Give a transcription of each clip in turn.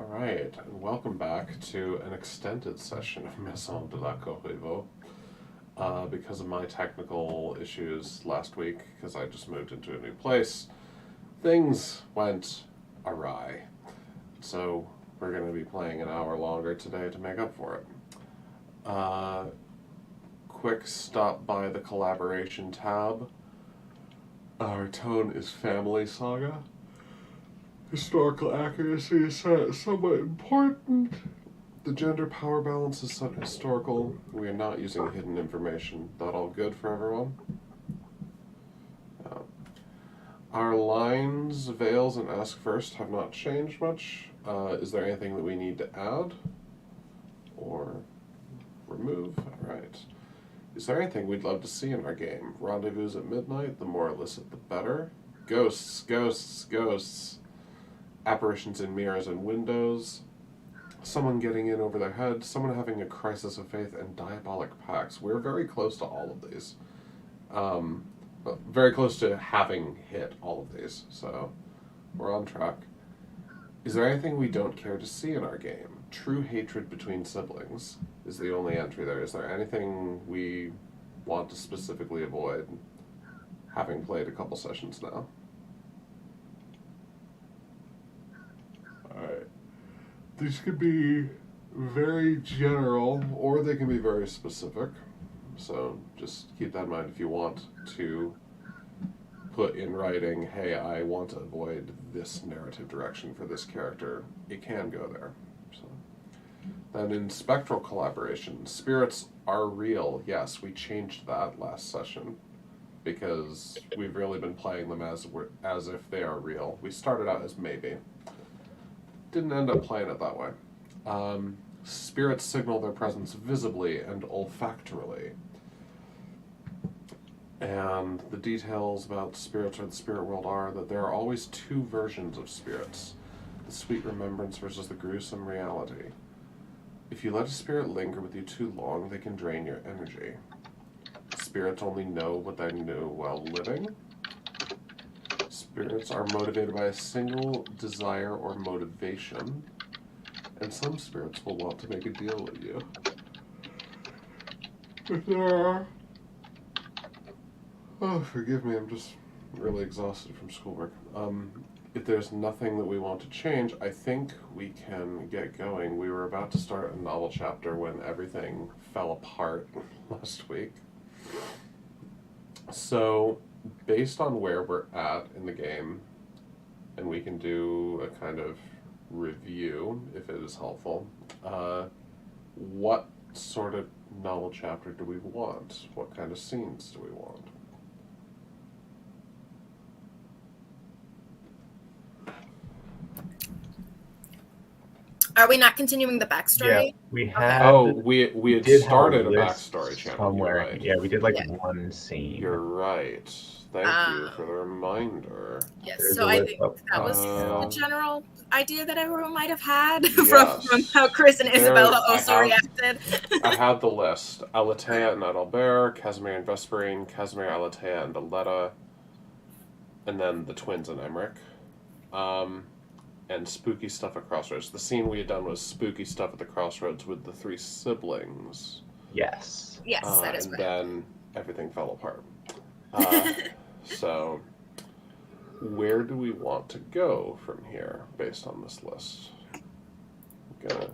Alright, and welcome back to an extended session of Maison de la Corriveau. Because of my technical issues last week, because I just moved into a new place, things went awry. So we're going to be playing an hour longer today to make up for it. Quick stop by the collaboration tab. Our tone is family saga. Historical accuracy is somewhat important. The gender power balance is set historical. We are not using hidden information. That all good for everyone? Our lines, veils, and ask first have not changed much. Is there anything that we need to add? Or remove? Alright. Is there anything we'd love to see in our game? Rendezvous at midnight, the more illicit the better. Ghosts, ghosts, ghosts. Apparitions in mirrors and windows. Someone getting in over their head, someone having a crisis of faith, and diabolic pacts. We're very close to all of these. Very close to having hit all of these, so we're on track. Is there anything we don't care to see in our game? True hatred between siblings is the only entry there. Is there anything we want to specifically avoid, having played a couple sessions now? Alright. These could be very general, or they can be very specific. So just keep that in mind if you want to put in writing, hey, I want to avoid this narrative direction for this character. It can go there. So. Then in spectral collaboration, spirits are real. Yes, we changed that last session because we've really been playing them as if they are real. We started out as maybe. Didn't end up playing it that way. Spirits signal their presence visibly and olfactorily. And the details about spirits or the spirit world are that there are always two versions of spirits. The sweet remembrance versus the gruesome reality. If you let a spirit linger with you too long, they can drain your energy. Spirits only know what they knew while living. Spirits are motivated by a single desire or motivation, and some spirits will want to make a deal with you. If there are... Oh, forgive me, I'm just really exhausted from schoolwork. If there's nothing that we want to change, I think we can get going. We were about to start a novel chapter when everything fell apart last week. So, based on where we're at in the game, and we can do a kind of review if it is helpful, what sort of novel chapter do we want? What kind of scenes do we want? Are we not continuing the backstory? Yeah, we had. Oh, we had did have started a list backstory channel. somewhere. You're right. Yeah, we did like Yeah. one scene. You're right. Thank you for the reminder. Yes, There's so a I list think up that was top. the general idea that everyone might have had Yes. from how Chris and Isabella also reacted. I have the list. Alatea and Adalbert, Casimir and Vesperine, Casimir, Alatea, and Aletta, and then the twins and Emmerich. And spooky stuff at Crossroads. The scene we had done was spooky stuff at the Crossroads with the three siblings. Yes. Yes, that is and right. then everything fell apart. So, where do we want to go from here based on this list? I'm gonna...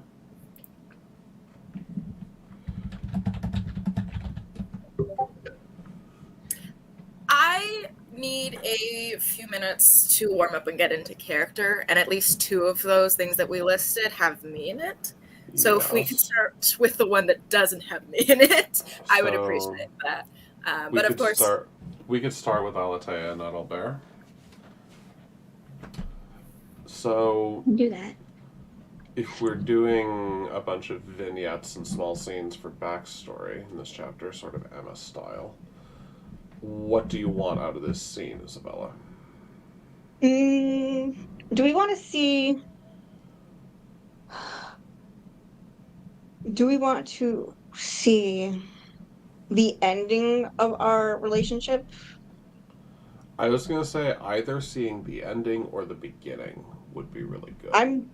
I need a few minutes to warm up and get into character, and at least two of those things that we listed have me in it. So if we could start with the one that doesn't have me in it, I would appreciate that. But of course... we could start with Alatea and Adalbert. So... Do that. If we're doing a bunch of vignettes and small scenes for backstory in this chapter, sort of Emma style, what do you want out of this scene, Isabella? Do we want to see... Do we want to see the ending of our relationship? I was going to say either seeing the ending or the beginning would be really good.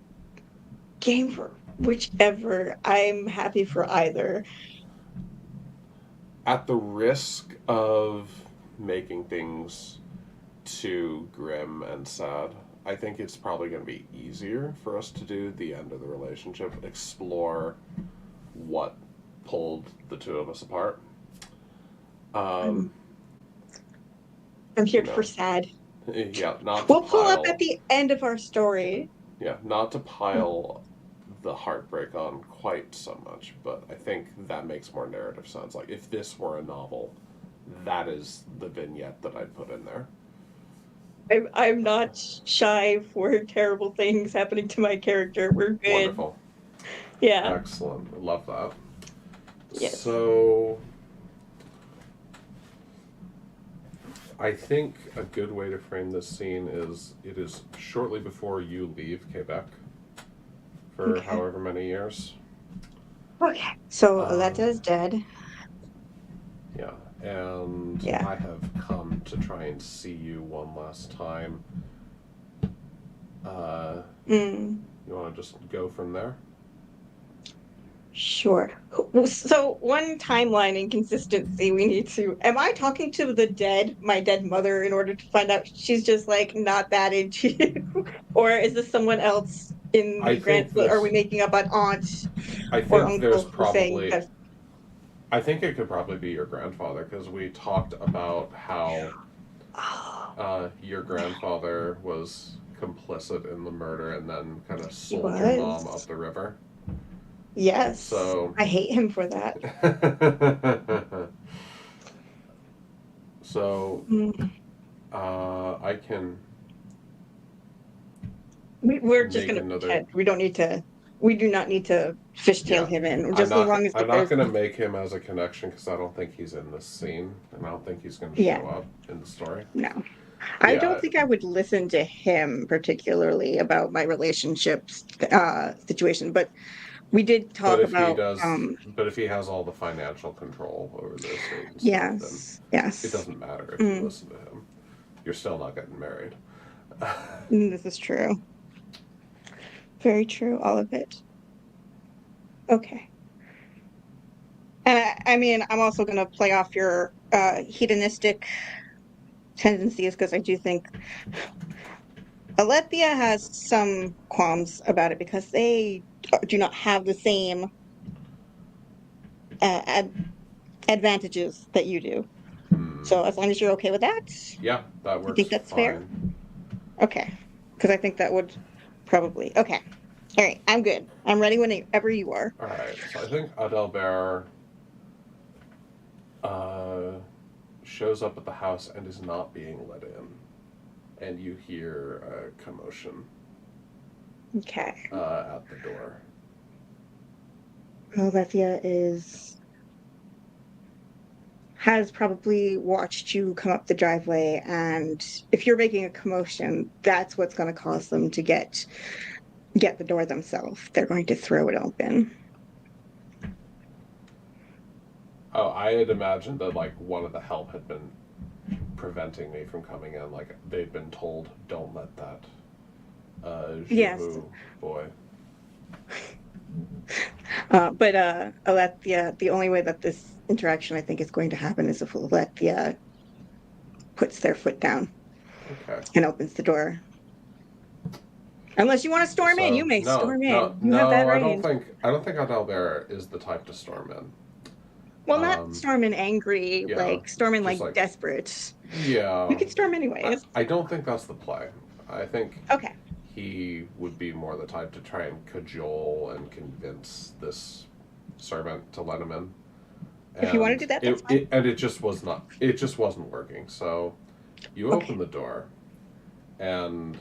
game for whichever. I'm happy for either. At the risk of making things too grim and sad, I think it's probably going to be easier for us to do the end of the relationship, explore what pulled the two of us apart. I'm here you know. for sad. Yeah, not to We'll pull up pile. at the end of our story. Yeah, not to pile the heartbreak on quite so much, but I think that makes more narrative sense. Like, if this were a novel, that is the vignette that I'd put in there. I'm not shy for terrible things happening to my character. We're good. Wonderful. Yeah. Excellent. I love that. Yes. So, I think a good way to frame this scene is it is shortly before you leave Quebec for Okay. however many years. Okay. So Aletta is dead. Yeah, and Yeah. I have come to try and see you one last time. You want to just go from there? Sure. So one timeline inconsistency we need to. Am I talking to my dead mother, in order to find out she's just like not that into you, or is this someone else in I the think grand? Are we this. making up an aunt I or think there's uncle who's saying probably. that? I think it could probably be your grandfather, because we talked about how your grandfather was complicit in the murder and then kind of He sold your mom was. up the river. Yes. So I hate him for that. So Mm. I can We're just make gonna another. pretend. We don't need to. We do not need to fishtail Yeah. him in. I'm Just as not. long as I'm there's. not going to make him as a connection, because I don't think he's in this scene, and I don't think he's going to Yeah. show up in the story. No. I Yeah. don't think I would listen to him particularly about my relationships situation, but we did But talk if he about does, but if he has all the financial control over the estate and stuff, then yes. it doesn't matter if you listen to him. You're still not getting married. This is true. Very true, all of it. Okay. And I mean, I'm also going to play off your hedonistic tendencies, because I do think Alethea has some qualms about it, because they do not have the same advantages that you do. So as long as you're okay with that, Yeah, that I works. think that's fair. fine. Okay, because I think that would probably. Okay, all right, I'm good. I'm ready whenever you are. All right, so I think Adelbert shows up at the house and is not being let in, and you hear a commotion Okay. at the door. Alethea has probably watched you come up the driveway, and if you're making a commotion, that's what's going to cause them to get the door themselves. They're going to throw it open. Oh, I had imagined that like one of the help had been preventing me from coming in. Like they'd been told, "Don't let that Yes. boy." But Alethea, the only way that this interaction I think is going to happen is if Alethea puts their foot down Okay. and opens the door. Unless you want to storm in, you may storm in. You have that range. I don't think Adalbert is the type to storm in. Well, not storm in angry, yeah, like storm in like desperate. desperate. Yeah. You can storm anyways. I don't think that's the play. I think Okay. he would be more the type to try and cajole and convince this servant to let him in. If you want to do that, that's fine. It just wasn't working. So you open the door, and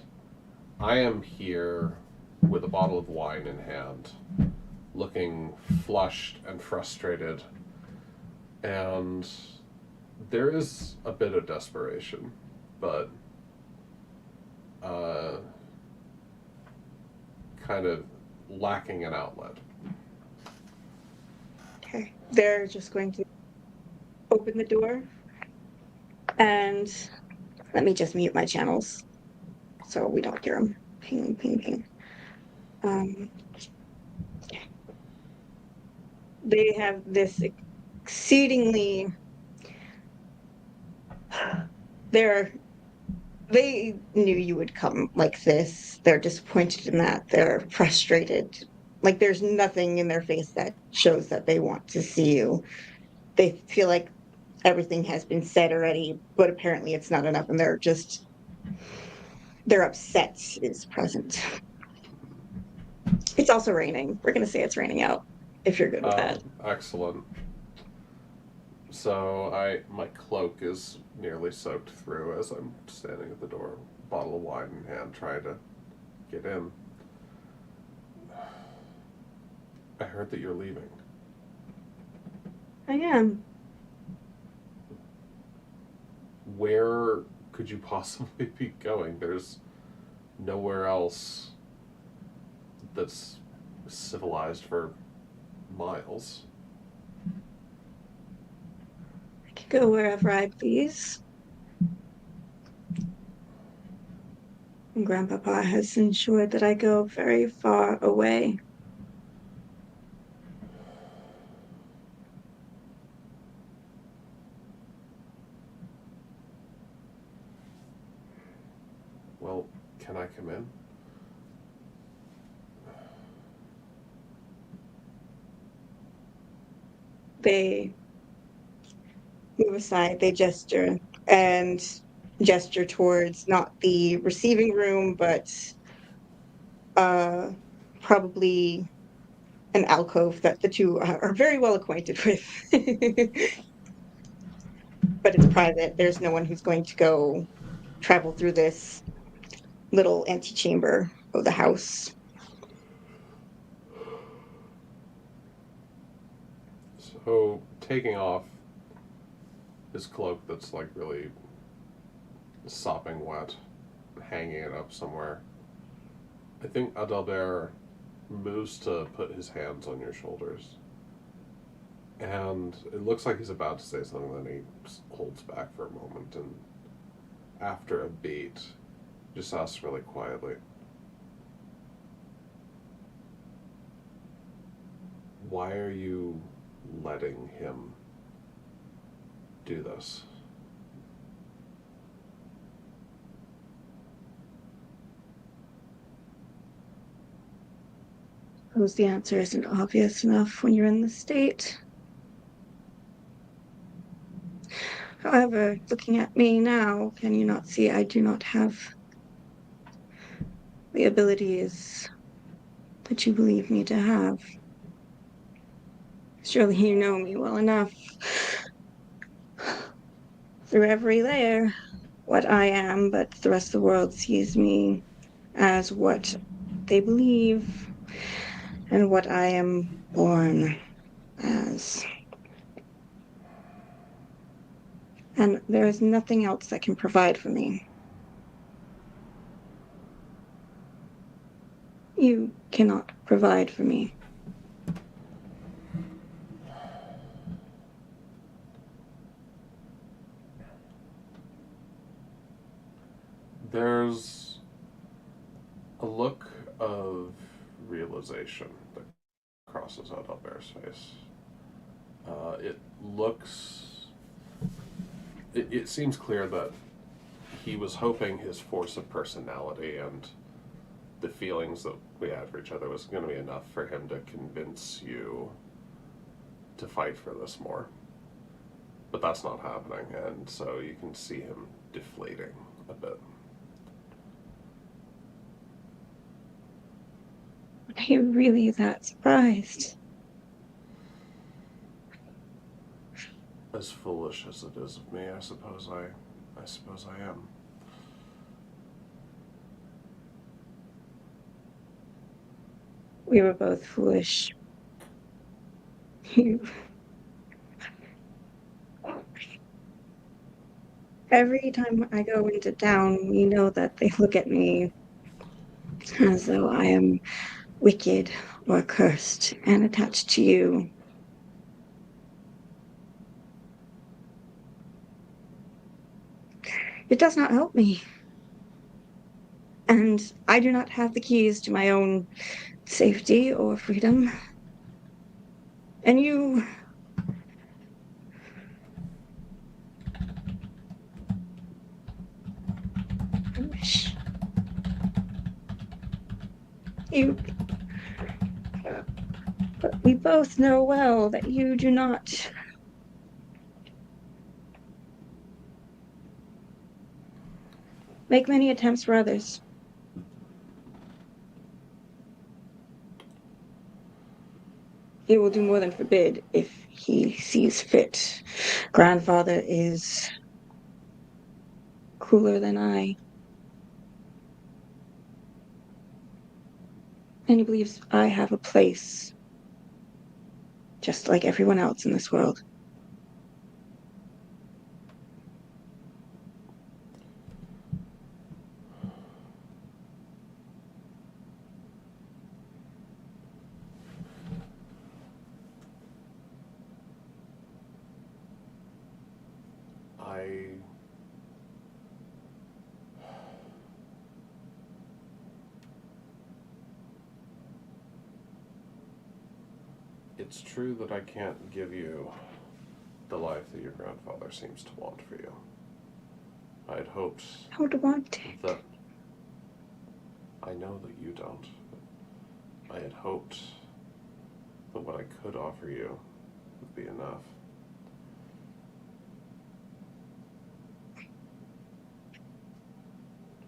I am here with a bottle of wine in hand, looking flushed and frustrated, and there is a bit of desperation, but kind of lacking an outlet. Okay. They're just going to open the door, and let me just mute my channels so we don't hear them. Ping, ping, ping. They have this exceedingly they knew you would come like this. They're disappointed in that. They're frustrated. Like there's nothing in their face that shows that they want to see you. They feel like everything has been said already, but apparently it's not enough, and they're upset is present. It's also raining. We're gonna say it's raining out, if you're good with that. Excellent. So my cloak is nearly soaked through as I'm standing at the door, bottle of wine in hand, trying to get in. I heard that you're leaving. I am. Where could you possibly be going? There's nowhere else that's civilized for miles. I can go wherever I please. And Grandpapa has ensured that I go very far away. Well, can I come in? They move aside, they gesture and gesture towards not the receiving room, but probably an alcove that the two are very well acquainted with. But it's private. There's no one who's going to go travel through this little antechamber of the house. So, taking off his cloak that's like really sopping wet, hanging it up somewhere, I think Adalbert moves to put his hands on your shoulders. And it looks like he's about to say something, then he holds back for a moment, and after a beat, just asks really quietly, "Why are you letting him do this?" Suppose the answer isn't obvious enough when you're in the state. However, looking at me now, can you not see I do not have the abilities that you believe me to have? Surely you know me well enough. Through every layer, what I am, but the rest of the world sees me as what they believe and what I am born as. And there is nothing else that can provide for me. You cannot provide for me. There's a look of realization that crosses out Albert's face. It looks. It seems clear that he was hoping his force of personality and the feelings that we had for each other was going to be enough for him to convince you to fight for this more. But that's not happening, and so you can see him deflating a bit. Are you really that surprised? As foolish as it is of me, I suppose I am. We were both foolish. Every time I go into town, you know that they look at me as though I am wicked or cursed and attached to you. It does not help me. And I do not have the keys to my own safety or freedom. And you... I wish... You... But we both know well that you do not... make many attempts for others. He will do more than forbid if he sees fit. Grandfather is cooler than I. And he believes I have a place, just like everyone else in this world. It's true that I can't give you the life that your grandfather seems to want for you. I had hoped I would want it. that... I know that you don't. But I had hoped that what I could offer you would be enough.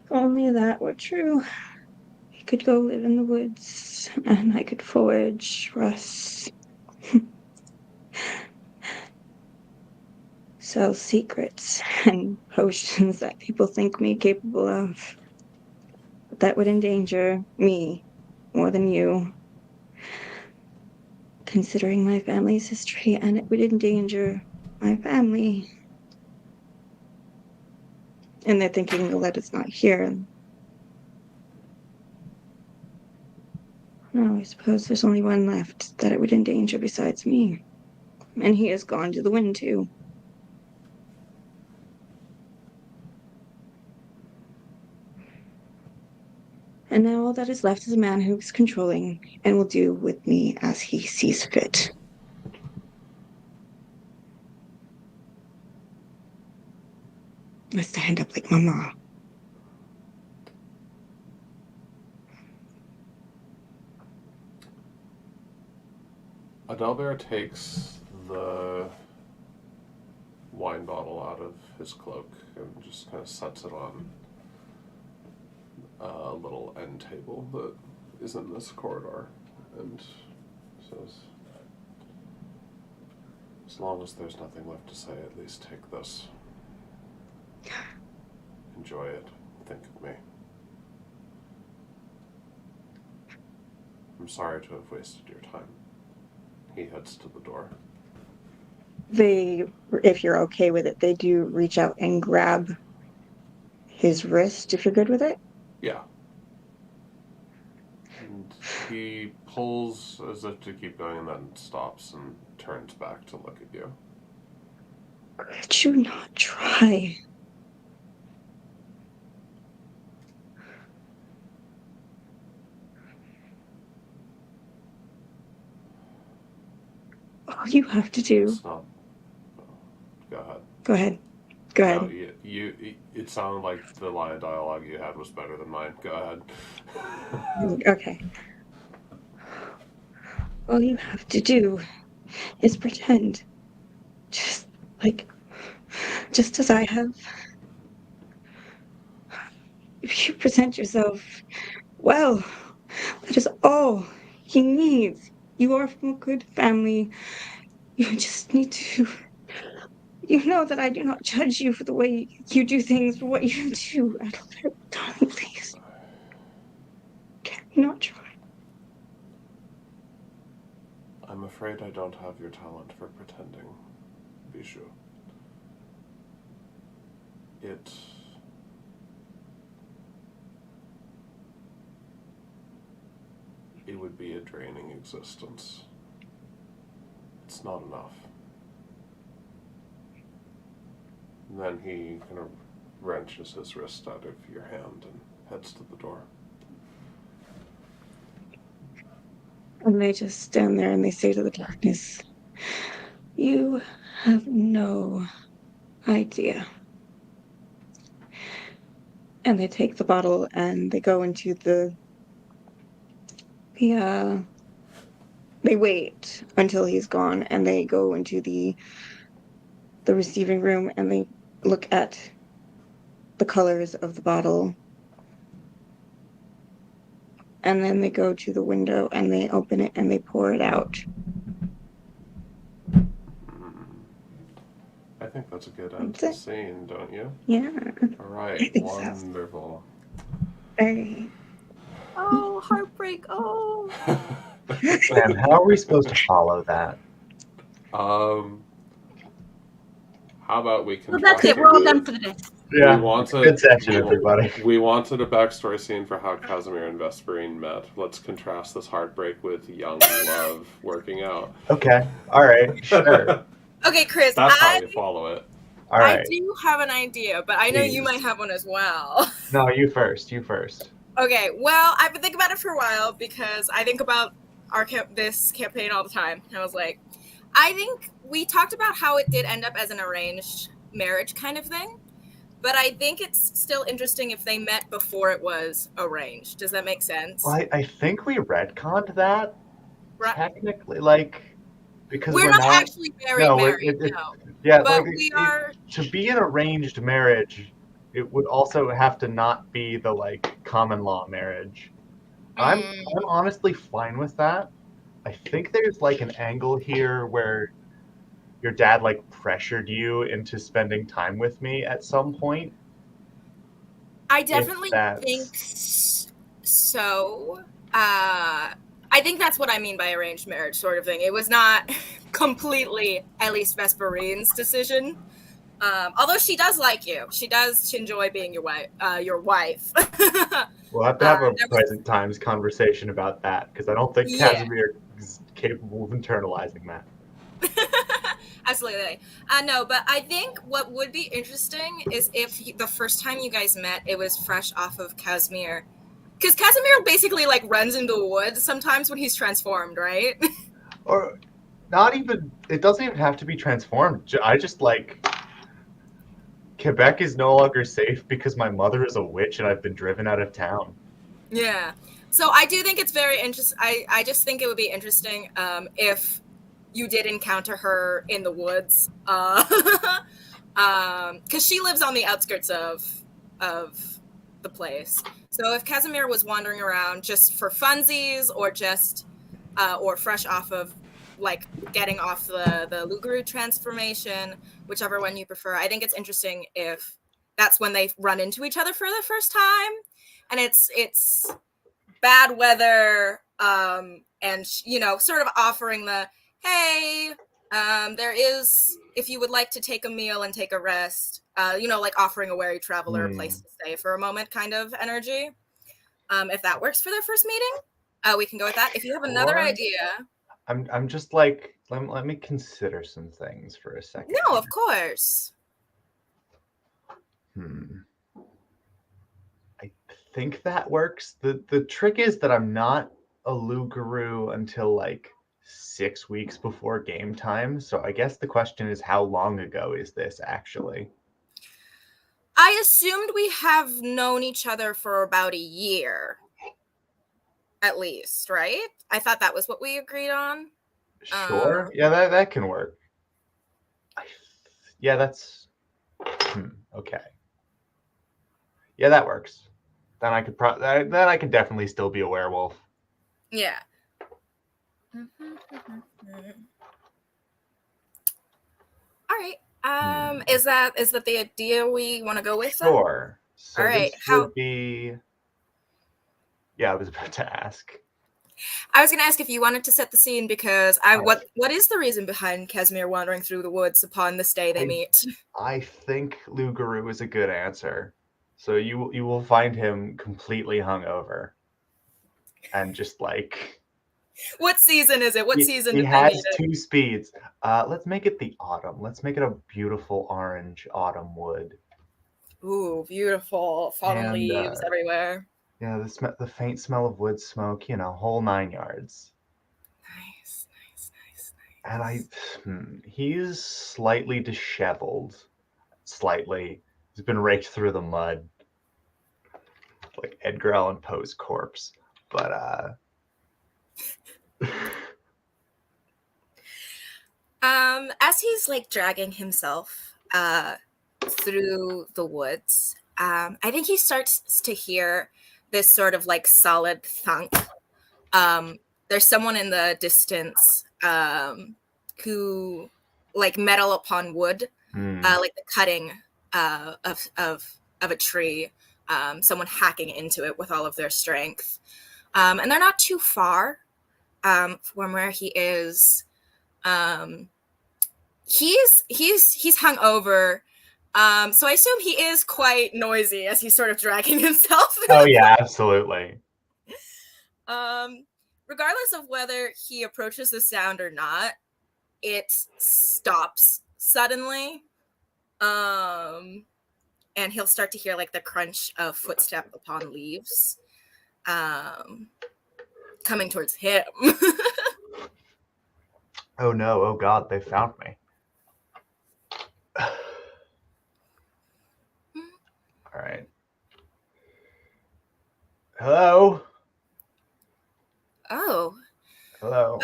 If only that were true. He could go live in the woods, and I could forage Russ. Sell secrets and potions that people think me capable of. But that would endanger me more than you, considering my family's history, and it would endanger my family. And they're thinking the letter's not here. No, I suppose there's only one left that it would endanger besides me. And he has gone to the wind too. And now all that is left is a man who is controlling and will do with me as he sees fit. I stand up like Mama. Adalbert takes the wine bottle out of his cloak and just kind of sets it on a little end table that is in this corridor and says, as long as there's nothing left to say, at least take this. Enjoy it. Think of me. I'm sorry to have wasted your time. He heads to the door. They, if you're okay with it, they do reach out and grab his wrist, if you're good with it. Yeah. And he pulls as if to keep going and then stops and turns back to look at you. Could you not try? All you have to do... It's not... Go ahead. Go ahead. Go ahead. No, it sounded like the line of dialogue you had was better than mine. Go ahead. Okay. All you have to do is pretend. Just as I have. If you present yourself well, that is all he needs. You are from a good family. You just need to... You know that I do not judge you for the way you do things, for what you do. Adalbert, darling, please. Can you not try? I'm afraid I don't have your talent for pretending, Bijou. It would be a draining existence. It's not enough. And then he kind of wrenches his wrist out of your hand and heads to the door. And they just stand there and they say to the darkness, "You have no idea." And they take the bottle and they go into the they wait until he's gone and they go into the receiving room and they look at the colors of the bottle. And then they go to the window and they open it and they pour it out. I think that's a good end That's to the it. scene, don't you? Yeah. All I right, think so. wonderful. Very. Oh, heartbreak. Oh. Man, how are we supposed to follow that? How about we Well, contrast that's it. We're all with- done for the day. Yeah, we wanted, good session, everybody. We wanted a backstory scene for how Casimir and Vesperine met. Let's contrast this heartbreak with young love working out. Okay, all right, sure. Okay, Chris, That's how you follow it. All I right. do have an idea, but I know you Please. might have one as well. No, you first. You first. Okay, well, I've been thinking about it for a while because I think about this campaign all the time. And I was like, I think we talked about how it did end up as an arranged marriage kind of thing, but I think it's still interesting if they met before it was arranged. Does that make sense? Well, I think we retconned that Right. technically, like, because We're not actually married, no, married, it- no. yeah, But like, we are. to be an arranged marriage. It would also have to not be the like common law marriage. I'm honestly fine with that. I think there's like an angle here where your dad like pressured you into spending time with me at some point. I definitely that's- think so. I think that's what I mean by arranged marriage sort of thing. It was not completely, at least Vesperine's decision. Although she does like you. She does enjoy being your wife. We'll have to have a there was- present times conversation about that because I don't think Yeah. Casimir is capable of internalizing that. Absolutely. No, but I think what would be interesting is if the first time you guys met, it was fresh off of Casimir. Because Casimir basically like runs into the woods sometimes when he's transformed, right? Or not even, it doesn't even have to be transformed. I just like, Quebec is no longer safe because my mother is a witch and I've been driven out of town. Yeah. So I do think it's very interesting. I just think it would be interesting if you did encounter her in the woods. Because she lives on the outskirts of the place. So if Casimir was wandering around just for funsies or just or fresh off of like getting off the Lugaru transformation, whichever one you prefer, I think it's interesting if that's when they run into each other for the first time, and it's bad weather, and sort of offering the hey, there is, if you would like to take a meal and take a rest, like offering a weary traveler a place to stay for a moment kind of energy. If that works for their first meeting, we can go with that. If you have another idea. I'm just like, let me consider some things for a second. No, of course. I think that works. The trick is that I'm not a Lugaru until like 6 weeks before game time. So I guess the question is, how long ago is this actually? I assumed we have known each other for about a year. At least, right? I thought that was what we agreed on. Sure. Yeah, that can work. Yeah, that's okay. Yeah, that works. Then I could then I could definitely still be a werewolf. Yeah. All right. Is that the idea we want to go with? Sure. So all right. This would be. Yeah, I was about to ask. I was going to ask if you wanted to set the scene because what is the reason behind Casimir wandering through the woods upon this day they meet? I think Lugaru is a good answer. So you will find him completely hungover, and just like. What season is it? What season? He has 2 speeds. Let's make it the autumn. Let's make it a beautiful orange autumn wood. Ooh, beautiful fallen leaves everywhere. Yeah, the faint smell of wood smoke. Whole 9 yards. Nice. And he's slightly disheveled. Slightly. He's been raked through the mud. Like Edgar Allan Poe's corpse. But, as he's like dragging himself through the woods, I think he starts to hear this sort of like solid thunk. There's someone in the distance who like metal upon wood, like the cutting of a tree, someone hacking into it with all of their strength. And they're not too far from where he is. He's hung over. So I assume he is quite noisy as he's sort of dragging himself. Oh yeah, absolutely. Regardless of whether he approaches the sound or not, it stops suddenly. And he'll start to hear like the crunch of footstep upon leaves coming towards him. Oh no, oh god, they found me. All right. Hello? Oh. Hello?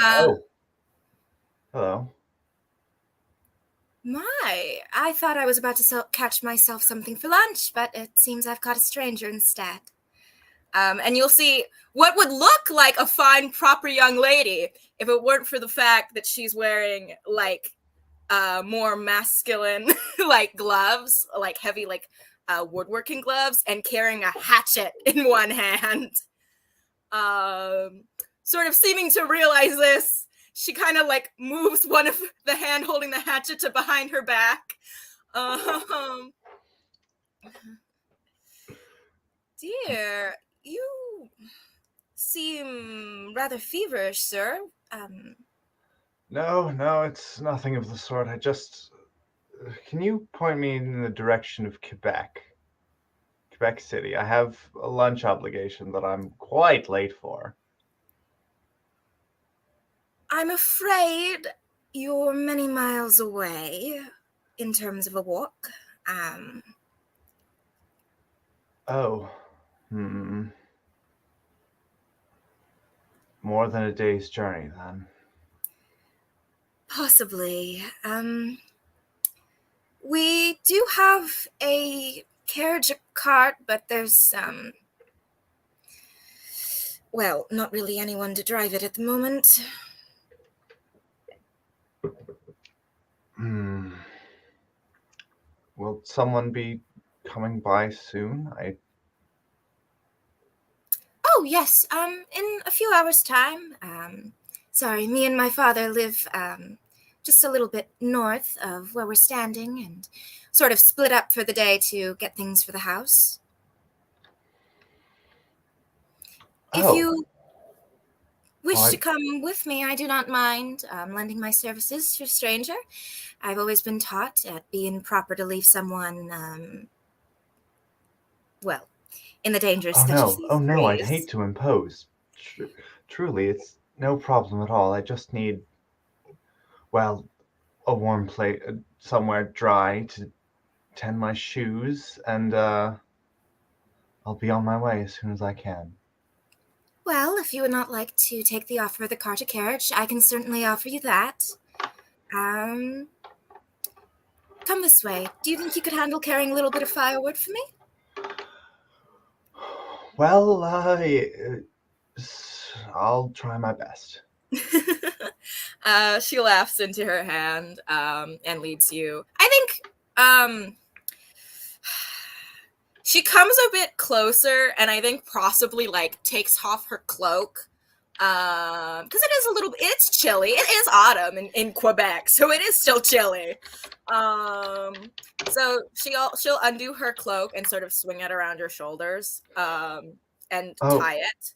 Hello? My, I thought I was about to catch myself something for lunch, but it seems I've got a stranger instead. And you'll see what would look like a fine, proper young lady if it weren't for the fact that she's wearing, like, more masculine, like, gloves, like, heavy, like, woodworking gloves, and carrying a hatchet in one hand. Sort of seeming to realize this, she kind of like moves one of the hand holding the hatchet to behind her back. Dear, you seem rather feverish, sir. No, it's nothing of the sort. I just... Can you point me in the direction of Quebec? Quebec City. I have a lunch obligation that I'm quite late for. I'm afraid you're many miles away in terms of a walk. More than a day's journey, then. Possibly. We do have a carriage cart, but there's, well, not really anyone to drive it at the moment. Will someone be coming by soon? Oh, yes, in a few hours' time. Sorry, me and my father live, just a little bit north of where we're standing and sort of split up for the day to get things for the house. If you wish to come with me, I do not mind lending my services to a stranger. I've always been taught at being proper to leave someone, well, in the dangerous stitches. Oh no, I'd hate to impose. Truly, it's no problem at all. I just need, well, a warm place, somewhere dry to tend my shoes, and I'll be on my way as soon as I can. Well, if you would not like to take the offer of the cart or carriage, I can certainly offer you that. Come this way. Do you think you could handle carrying a little bit of firewood for me? Well, I'll try my best. She laughs into her hand and leads you. I think she comes a bit closer and I think possibly like takes off her cloak because it is a little bit, it's chilly. It is autumn in Quebec, so it is still chilly. So she'll undo her cloak and sort of swing it around her shoulders and tie it.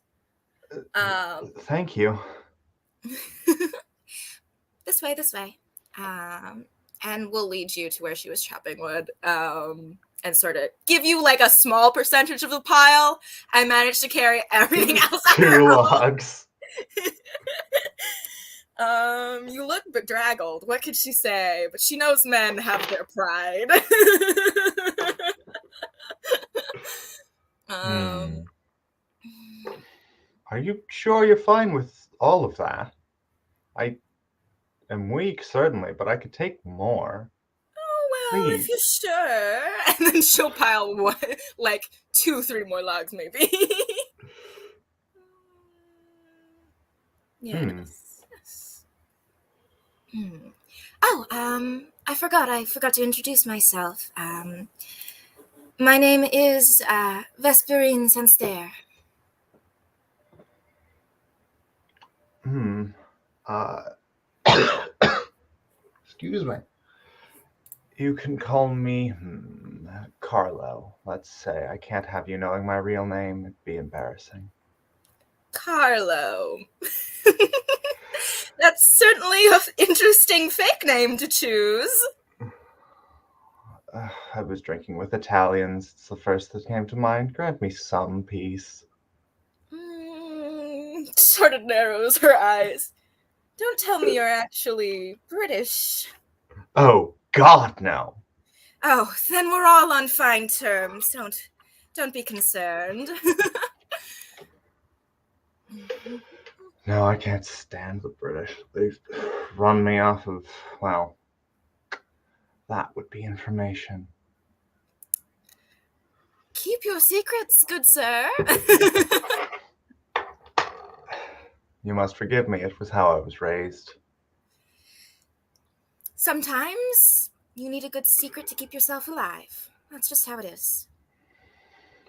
Thank you. This way. And we'll lead you to where she was chopping wood and sort of give you like a small percentage of the pile. I managed to carry everything else on her own. Logs. You look bedraggled. What could she say? But she knows men have their pride. Are you sure you're fine with all of that? I am weak, certainly, but I could take more. Oh, well, if you're sure. And then she'll pile one, like 2-3 more logs, maybe. Yes. Yes. Oh, I forgot to introduce myself. My name is Vesperine Sanster. Excuse me. You can call me Carlo. Let's say. I can't have you knowing my real name. It'd be embarrassing. Carlo. That's certainly an interesting fake name to choose. I was drinking with Italians. It's the first that came to mind. Grant me some peace. Sort of narrows her eyes. Don't tell me you're actually British. Oh, God, no. Oh, then we're all on fine terms. Don't be concerned. No, I can't stand the British. They've run me off of, well, that would be information. Keep your secrets, good sir. You must forgive me. It was how I was raised. Sometimes you need a good secret to keep yourself alive. That's just how it is.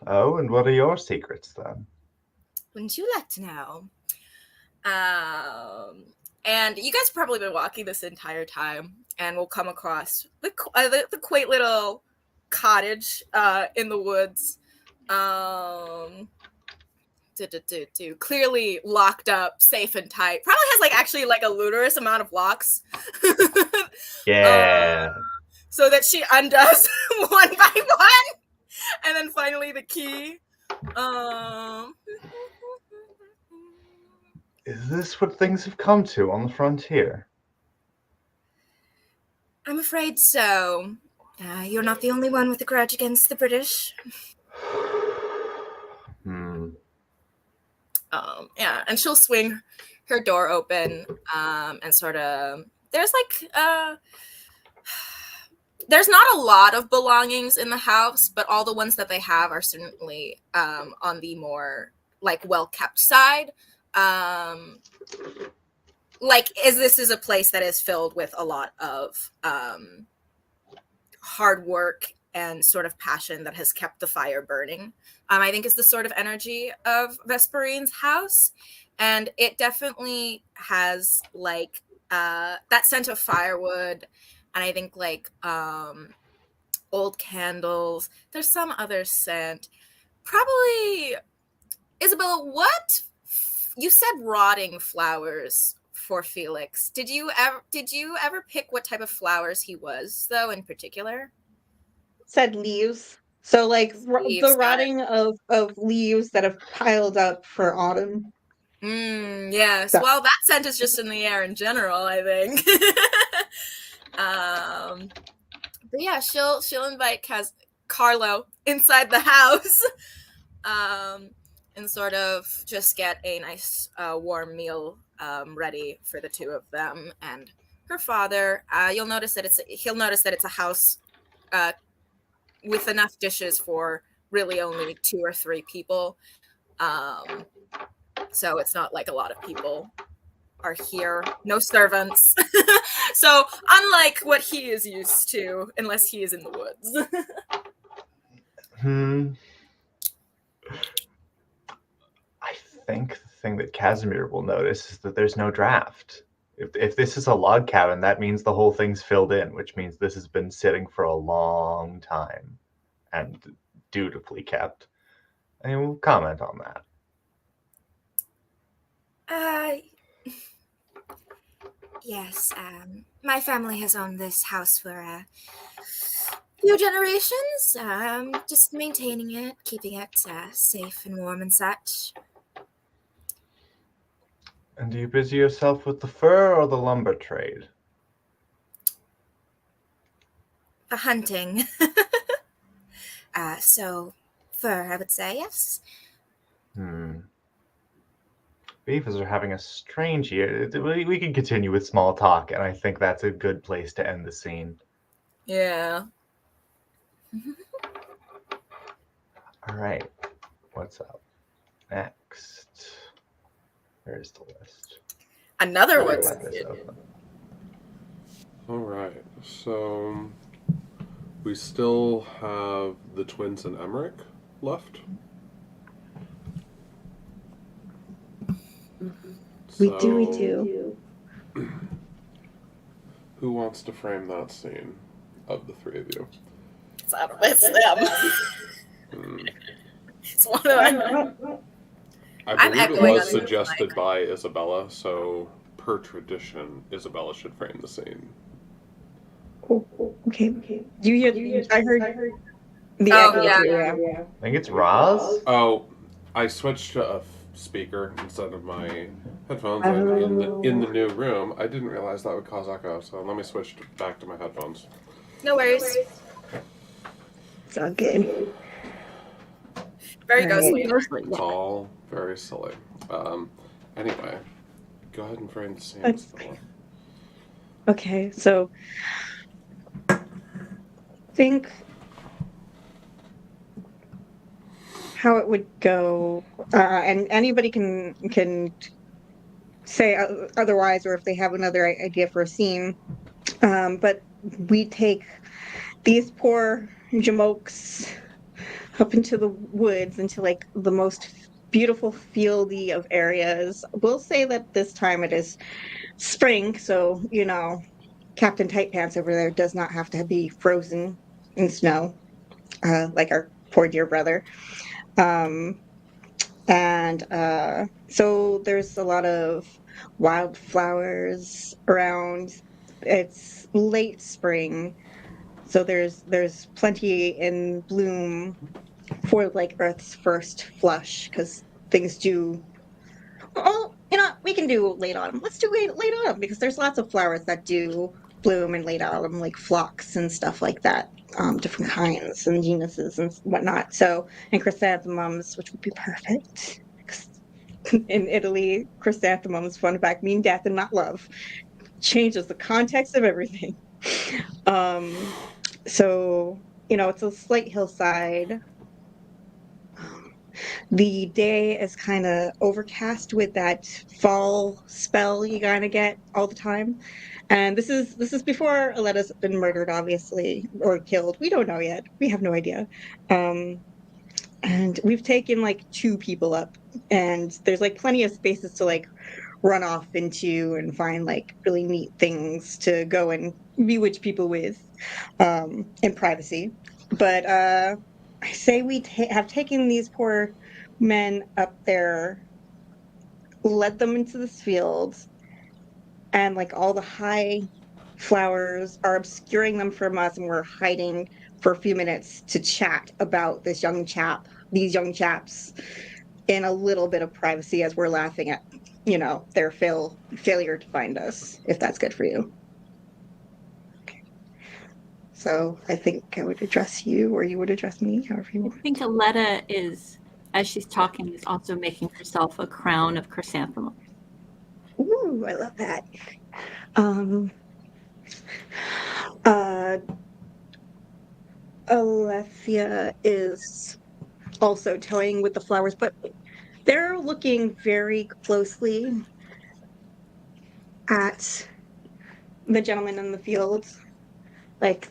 Oh, and what are your secrets, then? Wouldn't you like to know? And you guys have probably been walking this entire time, and we'll come across the quaint little cottage in the woods. Clearly locked up, safe and tight. Probably has actually a ludicrous amount of locks. Yeah. So that she undoes one by one, and then finally the key. Is this what things have come to on the frontier? I'm afraid so. You're not the only one with a grudge against the British. Yeah, and she'll swing her door open, and sort of there's there's not a lot of belongings in the house, but all the ones that they have are certainly on the more well kept side. This is a place that is filled with a lot of hard work and sort of passion that has kept the fire burning. I think is the sort of energy of Vesperine's house. And it definitely has that scent of firewood, and I think old candles. There's some other scent. Probably, Isabella, what? You said rotting flowers for Felix. Did you ever pick what type of flowers he was, though, in particular? Said leaves. So Leaves, the rotting of leaves that have piled up for autumn. Yes. So. Well, that scent is just in the air in general, I think. But yeah, she'll invite Carlo inside the house, and sort of just get a nice warm meal ready for the two of them and her father. He'll notice that it's a house with enough dishes for really only 2 or 3 people. So it's not a lot of people are here. No servants. So unlike what he is used to, unless he is in the woods. I think the thing that Casimir will notice is that there's no draft. If this is a log cabin, that means the whole thing's filled in, which means this has been sitting for a long time and dutifully kept. And we'll comment on that. Yes, my family has owned this house for a few generations, just maintaining it, keeping it safe and warm and such. And do you busy yourself with the fur or the lumber trade? The hunting. So fur, I would say, yes. Beavers are having a strange year. We can continue with small talk, and I think that's a good place to end the scene. Yeah. All right. What's up next? Where's the list? Another Let one. this open. All right. So we still have the twins and Emmerich left. We do. Who wants to frame that scene of the three of you? It's them. It's one of them. I believe it echoing was on suggested by Isabella, so per tradition, Isabella should frame the scene. Okay. Do you hear? I heard the Oh, echo yeah. too, yeah. I think it's Roz. Oh, I switched to a speaker instead of my headphones in the new room. I didn't realize that would cause echo, so let me switch back to my headphones. No worries. It's all good. Very Right. ghostly. It's all very silly. Anyway, go ahead and frame the scene. That's- Isabella. Okay, so think how it would go, and anybody can say otherwise, or if they have another idea for a scene. But we take these poor jamokes up into the woods, into like the most beautiful fieldy of areas. We'll say that this time it is spring, so Captain Tight Pants over there does not have to be frozen in snow, like our poor dear brother. And so there's a lot of wildflowers around. It's late spring, so there's plenty in bloom for like Earth's first flush, because things do. Oh, we can do late autumn. Let's do late autumn, because there's lots of flowers that do bloom in late autumn, like phlox and stuff like that, different kinds and genuses and whatnot. So, and chrysanthemums, which would be perfect. 'Cause in Italy, chrysanthemums, fun fact, mean death and not love. Changes the context of everything. So, it's a slight hillside. The day is kind of overcast with that fall spell you kind of get all the time. And this is before Aletta's been murdered, obviously, or killed. We don't know yet. We have no idea. And we've taken like 2 people up, and there's like plenty of spaces to like run off into and find like really neat things to go and bewitch people with, in privacy. But I say we have taken these poor men up there, led them into this field, and like all the high flowers are obscuring them from us, and we're hiding for a few minutes to chat about these young chaps, in a little bit of privacy, as we're laughing at their failure to find us, if that's good for you. Okay. So I think I would address you, or you would address me, however you I want. think Aletta is, as she's talking, is also making herself a crown of chrysanthemums. Ooh, I love that. Alessia is also toying with the flowers, but they're looking very closely at the gentleman in the field. Like,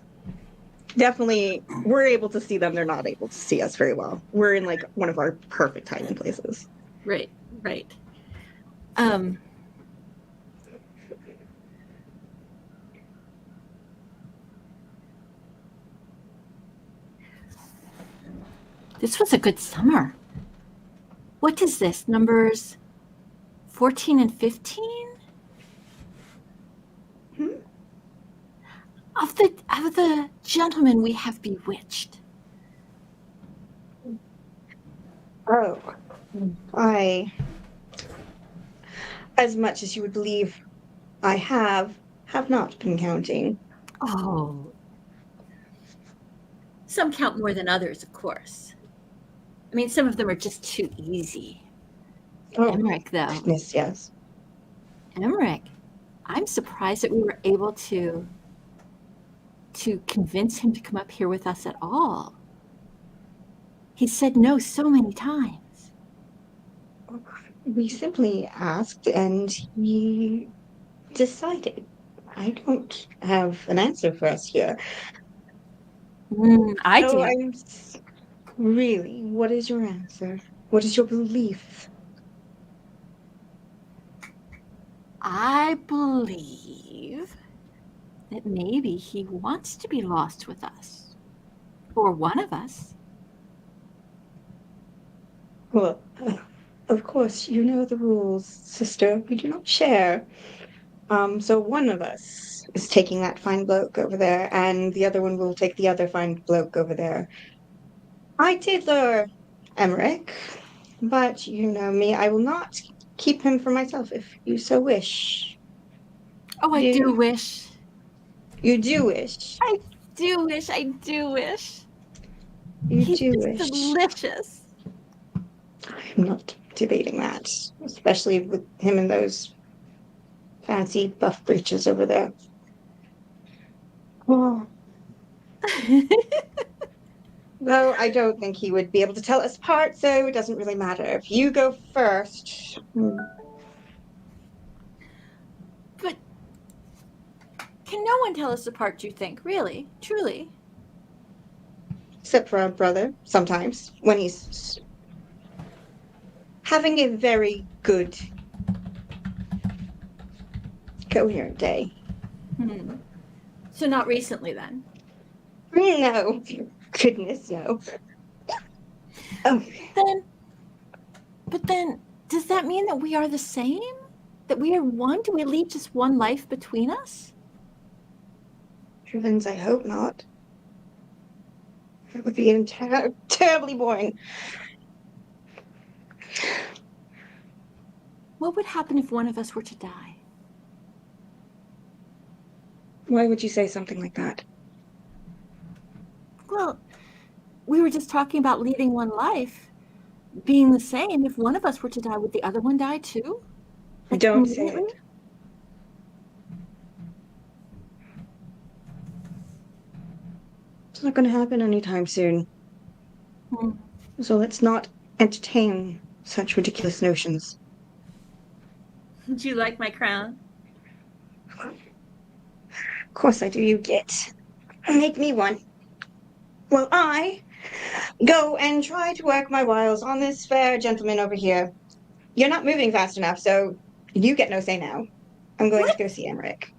definitely, we're able to see them. They're not able to see us very well. We're in like one of our perfect hiding places. Right. This was a good summer. What is this? Numbers 14 and 15? Of the gentlemen we have bewitched. Oh, As much as you would believe I have not been counting. Oh. Some count more than others, of course. I mean, some of them are just too easy. Oh, Emmerich, though. goodness, yes. Emmerich, I'm surprised that we were able to convince him to come up here with us at all. He said no so many times. We simply asked and he decided. I don't have an answer for us here. I So do. really, what is your answer? What is your belief? I believe that maybe he wants to be lost with us. Or one of us. Well, of course, you know the rules, sister. We do not share. So one of us is taking that fine bloke over there, and the other one will take the other fine bloke over there. I did lure Emmerich, but you know me, I will not keep him for myself if you so wish. Oh, I do wish. You do wish. I do wish. I do wish. You He's do just wish. delicious. I'm not debating that, especially with him in those fancy buff breeches over there. Oh. Though I don't think he would be able to tell us apart, so it doesn't really matter. If you go first. But can no one tell us apart, do you think? Really? Truly? Except for our brother, sometimes, when he's having a very good, coherent day. So not recently, then? No. Goodness, no. Oh. But then, does that mean that we are the same? That we are one? Do we leave just one life between us? Heavens, I hope not. It would be terribly boring. What would happen if one of us were to die? Why would you say something like that? Well, we were just talking about leading one life being the same. If one of us were to die, would the other one die too? Like, don't say it. It's not going to happen anytime soon. So let's not entertain such ridiculous notions. Do you like my crown? Of course I do, you git. Make me one. Well, I go and try to work my wiles on this fair gentleman over here. You're not moving fast enough, so you get no say now. I'm going to go see Emmerich.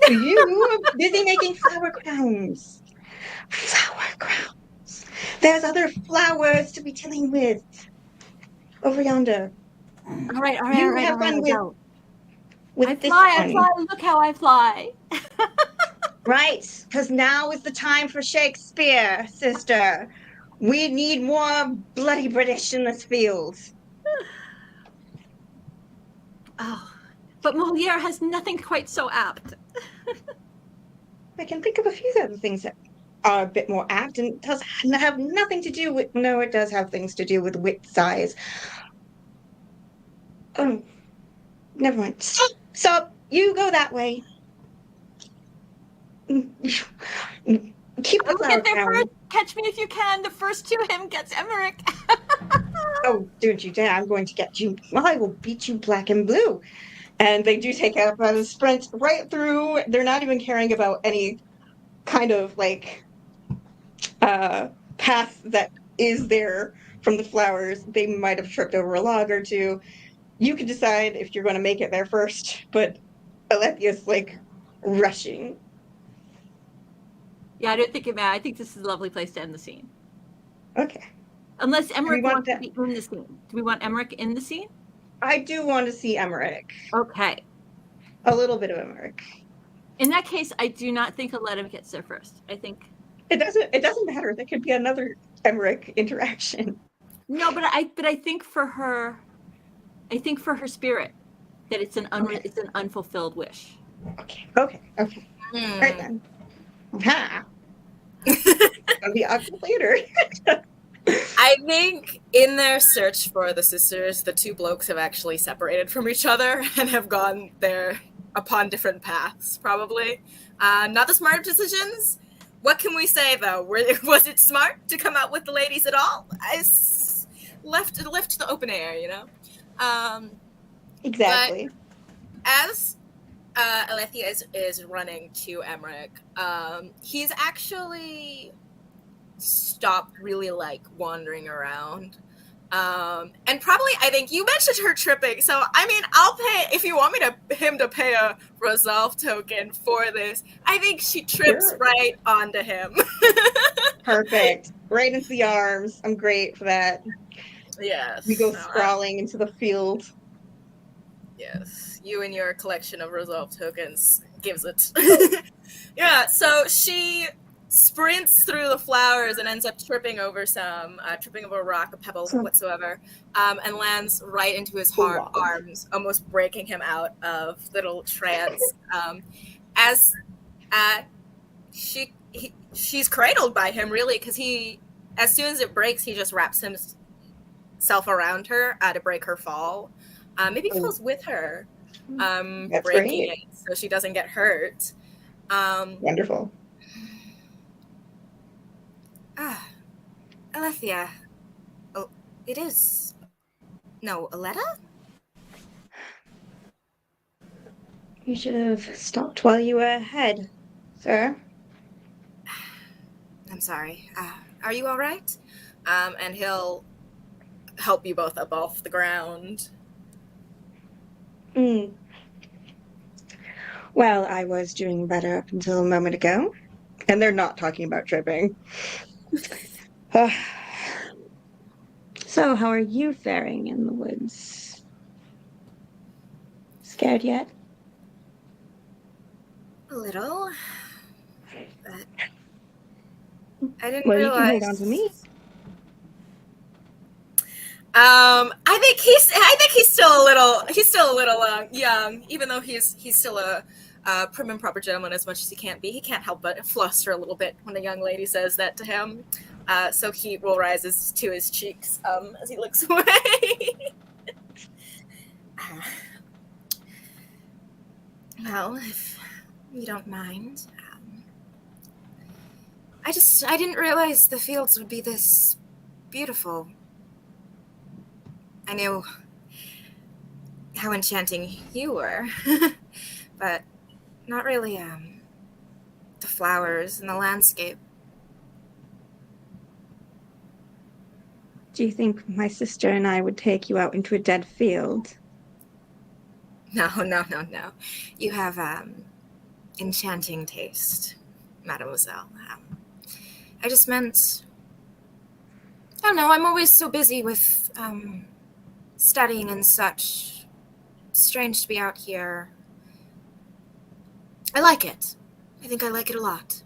You are busy making flower crowns. Flower crowns. There's other flowers to be dealing with. Over yonder. All right. You have fun with I this fly. one. Look how I fly. Right, because now is the time for Shakespeare, sister. We need more bloody British in this field. Oh, but Moliere has nothing quite so apt. I can think of a few other things that are a bit more apt and does have nothing to do with. No, it does have things to do with wit size. Oh, never mind. Stop. You go that way. Keep the flower crown. Catch me if you can. The first to him gets Emmerich. Oh, don't you dare. I'm going to get you. I will beat you black and blue. And they do take up a sprint right through. They're not even caring about any kind of like path that is there from the flowers. They might have tripped over a log or two. You can decide if you're going to make it there first, but Alethia's like rushing. Yeah, I don't think it matters. I think this is a lovely place to end the scene. Okay. Unless Emmerich wants to be in the scene. Do we want Emmerich in the scene? I do want to see Emmerich. Okay. A little bit of Emmerich. In that case, I do not think I'll let him get there first. I think it doesn't matter. There could be another Emmerich interaction. No, but I think for her spirit, That it's an unfulfilled wish. Okay. Hmm. Right then. Ha! I'll be awkward later. I think in their search for the sisters, the two blokes have actually separated from each other and have gone there upon different paths, probably. Not the smart decisions. What can we say, though? Was it smart to come out with the ladies at all? Left to the open air, you know? Exactly. But as Alethea is running to Emmerich, he's actually stopped really like wandering around. And probably, I think you mentioned her tripping, so I mean, I'll pay if you want him to pay a resolve token for this. I think she trips Sure. right onto him. Perfect. Right into the arms. I'm great for that. Yes. We go So, sprawling into the field. yes, you and your collection of resolve tokens gives it. Yeah, so she sprints through the flowers and ends up tripping over a rock, a pebble whatsoever, and lands right into his arms, almost breaking him out of the little trance. She's cradled by him, really, because as soon as it breaks, he just wraps himself around her to break her fall. Maybe falls with her, That's breaking great. it so she doesn't get hurt. Wonderful. Alethea. Oh, it is. No, Aletta? You should have stopped while you were ahead, sir. I'm sorry. Are you all right? And he'll help you both up off the ground. Well, I was doing better up until a moment ago. And they're not talking about tripping. So, how are you faring in the woods? Scared yet? A little. But I didn't Well, realize. you can hold on to me. I think he's still a little young, even though he's still a prim and proper gentleman as much as he can be. He can't help but fluster a little bit when a young lady says that to him. So heat will rises to his cheeks as he looks away. Well, if you don't mind, I didn't realize the fields would be this beautiful. I knew how enchanting you were, but not really the flowers and the landscape. Do you think my sister and I would take you out into a dead field? No. You have enchanting taste, mademoiselle. I just meant, I don't know, I'm always so busy with studying and such. Strange to be out here. I like it. I think I like it a lot.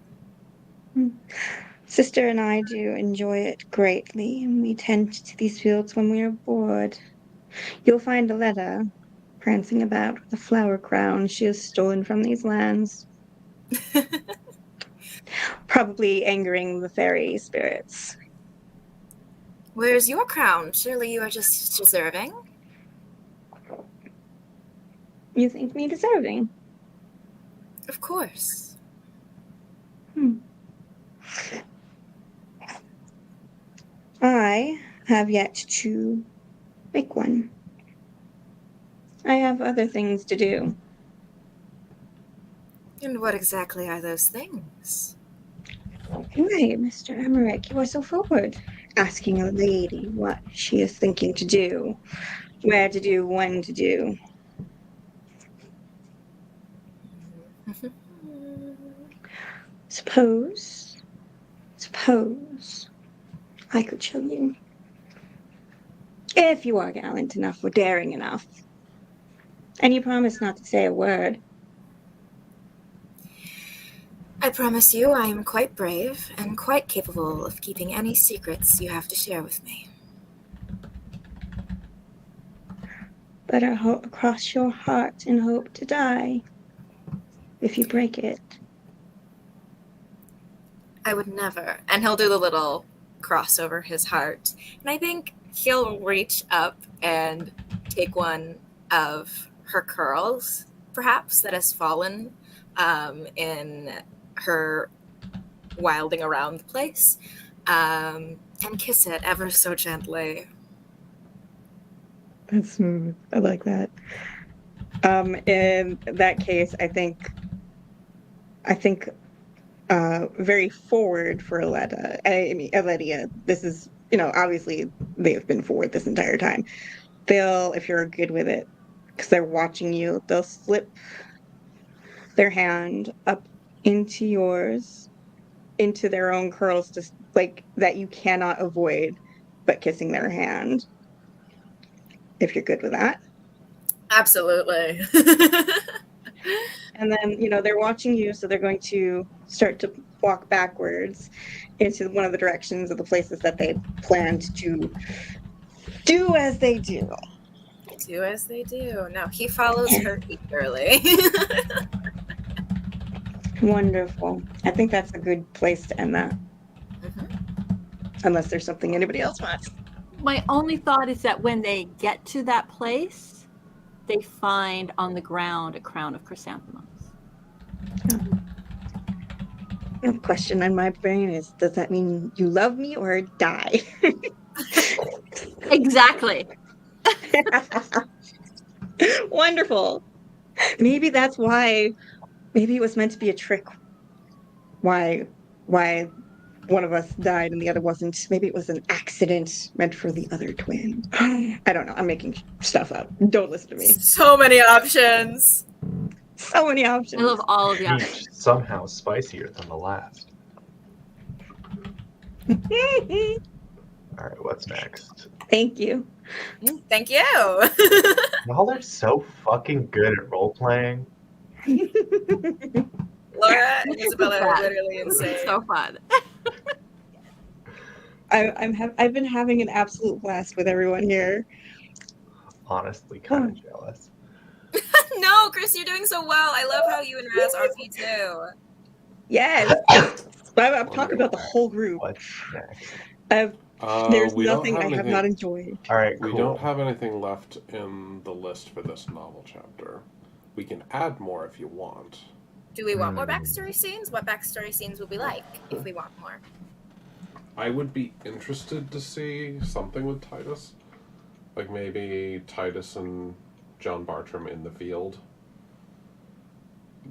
Sister and I do enjoy it greatly, and we tend to these fields when we are bored. You'll find a letter prancing about with a flower crown she has stolen from these lands. Probably angering the fairy spirits. Where's your crown? Surely you are just deserving. You think me deserving? Of course. I have yet to make one. I have other things to do. And what exactly are those things? Right, Mr. Emmerich, you are so forward. Asking a lady what she is thinking to do, where to do, when to do. Suppose I could show you. If you are gallant enough or daring enough. And you promise not to say a word. I promise you I am quite brave and quite capable of keeping any secrets you have to share with me. better cross your heart and hope to die if you break it. I would never. And he'll do the little cross over his heart. And I think he'll reach up and take one of her curls, perhaps, that has fallen in her wilding around the place, and kiss it ever so gently. That's smooth. I like that. In that case, I think very forward for Aletta. I mean, Aledia. This is, obviously they've been forward this entire time. They'll, if you're good with it, because they're watching you, they'll slip their hand up into yours, into their own curls, just like that you cannot avoid but kissing their hand. If you're good with that. Absolutely. And then, they're watching you, so they're going to start to walk backwards into one of the directions of the places that they planned to do as they do. Do as they do. No, he follows her eagerly. Wonderful. I think that's a good place to end that. Unless there's something anybody else wants. My only thought is that when they get to that place, they find on the ground a crown of chrysanthemums. The question in my brain is, does that mean you love me or die? Exactly. Wonderful. Maybe that's why, maybe it was meant to be a trick. Why one of us died and the other wasn't. Maybe it was an accident meant for the other twin. I don't know. I'm making stuff up. Don't listen to me. So many options. So many options. I love all of the options. Each somehow spicier than the last. All right, what's next? Thank you. Thank you. Y'all are so fucking good at role playing. Laura and Isabella are literally insane. It's so fun. I've been having an absolute blast with everyone here. Honestly, kind of jealous. No, Chris, you're doing so well. I love how you and Raz RP too. Yes. I'm talking about the whole group. What's next? There's we don't nothing I have anything- not enjoyed. All right, cool. We don't have anything left in the list for this novel chapter. We can add more if you want. Do we want more backstory scenes? What backstory scenes would we like if we want more? I would be interested to see something with Titus. Like maybe Titus and John Bartram in the field.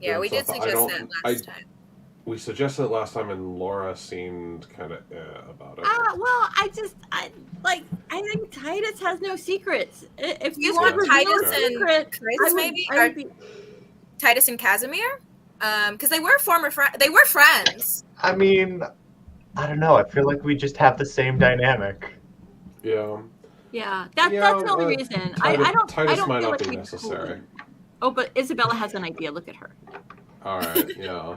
Yeah, we did stuff. suggest that last time. We suggested it last time, and Laura seemed kind of about it. Well, I think Titus has no secrets. If You this want was Titus real and secret, Chris, maybe? I would be... Titus and Casimir? Because they were they were friends. I mean, I don't know. I feel like we just have the same dynamic. Yeah. Yeah, that's the only reason. I don't. Titus I don't might feel not like be we'd necessary. totally- Oh, but Isabella has an idea. Look at her. All right. Yeah.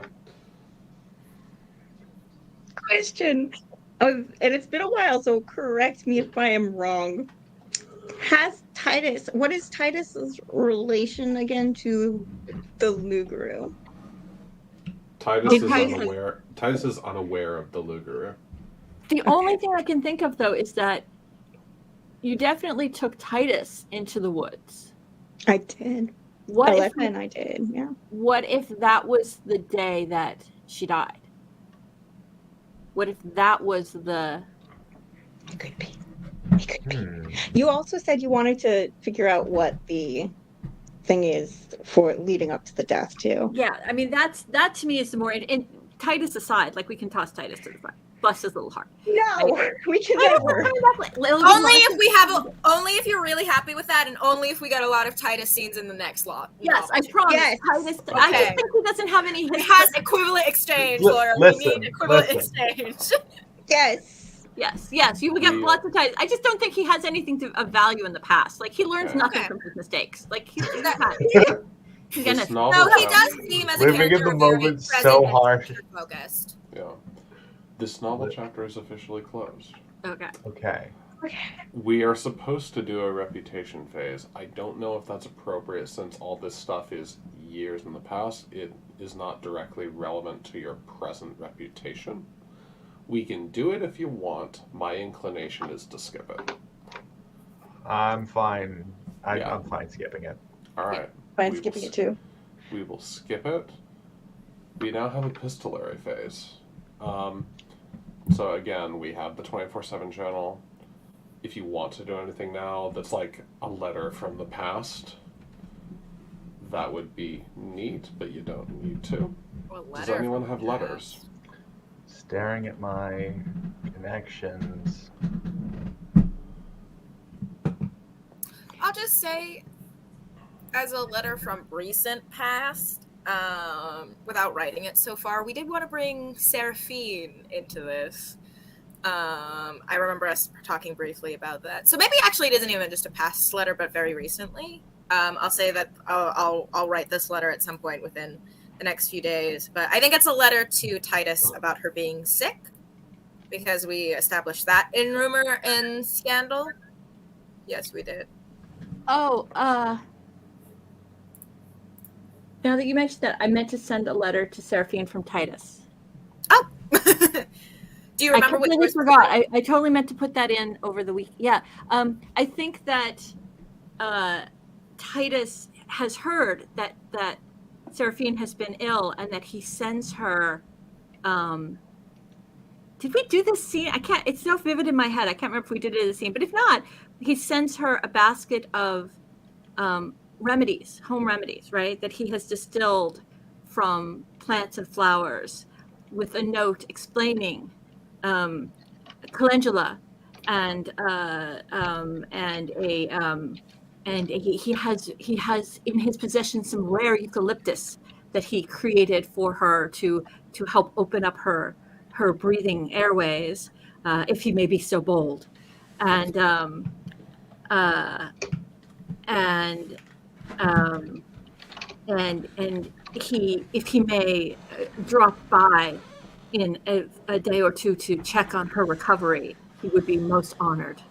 Question. And it's been a while, so correct me if I am wrong. What is Titus's relation again to the Lugaru? Titus is unaware of the Lugaru. The only thing I can think of, though, is that you definitely took Titus into the woods. I did. And I did, yeah. What if that was the day that she died? What if that was the... It could be. It could be. You also said you wanted to figure out what the thing is for leading up to the death, too. Yeah, I mean, that to me is the more... And Titus aside, like, we can toss Titus to the side. Bless his little heart. No, we can never. Only if you're really happy with that, and only if we get a lot of Titus scenes in the next lot. Yes, I promise. Yes. Titus, I just think he doesn't have any. It has equivalent exchange, Laura. We need equivalent exchange. Yes. Yes. You will get lots of Titus. I just don't think he has anything of value in the past. Like, he learns nothing from his mistakes. Like, he's not. He does seem as a living character in the moment so hard. Focused. Yeah. This novel chapter is officially closed. Okay. Okay. We are supposed to do a reputation phase. I don't know if that's appropriate since all this stuff is years in the past. It is not directly relevant to your present reputation. We can do it if you want. My inclination is to skip it. I'm fine. Yeah. I'm fine skipping it. All right. Fine, We skipping will it too. We will skip it. We now have epistolary phase. So again, we have the 24/7 journal. If you want to do anything now that's like a letter from the past, that would be neat, but you don't need to. Does anyone have letters? Staring at my connections. I'll just say, as a letter from recent past, without writing it so far, we did want to bring Seraphine into this. I remember us talking briefly about that. So maybe actually it isn't even just a past letter, but very recently. I'll say that I'll write this letter at some point within the next few days. But I think it's a letter to Titus about her being sick, because we established that in Rumor and Scandal. Yes, we did. Oh, now that you mentioned that, I meant to send a letter to Seraphine from Titus. Oh! Do you remember I what you completely were forgot. I totally meant to put that in over the week. Yeah. I think that Titus has heard that Seraphine has been ill and that he sends her. Did we do this scene? I can't. It's so vivid in my head. I can't remember if we did it in the scene. But if not, he sends her a basket of remedies, home remedies, right? That he has distilled from plants and flowers, with a note explaining calendula and he has in his possession some rare eucalyptus that he created for her to help open up her breathing airways, if he may be so bold, and he, if he may, drop by in a day or two to check on her recovery, he would be most honored.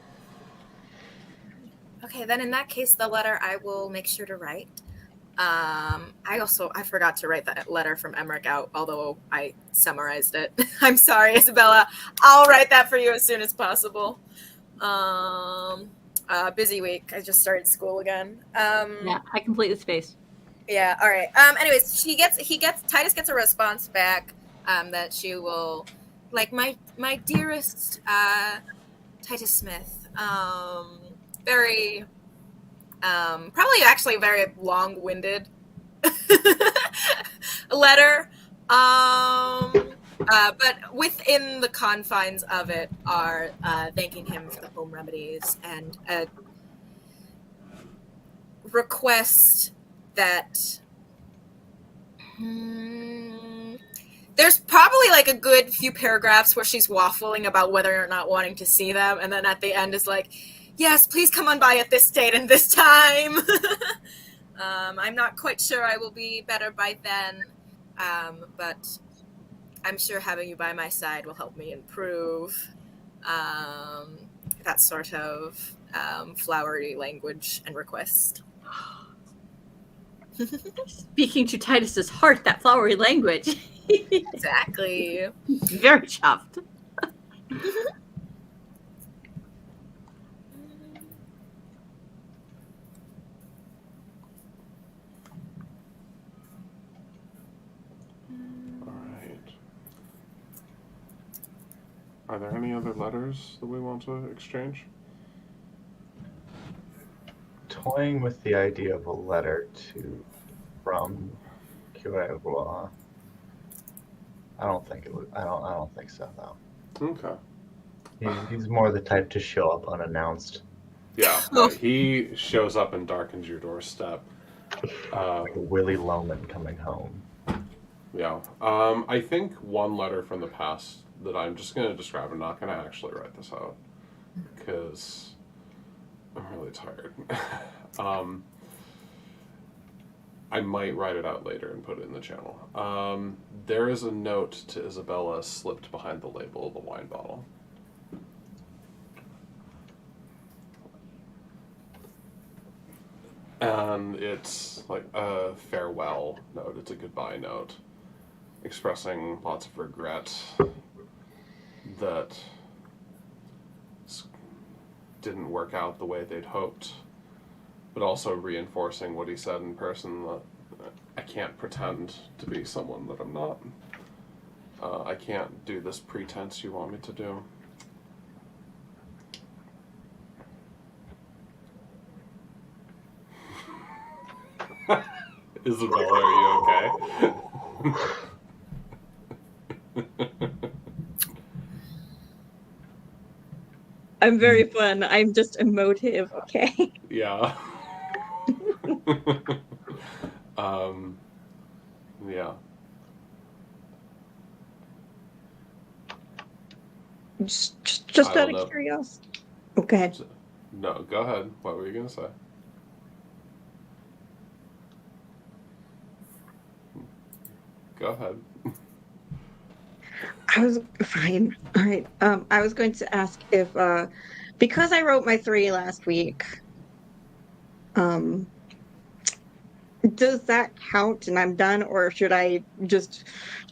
Okay, then in that case, the letter I will make sure to write. I forgot to write that letter from Emmerich out, although I summarized it. I'm sorry, Isabella. I'll write that for you as soon as possible. Busy week. I just started school again. Yeah, I complete the space. Yeah. All right. Anyways, Titus gets a response back that she will, like, my dearest Titus Smith. Very, probably actually very long-winded letter. But within the confines of it are thanking him for the home remedies and a request that there's probably like a good few paragraphs where she's waffling about whether or not wanting to see them, and then at the end is like, yes, please come on by at this date and this time. I'm not quite sure I will be better by then, but I'm sure having you by my side will help me improve. That sort of flowery language and request. Speaking to Titus's heart, that flowery language. Exactly. Very chuffed. Are there any other letters that we want to exchange? Toying with the idea of a letter from Corriveau. I don't think it would. I don't think so, though. Okay. He's more the type to show up unannounced. Yeah, he shows up and darkens your doorstep. Like Willy Loman coming home. Yeah. I think one letter from the past that I'm just going to describe. I'm not going to actually write this out because I'm really tired. I might write it out later and put it in the channel. There is a note to Isabella slipped behind the label of the wine bottle. And it's like a farewell note. It's a goodbye note, expressing lots of regret that didn't work out the way they'd hoped, but also reinforcing what he said in person, that I can't pretend to be someone that I'm not. I can't do this pretense you want me to do. Isabella, are you okay? I'm very fun. I'm just emotive, okay? Yeah. Yeah. Just I out don't know. of curiosity. Okay. No, go ahead. What were you going to say? Go ahead. I was fine. All right. I was going to ask if, because I wrote my 3 last week, um, does that count and I'm done, or should I just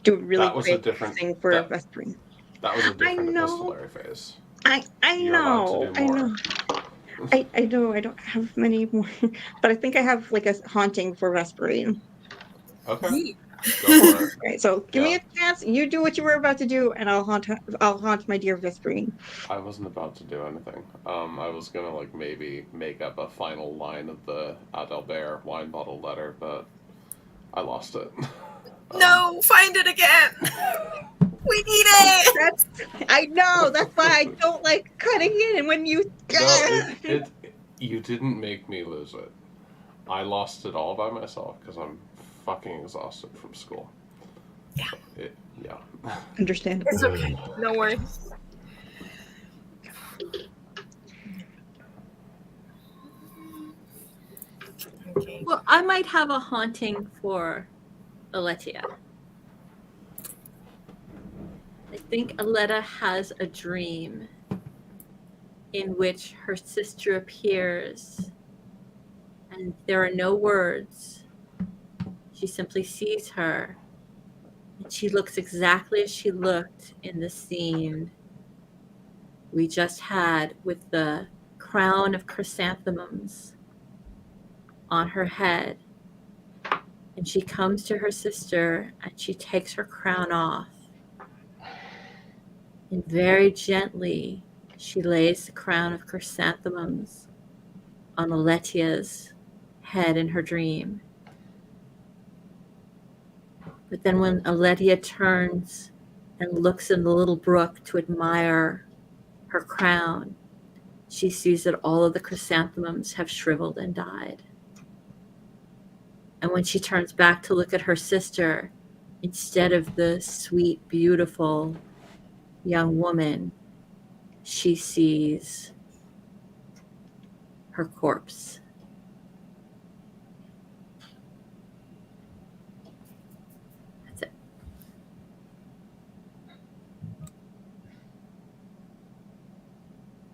do a really That was a quick different thing for that Vespering? that was a I different know. epistolary phase. I You're allowed to know. do I know. more. I know. I don't have many more, but I think I have like a haunting for Vespering. Okay. Go for it. Right. So give me Yeah. a chance. You do what you were about to do, and I'll haunt. I'll haunt my dear Vespering. I wasn't about to do anything. I was gonna like maybe make up a final line of the Adalbert wine bottle letter, but I lost it. No, find it again. We need it. I know. That's why I don't like cutting it. And when you, No, you didn't make me lose it. I lost it all by myself because I'm fucking exhausted from school. Yeah. Yeah. understandable. It's okay. No worries. Okay. Well, I might have a haunting for Aletia. I think Aletta has a dream in which her sister appears and there are no words. She simply sees her and she looks exactly as she looked in the scene we just had with the crown of chrysanthemums on her head. And she comes to her sister and she takes her crown off. And very gently, she lays the crown of chrysanthemums on Aletia's head in her dream. But then when Aletia turns and looks in the little brook to admire her crown, she sees that all of the chrysanthemums have shriveled and died. And when she turns back to look at her sister, instead of the sweet, beautiful young woman, she sees her corpse. That's it.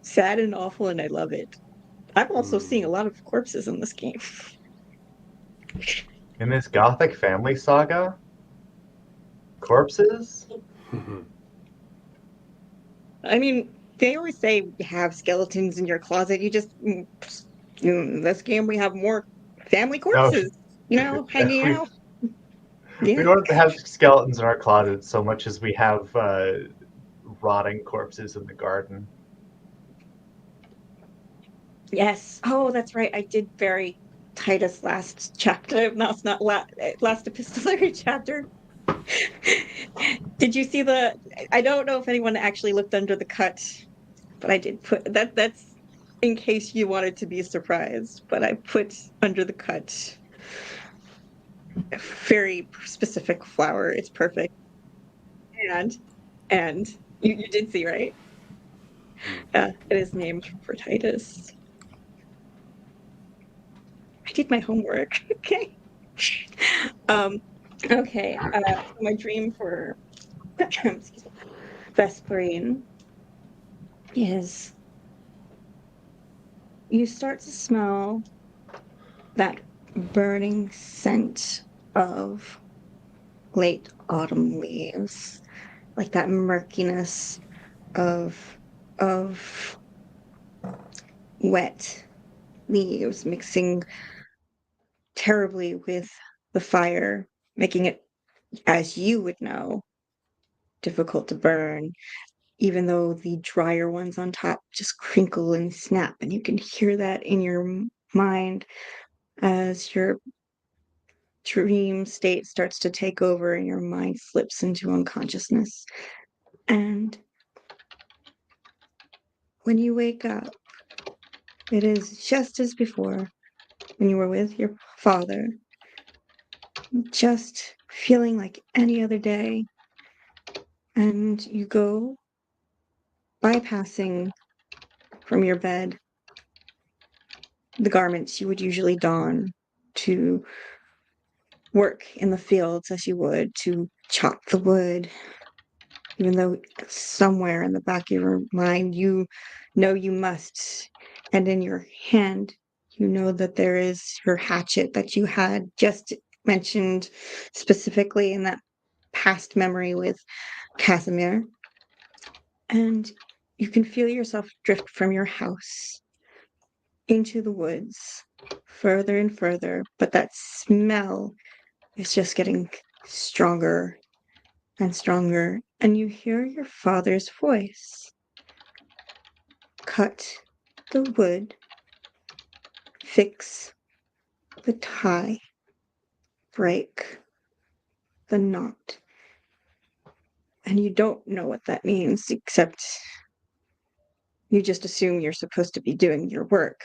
Sad and awful, and I love it. I'm also seeing a lot of corpses in this game. In this gothic family saga, corpses? I mean, they always say you have skeletons in your closet. You just, in this game, we have more family corpses, hanging we, out. we Yeah. don't have skeletons in our closet so much as we have rotting corpses in the garden. Yes. Oh, that's right. I did bury Titus last chapter. No, it's not last epistolary chapter. Did you see I don't know if anyone actually looked under the cut, but I did put that's in case you wanted to be surprised, but I put under the cut a very specific flower. It's perfect. And you did see, right? It is named for Titus. I did my homework. Okay. Okay. My dream for Vesperine is you start to smell that burning scent of late autumn leaves, like that murkiness of wet leaves mixing terribly with the fire, making it, as you would know, difficult to burn, even though the drier ones on top just crinkle and snap, and you can hear that in your mind as your dream state starts to take over and your mind slips into unconsciousness. And when you wake up, it is just as before, when you were with your father, just feeling like any other day. And you go bypassing from your bed the garments you would usually don to work in the fields as you would to chop the wood, even though somewhere in the back of your mind you know you must. And in your hand, you know that there is your hatchet that you had just mentioned specifically in that past memory with Casimir. And you can feel yourself drift from your house into the woods, further and further, but that smell is just getting stronger and stronger, and you hear your father's voice. Cut the wood, fix the tie, break the knot. And you don't know what that means, except you just assume you're supposed to be doing your work.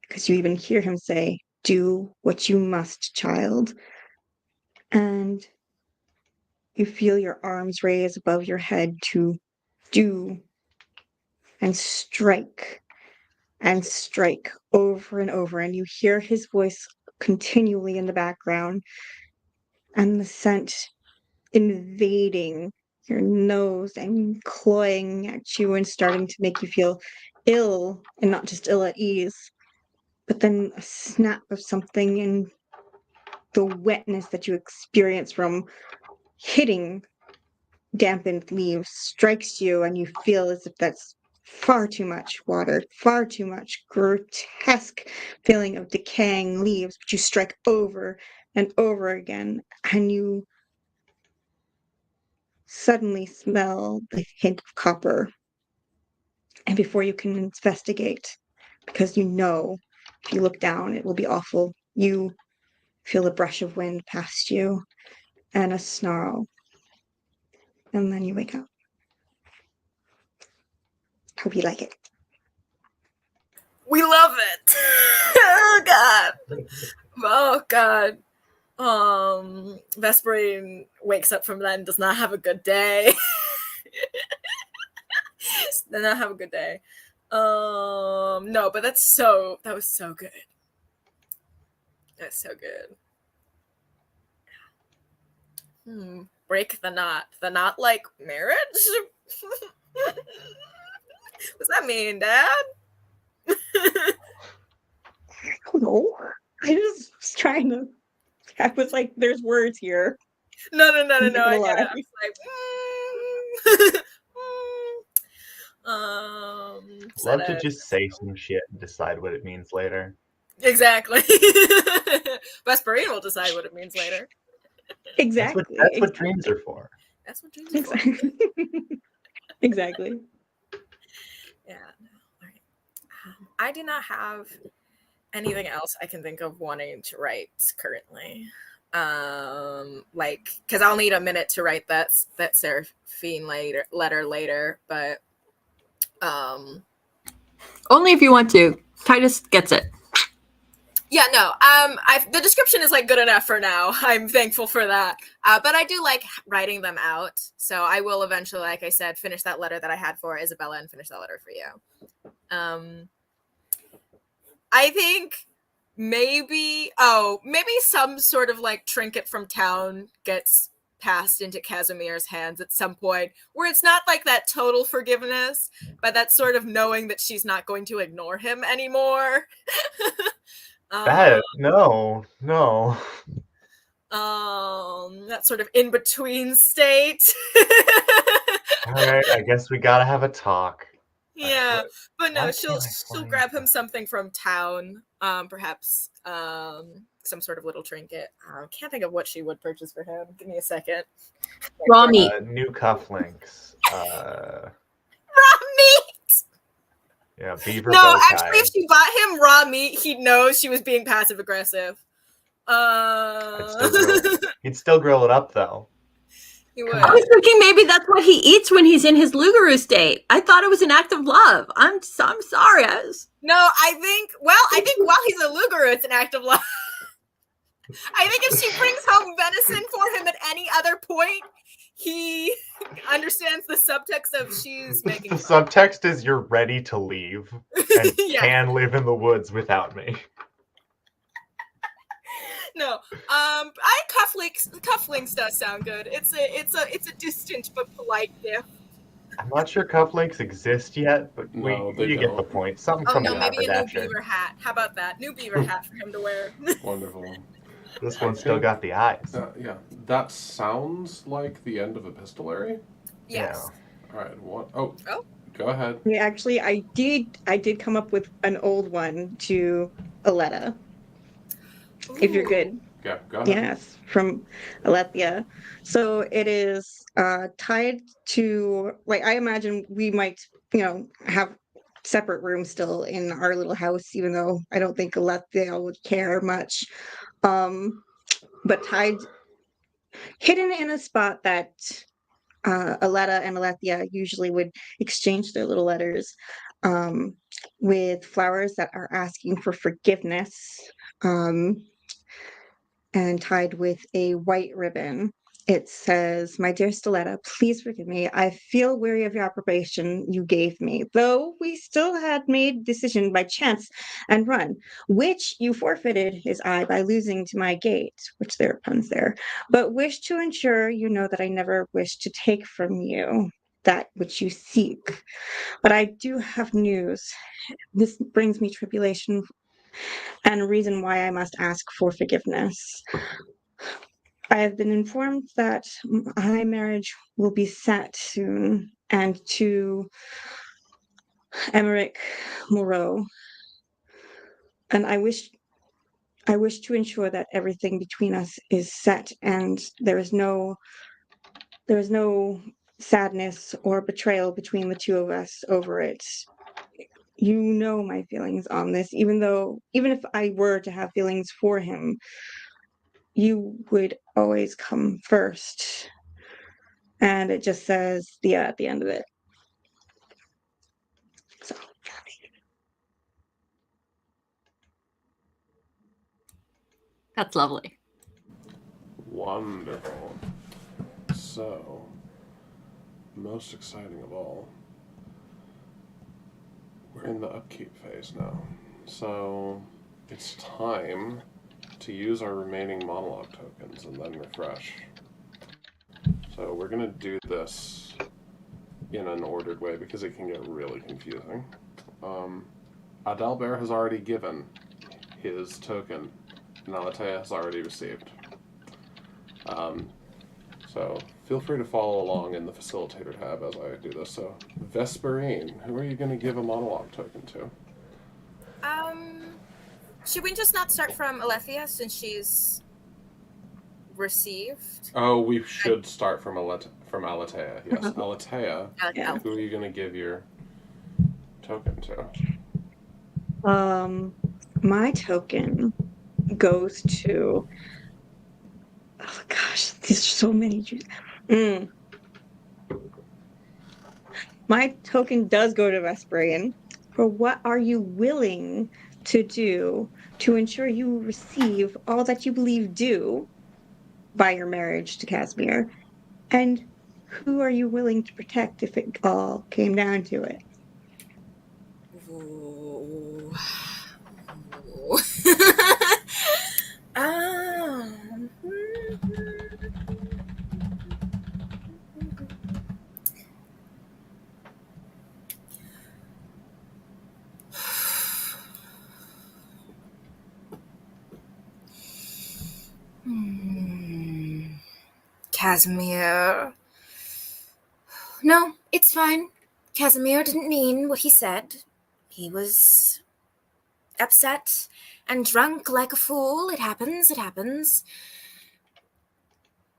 Because you even hear him say, "Do what you must, child." And you feel your arms raise above your head to do and strike over and over. And you hear his voice continually in the background, and the scent invading your nose and cloying at you and starting to make you feel ill, and not just ill at ease, but then a snap of something in the wetness that you experience from hitting dampened leaves strikes you, and you feel as if that's far too much water, far too much grotesque feeling of decaying leaves, but you strike over and over again, and you suddenly smell the hint of copper. And before you can investigate, because you know if you look down it will be awful, you feel a brush of wind past you and a snarl, and then you wake up. Hope you like it. We love it. Oh god. Oh god. Vesperine wakes up from that and does not have a good day. Does not have a good day. No, but that was so good. That's so good. Break the knot. The knot like marriage? What's that mean, Dad? I don't know. I just was trying to. I was like, "There's words here." No. I get it. I was like, Love to just say some shit and decide what it means later. Exactly. Vesperine will decide what it means later. Exactly. That's what dreams are for. That's what dreams are for. Exactly. Yeah. No. All right. I do not have anything else I can think of wanting to write currently. Because I'll need a minute to write that Seraphine letter later, but Only if you want to. Titus gets it. yeah, no. The description is like good enough for now. I'm thankful for that. But I do like writing them out, so I will eventually, like I said, finish that letter that I had for Isabella and finish that letter for you. I think maybe some sort of like trinket from town gets passed into Casimir's hands at some point, where it's not like that total forgiveness, but that sort of knowing that she's not going to ignore him anymore. No. That sort of in between state. All right, I guess we gotta have a talk. Yeah, but no, What she'll can I she'll find grab him out? something from town, perhaps some sort of little trinket. Can't think of what she would purchase for him. Give me a second. Raw meat. New cufflinks. Raw meat. Yeah, beaver No, bow actually, tie. if she bought him raw meat, he'd know she was being passive aggressive. He'd still grill it up though. He Come I would. was thinking maybe that's what he eats when he's in his Lugaroo state. I thought it was an act of love. I'm sorry. No, I think while he's a Lugaroo, it's an act of love. I think if she brings home venison for him at any other point, he understands the subtext of she's making The fun. subtext is you're ready to leave and Yeah. can live in the woods without me. No, I cufflinks does sound good. It's a distant but polite gift. I'm not sure cufflinks exist yet, but No, they you get the don't. point. Something Oh from no, the maybe a new haberdasher. beaver hat. How about that? New beaver hat for him to wear. Wonderful. This one's still got the eyes. Yeah, that sounds like the end of epistolary. Yes. All right. What? Oh. Oh. Go ahead. Yeah, actually, I did come up with an old one to Aletta, if you're good. Yeah, go ahead. Yes, from Alethea. So it is tied to, like, I imagine we might, have separate rooms still in our little house, even though I don't think Alethea would care much. But hidden in a spot that Aletta and Alethea usually would exchange their little letters, with flowers that are asking for forgiveness. And tied with a white ribbon. It says, "My dear Stiletta, please forgive me. I feel weary of your approbation you gave me, though we still had made decision by chance and run, which you forfeited his eye by losing to my gate," which there are puns there, "but wish to ensure you know that I never wish to take from you that which you seek. But I do have news. This brings me tribulation and a reason why I must ask for forgiveness. I have been informed that my marriage will be set soon, and to Emmerich Moreau. And I wish to ensure that everything between us is set, and there is no sadness or betrayal between the two of us over it. You know my feelings on this, even if I were to have feelings for him, you would always come first." And it just says Thea at the end of it. So That's lovely. Wonderful. So, most exciting of all, we're in the upkeep phase now. So, it's time to use our remaining monologue tokens and then refresh. So, we're going to do this in an ordered way because it can get really confusing. Adalbert has already given his token, and Alatea has already received. So feel free to follow along in the facilitator tab as I do this. So, Vesperine, who are you going to give a monologue token to? Should we just not start from Alethea since she's received? Oh, we should start from Alatea. Yes, Alatea. Yeah. Who are you going to give your token to? My token goes to. Oh gosh, there's so many. My token does go to Vesperian. For what are you willing to do to ensure you receive all that you believe due by your marriage to Casimir? And who are you willing to protect if it all came down to it? Ooh. Casimir. No, it's fine. Casimir didn't mean what he said. He was upset and drunk like a fool. It happens, it happens.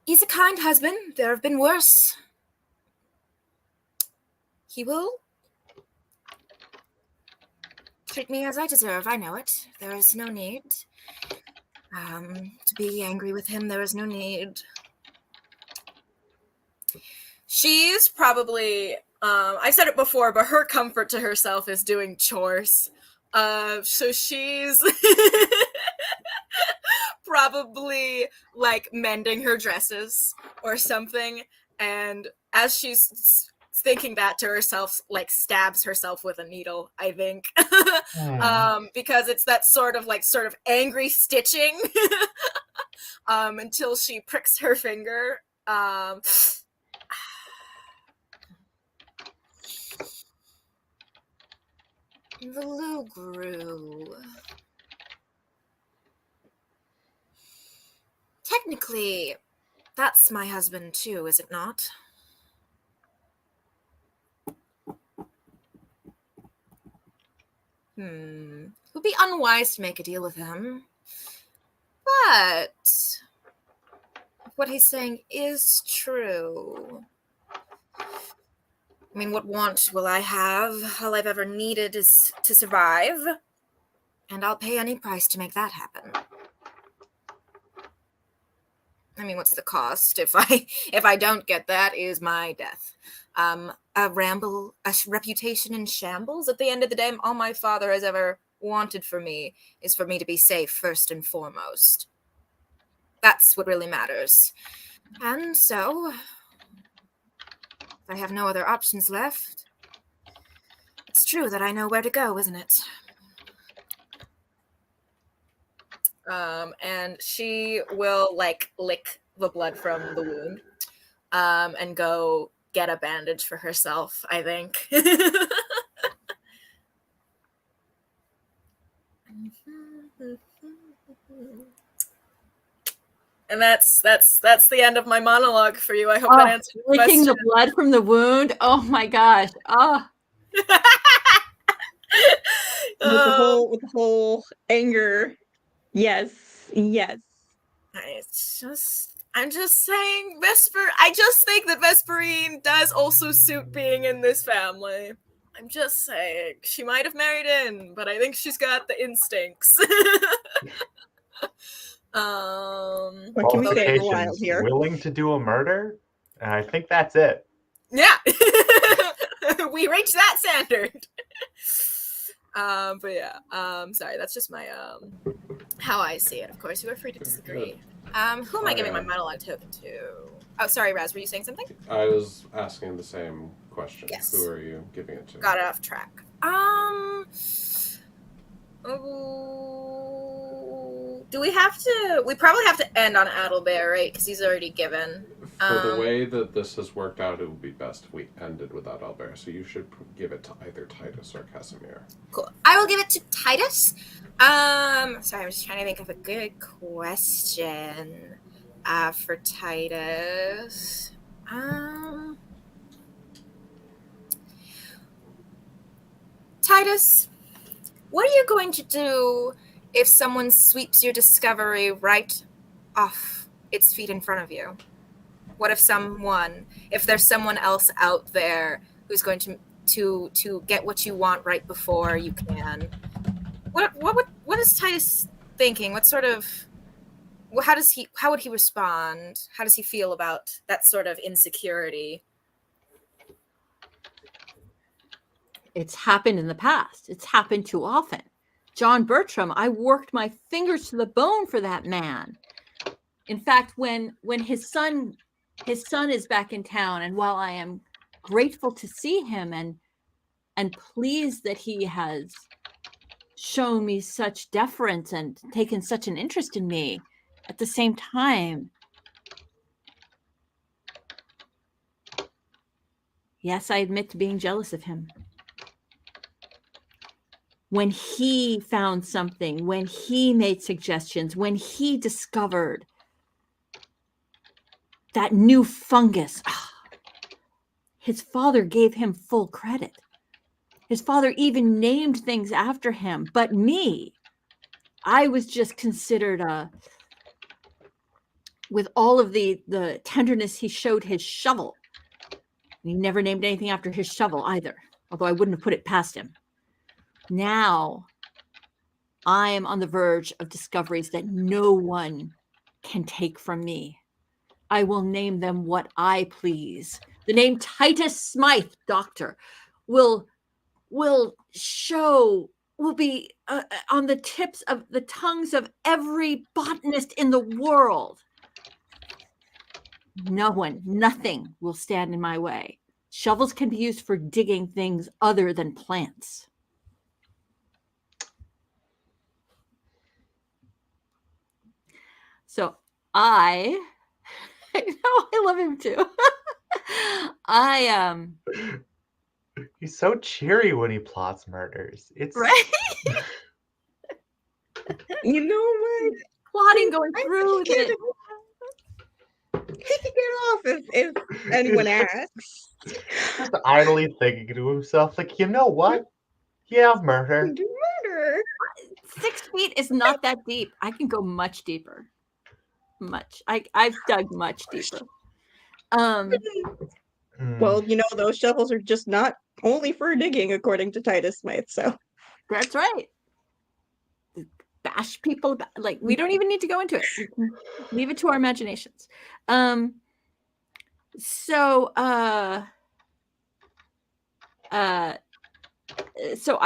He's a kind husband. There have been worse. He will treat me as I deserve. I know it. There is no need to be angry with him. There is no need. She's probably, I said it before, but her comfort to herself is doing chores. So she's probably like mending her dresses or something. And as she's thinking that to herself, like stabs herself with a needle, I think. Because it's that sort of angry stitching until she pricks her finger. The Lugru. Technically, that's my husband too, is it not? It would be unwise to make a deal with him. But what he's saying is true. I mean, what want will I have? All I've ever needed is to survive. And I'll pay any price to make that happen. I mean, what's the cost? If I don't get that, is my death. A reputation in shambles. At the end of the day, all my father has ever wanted for me is for me to be safe first and foremost. That's what really matters. And so, if I have no other options left, it's true that I know where to go, isn't it? And she will lick the blood from the wound, and go get a bandage for herself, I think. And that's the end of my monologue for you. I hope that answers your licking question. the blood from the wound. Oh my gosh. Oh. With the whole anger. Yes. I'm just saying, I just think that Vesperine does also suit being in this family. I'm just saying. She might have married in, but I think she's got the instincts. What can we say in the wild here? Willing to do a murder? And I think that's it. Yeah. We reached that standard. But yeah, sorry, that's just my how I see it. Of course, you are free to disagree. Who am I giving my monologue token to? Oh, sorry, Raz, were you saying something? I was asking the same question. Yes. Who are you giving it to? Got it off track. Do we have to? We probably have to end on Adelbear, right? Because he's already given. For the way that this has worked out, it would be best if we ended without Albert. So you should give it to either Titus or Casimir. Cool. I will give it to Titus. Sorry, I'm just trying to think of a good question for Titus. Titus, what are you going to do if someone sweeps your discovery right off its feet in front of you? What if there's someone else out there who's going to get what you want right before you can? What is Titus thinking? How would he respond? How does he feel about that sort of insecurity? It's happened in the past. It's happened too often. John Bertram, I worked my fingers to the bone for that man. In fact, when his son is back in town, and while I am grateful to see him and pleased that he has shown me such deference and taken such an interest in me, at the same time, yes, I admit to being jealous of him. When he found something, when he made suggestions, when he discovered that new fungus. His father gave him full credit. His father even named things after him. But me, I was just considered with all of the tenderness he showed his shovel. And he never named anything after his shovel either, although I wouldn't have put it past him. Now, I am on the verge of discoveries that no one can take from me. I will name them what I please. The name Titus Smythe, Doctor, will be on the tips of the tongues of every botanist in the world. Nothing will stand in my way. Shovels can be used for digging things other than plants. So I know I love him too. He's so cheery when he plots murders. It's right. You know what? Plotting going through the. He can get off if anyone asks. Just idly thinking to himself, like, you know what? Yeah, murder. Do murder. 6 feet is not that deep. I can go much deeper. I've dug much deeper. Well, you know, those shovels are just not only for digging, according to Titus Smythe. So That's right. Bash people, like we don't even need to go into it. We can leave it to our imaginations. So I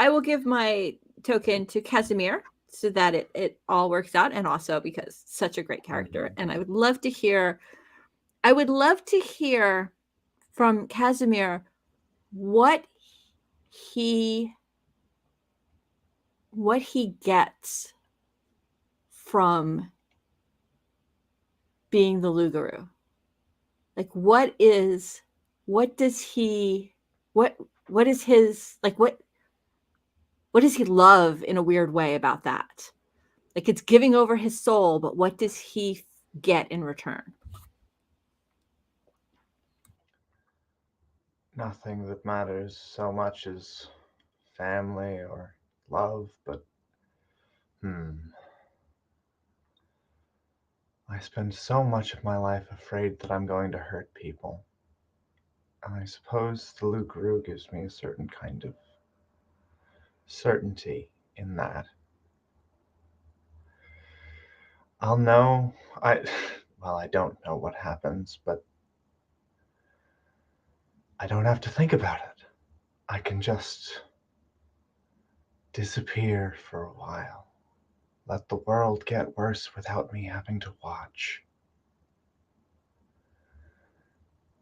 will give my token to Casimir so that it all works out, and also because such a great character, and I would love to hear from Casimir what he gets from being the Lugaroo. Like what is he love in a weird way about that? Like it's giving over his soul, but what does he get in return? Nothing that matters so much as family or love, but I spend so much of my life afraid that I'm going to hurt people. And I suppose the Lugaroo gives me a certain kind of certainty in that. I'll know, I don't know what happens, but I don't have to think about it. I can just disappear for a while. Let the world get worse without me having to watch.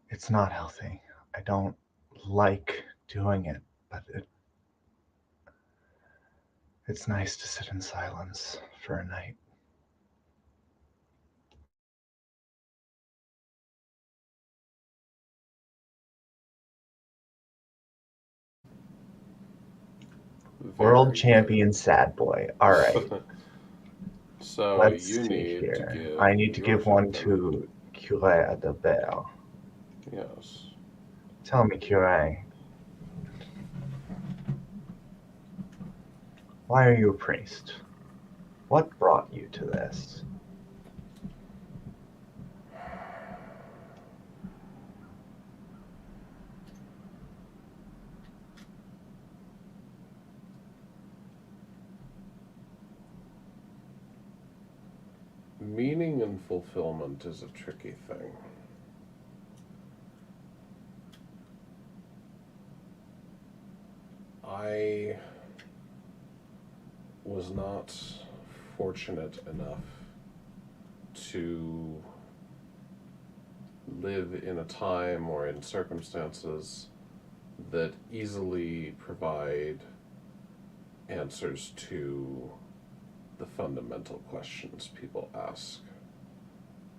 It's not healthy. I don't like doing it, but it's nice to sit in silence for a night. World champion sad boy. All right. So Let's you see need here. to give. I need to your give one token. to Cure de Bell. Yes. Tell me, Cure. Why are you a priest? What brought you to this? Meaning and fulfillment is a tricky thing. I was not fortunate enough to live in a time or in circumstances that easily provide answers to the fundamental questions people ask.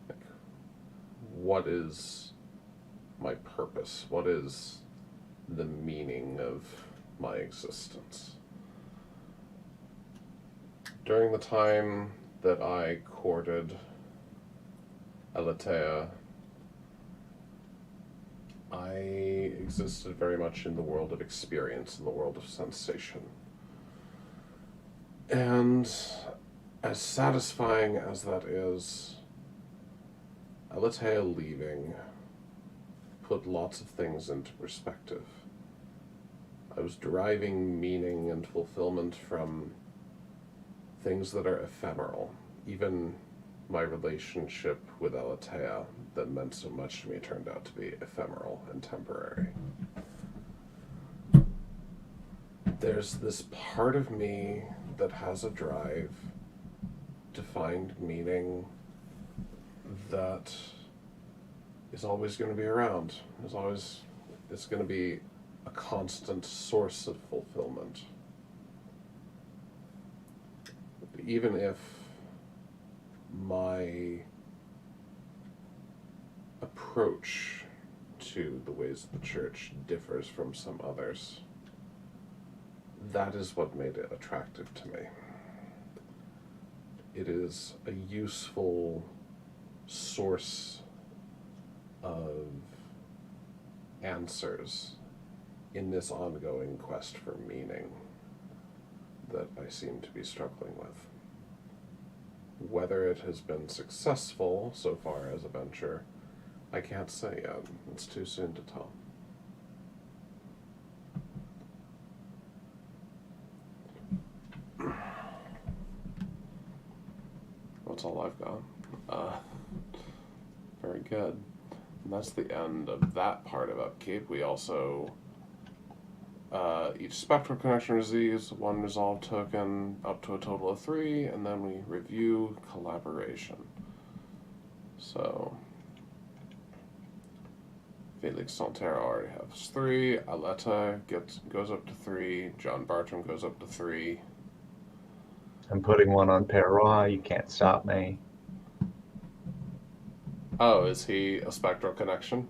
Like, what is my purpose? What is the meaning of my existence? During the time that I courted Elatea, I existed very much in the world of experience, in the world of sensation. And as satisfying as that is, Alatea leaving put lots of things into perspective. I was deriving meaning and fulfillment from things that are ephemeral. Even my relationship with Alatea that meant so much to me turned out to be ephemeral and temporary. There's this part of me that has a drive to find meaning that is always going to be around. It's going to be a constant source of fulfillment. Even if my approach to the ways of the church differs from some others, that is what made it attractive to me. It is a useful source of answers in this ongoing quest for meaning that I seem to be struggling with. Whether it has been successful so far as a venture, I can't say yet. It's too soon to tell. That's all I've got. Very good. And that's the end of that part of upkeep. We also, each spectral connection receives one resolve token up to a total of 3, and then we review collaboration. So, Felix Santero already has 3, Aletta goes up to 3, John Bartram goes up to 3. I'm putting one on Perrois. You can't stop me. Oh, is he a spectral connection?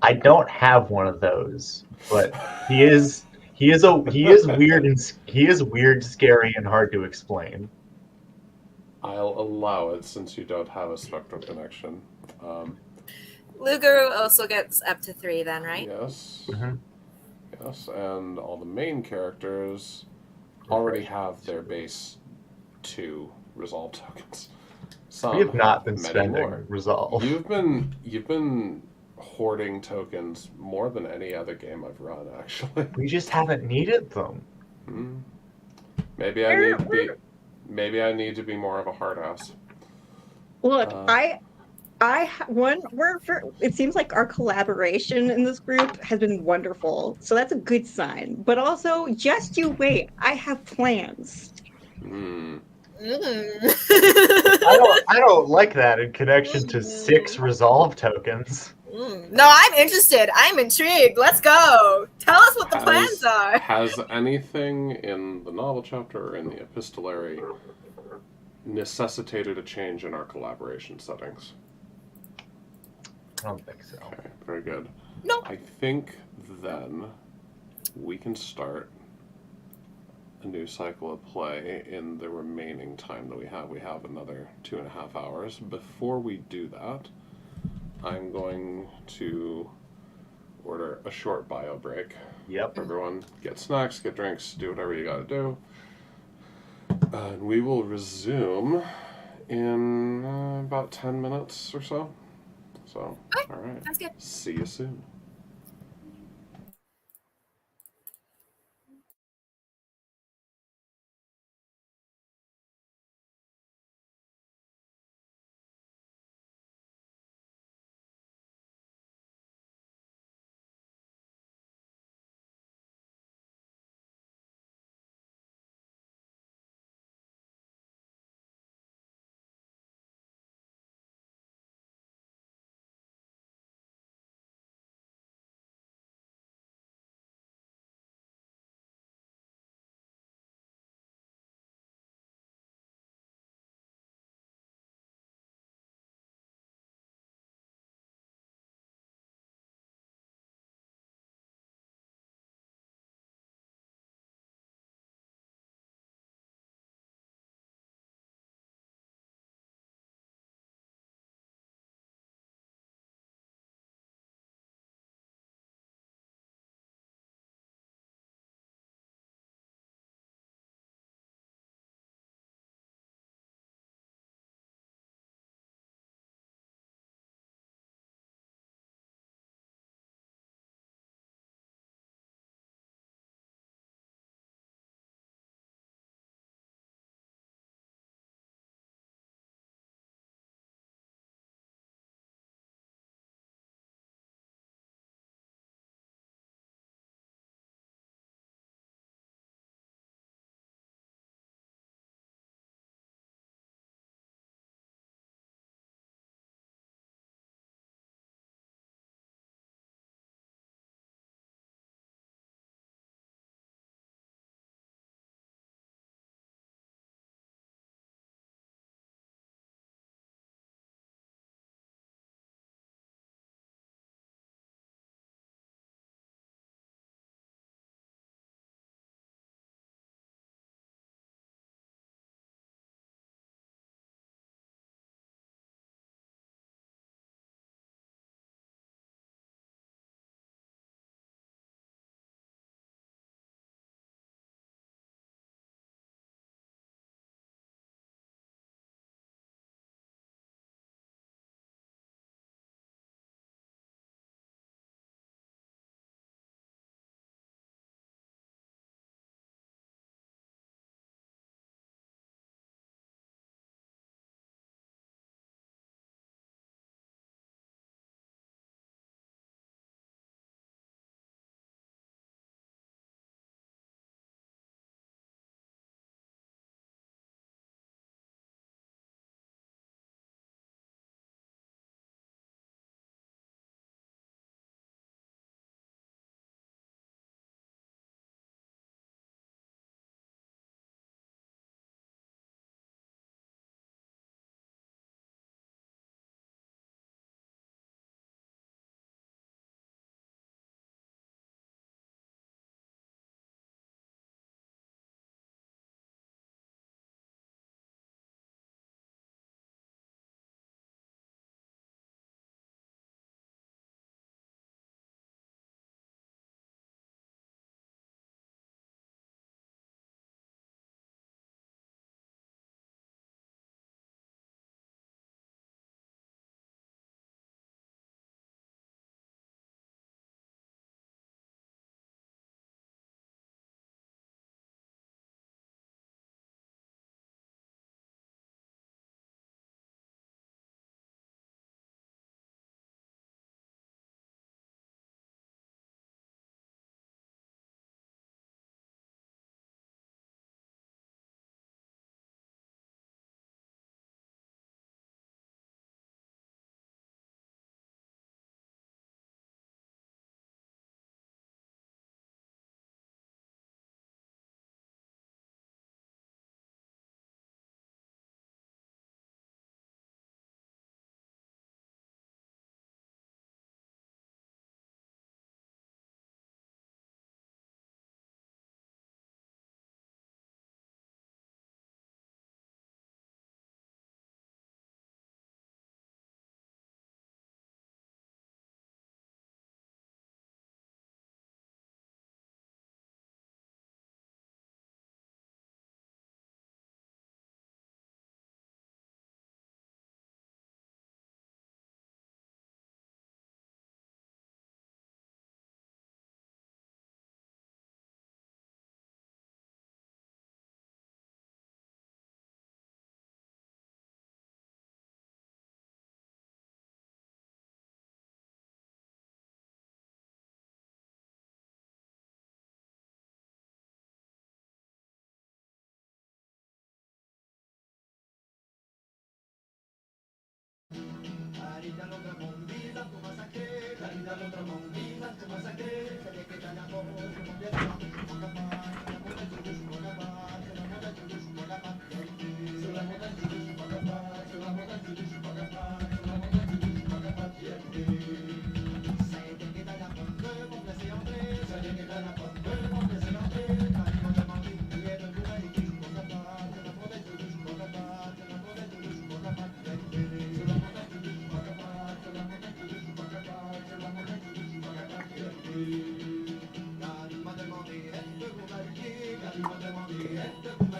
I don't have one of those, but he is weird and he is weird, scary, and hard to explain. I'll allow it since you don't have a spectral connection. Luger also gets up to 3 then, right? Yes. Mm-hmm. Yes, and all the main characters already have their base 2 resolve tokens. Some We have not been many spending more. resolve. You've been hoarding tokens more than any other game I've run, actually. We just haven't needed them. Maybe I need to be more of a hard ass. Look, it seems like our collaboration in this group has been wonderful. So that's a good sign. But also, just you wait. I have plans. I don't like that in connection to 6 resolve tokens. No, I'm interested. I'm intrigued. Let's go. Tell us what the plans are. Has anything in the novel chapter or in the epistolary necessitated a change in our collaboration settings? I don't think so. Okay, very good. No. I think then we can start a new cycle of play in the remaining time that we have. We have another 2.5 hours. Before we do that, I'm going to order a short bio break. Yep. Everyone get snacks, get drinks, do whatever you gotta do. And we will resume in about 10 minutes or so. So, all right. Sounds good. See you soon.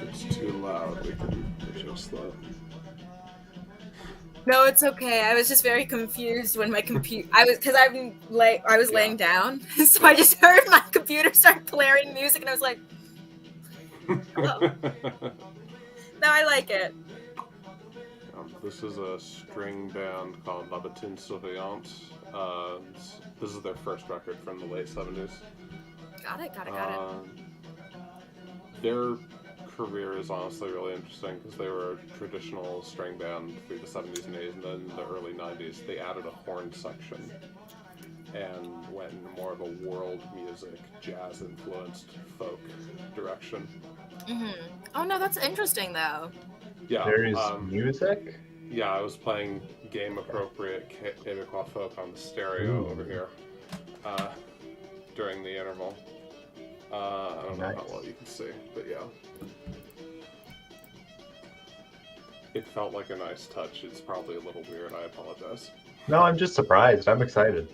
If it's too loud, we can adjust that. No, it's okay. I was just very confused when my computer. I was laying down, so I just heard my computer start blaring music, and I was like, "Oh, now I like it." This is a string band called La Batine Surveillante. This is their first record from the late 70s. Got it. Their career is honestly really interesting because they were a traditional string band through the 70s and 80s, and then in the early 90s they added a horn section and went in more of a world music, jazz-influenced folk direction. Oh no, that's interesting though. Yeah, There is music? yeah, I was playing game-appropriate Québécois folk on the stereo over here during the interval. I don't know how well you can see, but yeah. It felt like a nice touch. It's probably a little weird. I apologize. No, I'm just surprised. I'm excited.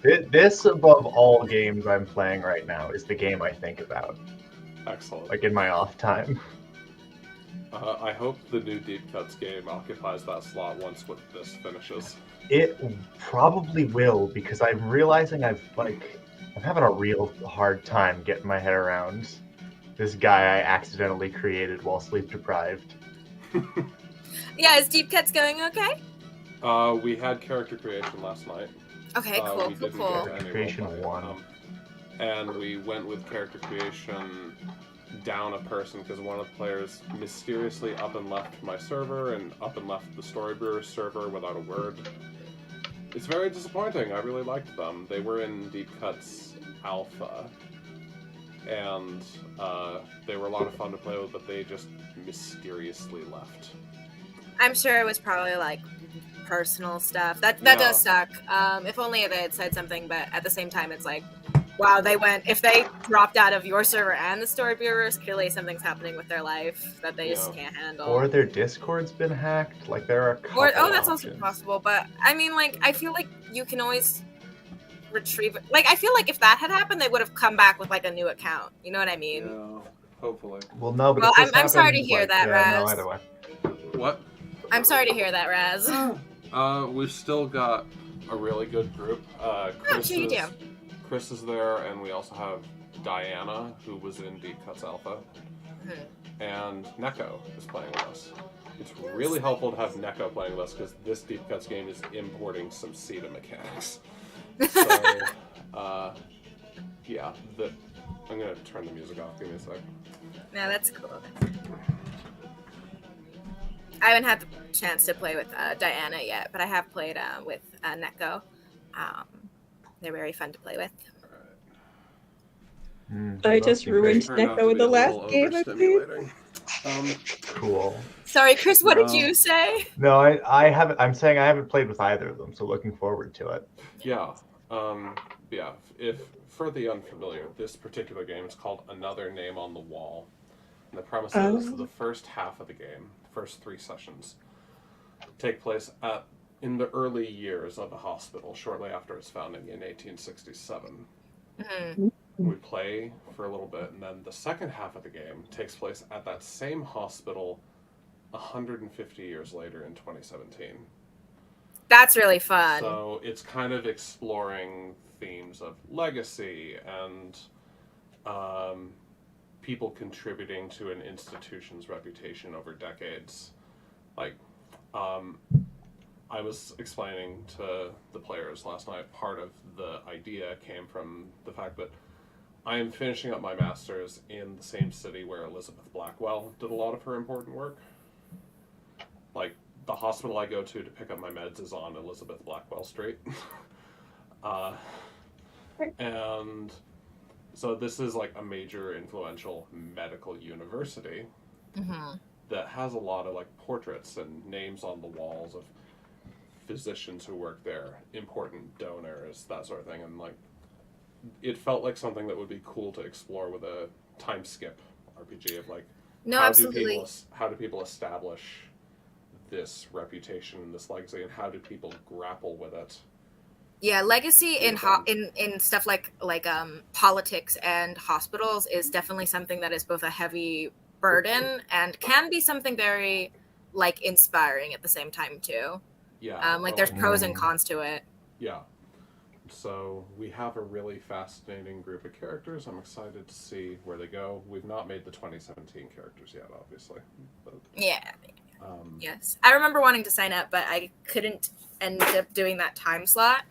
This, above all games I'm playing right now, is the game I think about. Excellent. Like in my off time. I hope the new Deep Cuts game occupies that slot once this finishes. It probably will, because I'm realizing I'm having a real hard time getting my head around this guy I accidentally created while sleep deprived. Yeah, is Deep Cuts going okay? We had character creation last night. Okay, cool. We didn't Cool. get to any Creation roleplay. 1. And we went with character creation down a person because one of the players mysteriously up and left my server and up and left the Storybrewers server without a word. It's very disappointing. I really liked them. They were in Deep Cuts Alpha, and they were a lot of fun to play with, but they just mysteriously left. I'm sure it was probably like personal stuff. That Yeah. does suck. If only they had said something, but at the same time, it's like, wow, if they dropped out of your server and the Storybrewers, clearly something's happening with their life that they just can't handle. Or their Discord's been hacked. Like, there are a couple That's also options. possible. But I mean, like, I feel like you can always retrieve it. Like, I feel like if that had happened, they would have come back with like a new account. You know what I mean? Yeah, hopefully. Well, no, but Well, if this I'm sorry to happens, hear like, that, yeah, no, Raz. either way. What? I'm sorry to hear that, Raz. We've still got a really good group. Chris is there, and we also have Diana, who was in Deep Cuts Alpha, and Neko is playing with us. It's really helpful to have Neko playing with us because this Deep Cuts game is importing some SETA mechanics. So, yeah, I'm gonna turn the music off. Give me a sec. No, that's cool. I haven't had the chance to play with Diana yet, but I have played with Neko. They're very fun to play with. I just ruined Turned out to Neko be in the a last little game I played. overstimulating. Cool. Sorry, Chris, what did No. you say? No, I haven't. I'm saying I haven't played with either of them, so looking forward to it. Yeah. Yeah. If for the unfamiliar, this particular game is called Another Name on the Wall. And the premise is the first half of the game, first 3 sessions, take place in the early years of the hospital, shortly after its founding in 1867. We play for a little bit, and then the second half of the game takes place at that same hospital 150 years later in 2017. That's really fun. So it's kind of exploring themes of legacy and people contributing to an institution's reputation over decades. Like, I was explaining to the players last night, part of the idea came from the fact that I am finishing up my master's in the same city where Elizabeth Blackwell did a lot of her important work. Like, the hospital I go to pick up my meds is on Elizabeth Blackwell Street. And so this is like a major influential medical university that has a lot of like portraits and names on the walls of physicians who work there, important donors, that sort of thing. And like, it felt like something that would be cool to explore with a time skip RPG of like, No, how absolutely. how do people establish this reputation and this legacy, and how do people grapple with it? Yeah, legacy in stuff like politics and hospitals is definitely something that is both a heavy burden and can be something very like inspiring at the same time too. Yeah. Like there's pros and cons to it. Yeah. So we have a really fascinating group of characters. I'm excited to see where they go. We've not made the 2017 characters yet, obviously. But, yeah. Yes. I remember wanting to sign up, but I couldn't end up doing that time slot.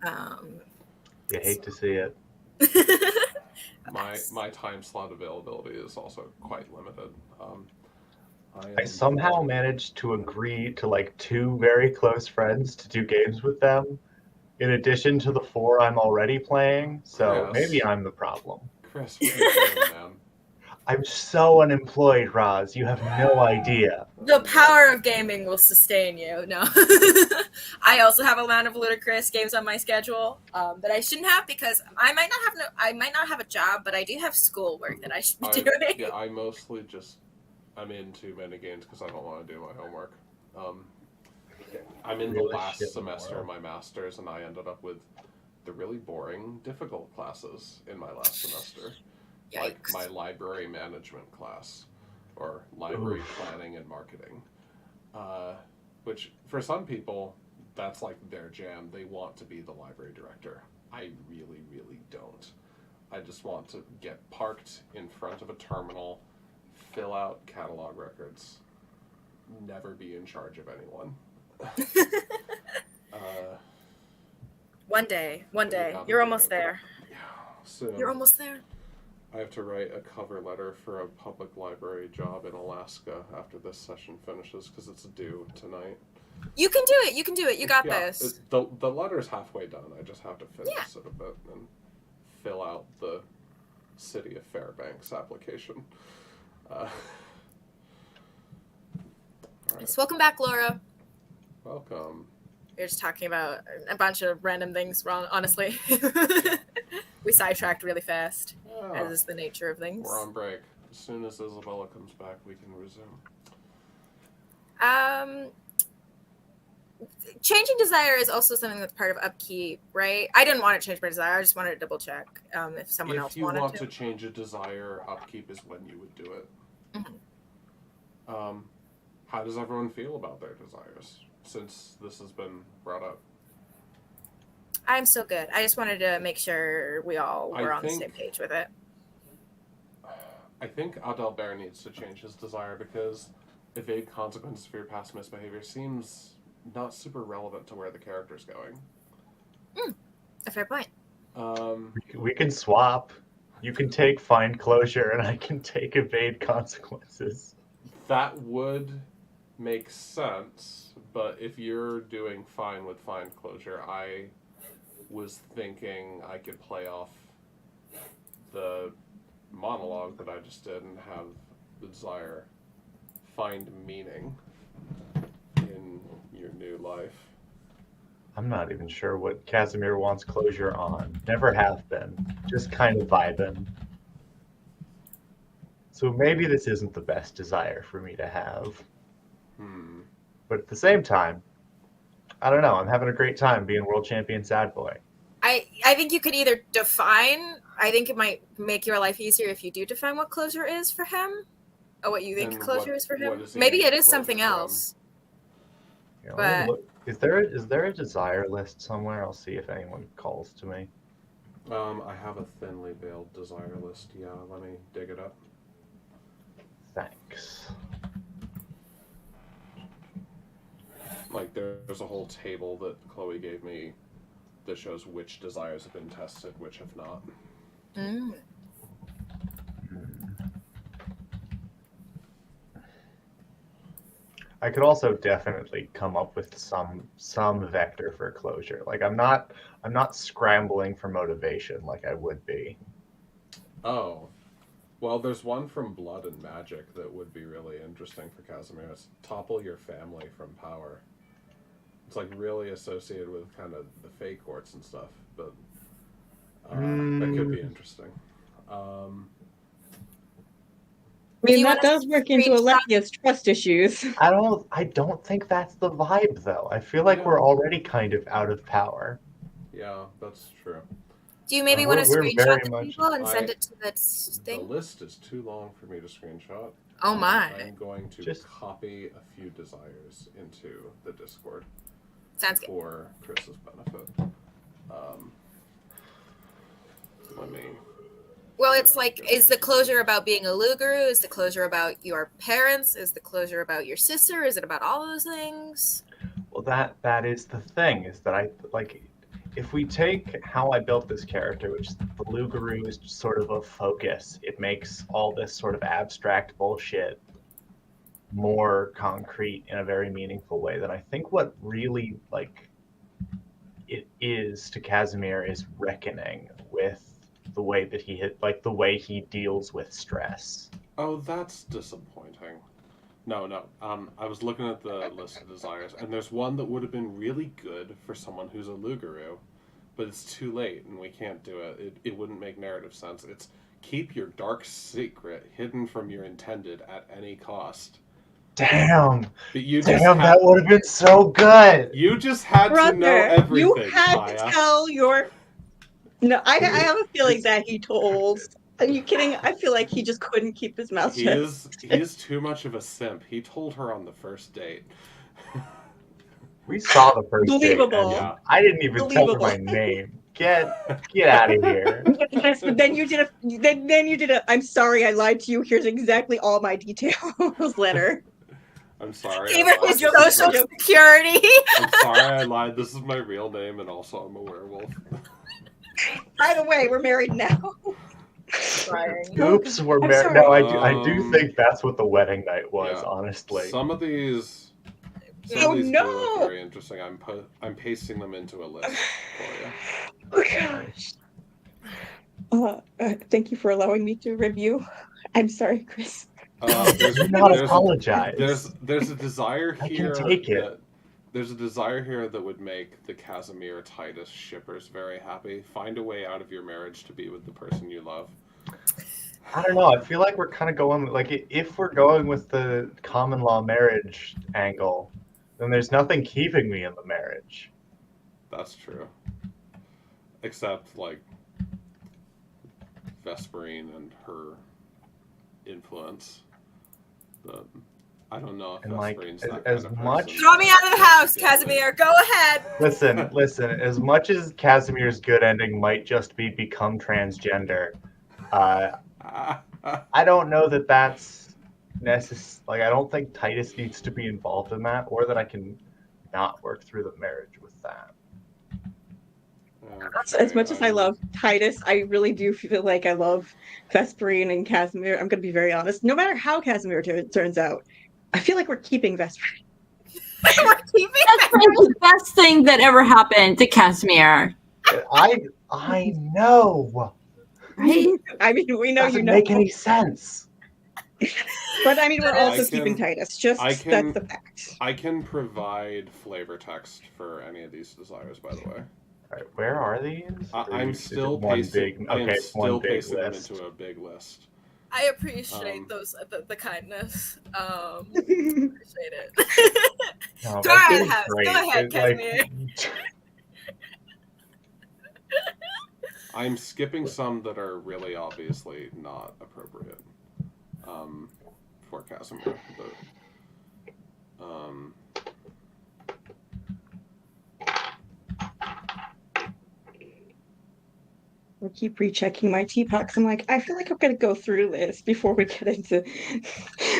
You hate to see it. My time slot availability is also quite limited. I somehow managed to agree to like 2 very close friends to do games with them, in addition to the 4 I'm already playing. So Chris. maybe I'm the problem. Chris, what are you doing, man? I'm so unemployed, Roz. You have no idea. The power of gaming will sustain you. No. I also have a lot of ludicrous games on my schedule that I shouldn't have because I might not have a job, but I do have schoolwork that I should be doing. Yeah, I'm in too many games because I don't want to do my homework. I'm in the last semester of my master's, and I ended up with the really boring, difficult classes in my last semester. Yikes. Like my library management class, or library planning and marketing, which for some people, that's like their jam. They want to be the library director. I really, really don't. I just want to get parked in front of a terminal, fill out catalog records, never be in charge of anyone. One day. You're almost there. Yeah, soon. You're almost there. I have to write a cover letter for a public library job in Alaska after this session finishes because it's due tonight. You can do it. You got this. The letter's halfway done. I just have to finish it a bit and fill out the City of Fairbanks application. Right. Yes, welcome back, Laura. Welcome. We were just talking about a bunch of random things, honestly. We sidetracked really fast, as is the nature of things. We're on break. As soon as Isabella comes back, we can resume. Changing desire is also something that's part of upkeep, right? I didn't want to change my desire. I just wanted to double check if someone else wanted to. If you want to change a desire, upkeep is when you would do it. Mm-hmm. How does everyone feel about their desires since this has been brought up? I'm still good. I just wanted to make sure we all were on the same page with it. I think Adalbert needs to change his desire because evade consequences for your past misbehavior seems not super relevant to where the character's going. A fair point. We can swap. You can take find closure, and I can take evade consequences. That would make sense, but if you're doing fine with find closure, I was thinking I could play off the monologue that I just did and have the desire find meaning in your new life. I'm not even sure what Casimir wants closure on. Never have been. Just kind of vibing. So maybe this isn't the best desire for me to have. But at the same time, I don't know. I'm having a great time being world champion sad boy. I think you could either define. I think it might make your life easier if you do define what closure is for him, or what you think closure is for him. Maybe it is something else. You know, But is there a desire list somewhere? I'll see if anyone calls to me. I have a thinly veiled desire list. Yeah, let me dig it up. Thanks. Like there's a whole table that Chloe gave me that shows which desires have been tested, which have not. I could also definitely come up with some vector for closure. Like I'm not scrambling for motivation like I would be. Oh. Well, there's one from Blood and Magic that would be really interesting for Casimir. It's topple your family from power. It's like really associated with kind of the fake courts and stuff, but that could be interesting. I mean, you that wanna does work into screenshot- Alethea's trust issues. I don't think that's the vibe though. I feel like Yeah. we're already kind of out of power. Yeah, that's true. Do you maybe We're- want to we're screenshot very the much- people and send I- it to the The thing? list is too long for me to screenshot. Oh my. I'm going to Just- copy a few desires into the Discord Sounds good. for Chris's benefit. Let me. Well, it's like, is the closure about being a Luguru? Is the closure about your parents? Is the closure about your sister? Is it about all those things? Well, that is the thing, is that I like if we take how I built this character, which the Lugaroo is sort of a focus, it makes all this sort of abstract bullshit more concrete in a very meaningful way. Then I think what really like it is to Casimir is reckoning with the way that the way he deals with stress. Oh, that's disappointing. No. I was looking at the list of desires, and there's one that would have been really good for someone who's a Lugaroo, but it's too late, and we can't do it. It wouldn't make narrative sense. It's keep your dark secret hidden from your intended at any cost. Damn! But you That would have been so good! You just had to know Brother, everything, you had Kaya. to tell your. No, I have a feeling that he told. Are you kidding? I feel like he just couldn't keep his mouth He shut. is too much of a simp. He told her on the first date. We saw the first date, Believable. and Yeah. I didn't even tell her Believable. my name. Get out of here. But then you did a. I'm sorry, I lied to you. Here's exactly all my details letter. I'm sorry. Even I lied. his This is social my- security. I'm sorry I lied. This is my real name, and also I'm a werewolf. By the way, we're married now. Oops, we're I'm married. sorry. No, I do Um, think that's what the wedding night was, yeah. honestly. Some of these do Oh, look no! very interesting. I'm pasting them into a list for you. Oh gosh. Thank you for allowing me to review. I'm sorry, Chris. Do not apologize. There's a desire I can here take it. that there's a desire here that would make the Casimir Titus shippers very happy. Find a way out of your marriage to be with the person you love. I don't know. I feel like we're kind of going like if we're going with the common law marriage angle, then there's nothing keeping me in the marriage. That's true. Except like Vesperine and her influence. But I don't know if And, like, Vesperine's that as kind of much- person. Throw me out of the house, Casimir. Go ahead. Listen. As much as Casimir's good ending might just be become transgender, I don't know that that's necessary. Like, I don't think Titus needs to be involved in that, or that I can not work through the marriage with that. As much as I love Titus, I really do feel like I love Vesperine and Casimir. I'm going to be very honest. No matter how Casimir turns out, I feel like we're keeping Vesperine. We're keeping That's like the best thing that ever happened to Casimir. I know. Right? I mean, we know Doesn't you know. make any sense. But I mean, we're I also can- keeping Titus. Just I can- that's the fact. I can provide flavor text for any of these desires, by the way. All right, where are these? I'm Is it still one pasting. big- I am okay, it's one still big pasting them list. into a big list. I appreciate Um, those the kindness. Appreciate it. No, Throw her out of that's the house. great. Go ahead, It's like- Casimir. I'm skipping some that are really obviously not appropriate for Casimir, but I keep rechecking my teapots. I'm like, I feel like I'm gonna go through this before we get into.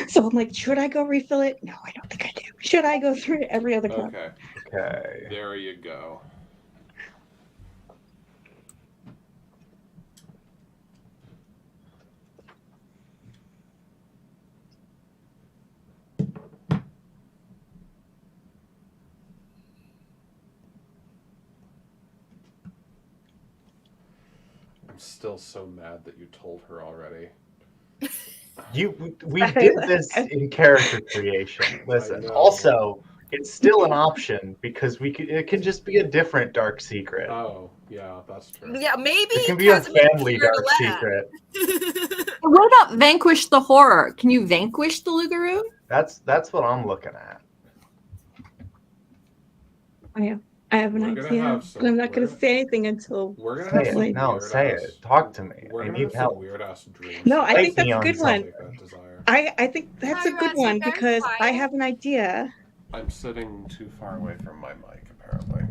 So I'm like, should I go refill it? No, I don't think I do. Should I go through every other cup? okay, Okay. there you go. still so mad that you told her already. We did this in character creation. Listen, know. also, it's still an option because it can just be a different dark secret. Oh, yeah, that's true. Yeah, maybe It can be a Casimir family shared a dark lab. secret. What about vanquish the horror? Can you vanquish the Lugaroon? That's what I'm looking at. I have an We're gonna idea, have some- but I'm not going we're to gonna- say anything until. We're gonna Say have it. some No, weird say ass, it. Talk to me. We're I gonna need have some help. weird ass dreams. No, I Fight think that's me a on good one. Take that desire. I think that's a good Pyras, one you're very because I quiet. have an idea. I'm sitting too far away from my mic, apparently.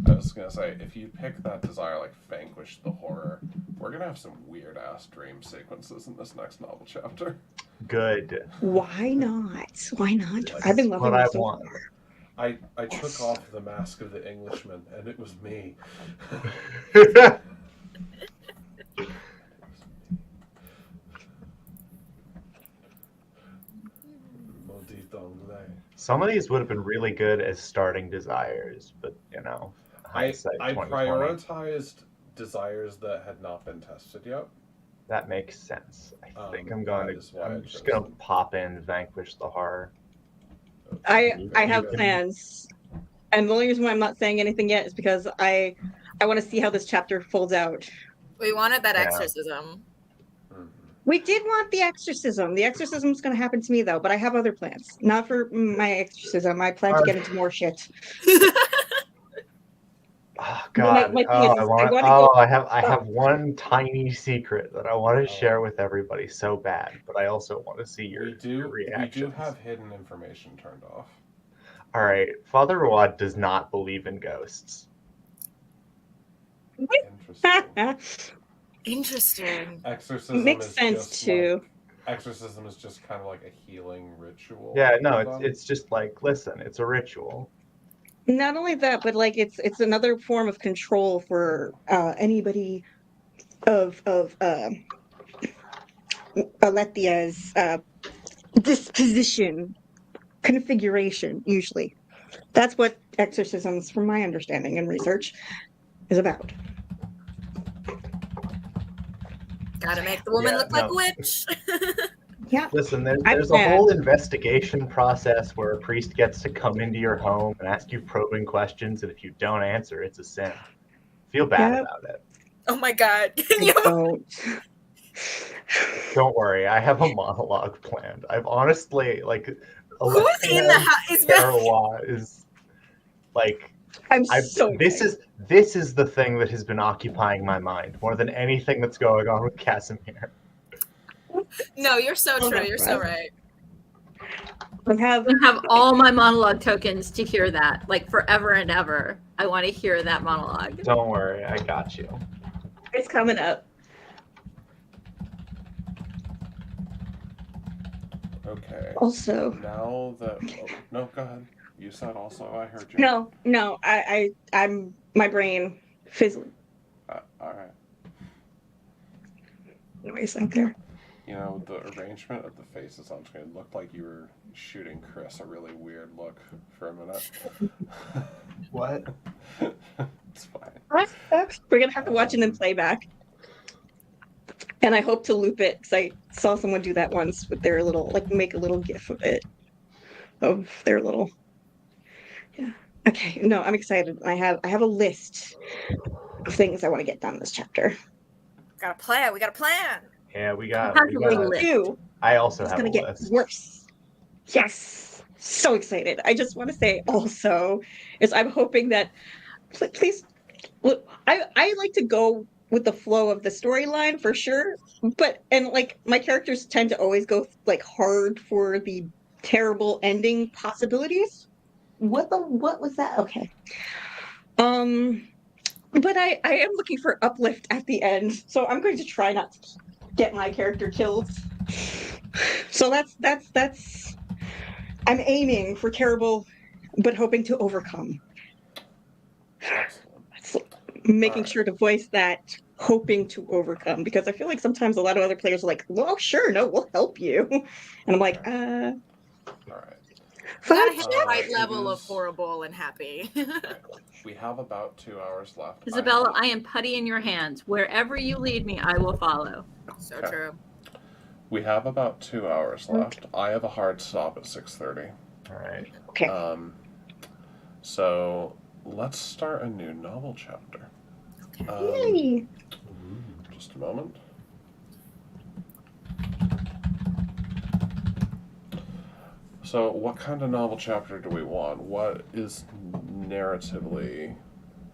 I was gonna say, if you pick that desire, like vanquish the horror, we're gonna have some weird ass dream sequences in this next novel chapter. Good. Why not? Why not? Yes. I've been loving What I this so want. far. I took off the mask of the Englishman, and it was me. Maudit anglais. Some of these would have been really good as starting desires, but I hindsight 2020. prioritized desires that had not been tested yet. That makes sense. I think I'm that is why I I'm just chose gonna them. pop in Vanquish the Horror. I have You can- plans, and the only reason why I'm not saying anything yet is because I want to see how this chapter folds out. We wanted that Yeah. exorcism. Mhm. We did want the exorcism. The exorcism is going to happen to me though, but I have other plans. Not for my exorcism. I plan to get into more shit. Oh My God! thing Oh, is, I I want. wanna Oh, go- I have one tiny secret that I want to Oh. share with everybody so bad, but I also want to see your We do reactions. have hidden information turned off. All right, Father Rod does not believe in ghosts. Interesting. Interesting. Exorcism Makes is sense just too. exorcism is just kind of like a healing ritual. Yeah, no, for it's them. it's just like, listen, it's a ritual. Not only that, but like it's another form of control for anybody of Alethia's disposition configuration. Usually, that's what exorcisms, from my understanding and research, is about. Gotta make the woman Yeah, look like no. a witch. Yeah, Listen, I there's a plan. whole investigation process where a priest gets to come into your home and ask you probing questions, and if you don't answer, it's a sin. Feel bad Yep. about it. Oh my god. Can you? Don't. Don't worry, I have a monologue planned. I've honestly Who's in the house? Is Sarawak is like I'm I've, so this excited. is the thing that has been occupying my mind more than anything that's going on with Casimir. No, you're so Oh, true. that's You're so right. right. I have I have all my monologue tokens to hear that, like forever and ever. I want to hear that monologue. Don't worry, I got you. it's coming up. Okay. Also, Now that no, go ahead. You said also. I heard you. no, I'm my brain fizzling. All right. Noise out there. You know, the arrangement of the faces on screen looked like you were shooting Chris a really weird look for a minute. What? It's fine. We're gonna have to watch it in playback. And I hope to loop it because I saw someone do that once with their little, like, make a little gif of it, of their little. Yeah. Okay. No, I'm excited. I have a list of things I want to get done this chapter. Got a plan. We got a plan. Yeah, we Have got. to We wait a got list. Two. I also It's have a gonna get list. worse. Yes. So excited. I just want to say also is I'm hoping that please look, I like to go with the flow of the storyline for sure. But and like my characters tend to always go like hard for the terrible ending possibilities. What was that? Okay. But I am looking for uplift at the end. So I'm going to try not to get my character killed. So that's I'm aiming for terrible but hoping to overcome. Excellent. So making Alright. sure to voice that hoping to overcome because I feel like sometimes a lot of other players are like, well, sure, no, we'll help you. And I'm like, All right. You gotta 5 hit the right it level of is- horrible and happy. We have about 2 hours left. Isabella, I am putty in your hands. Wherever you lead me, I will follow. So Okay. true. We have about 2 hours left. I have a hard stop at 6:30. All right. Okay. So let's start a new novel chapter. Yay. Just a moment. So, what kind of novel chapter do we want? What is narratively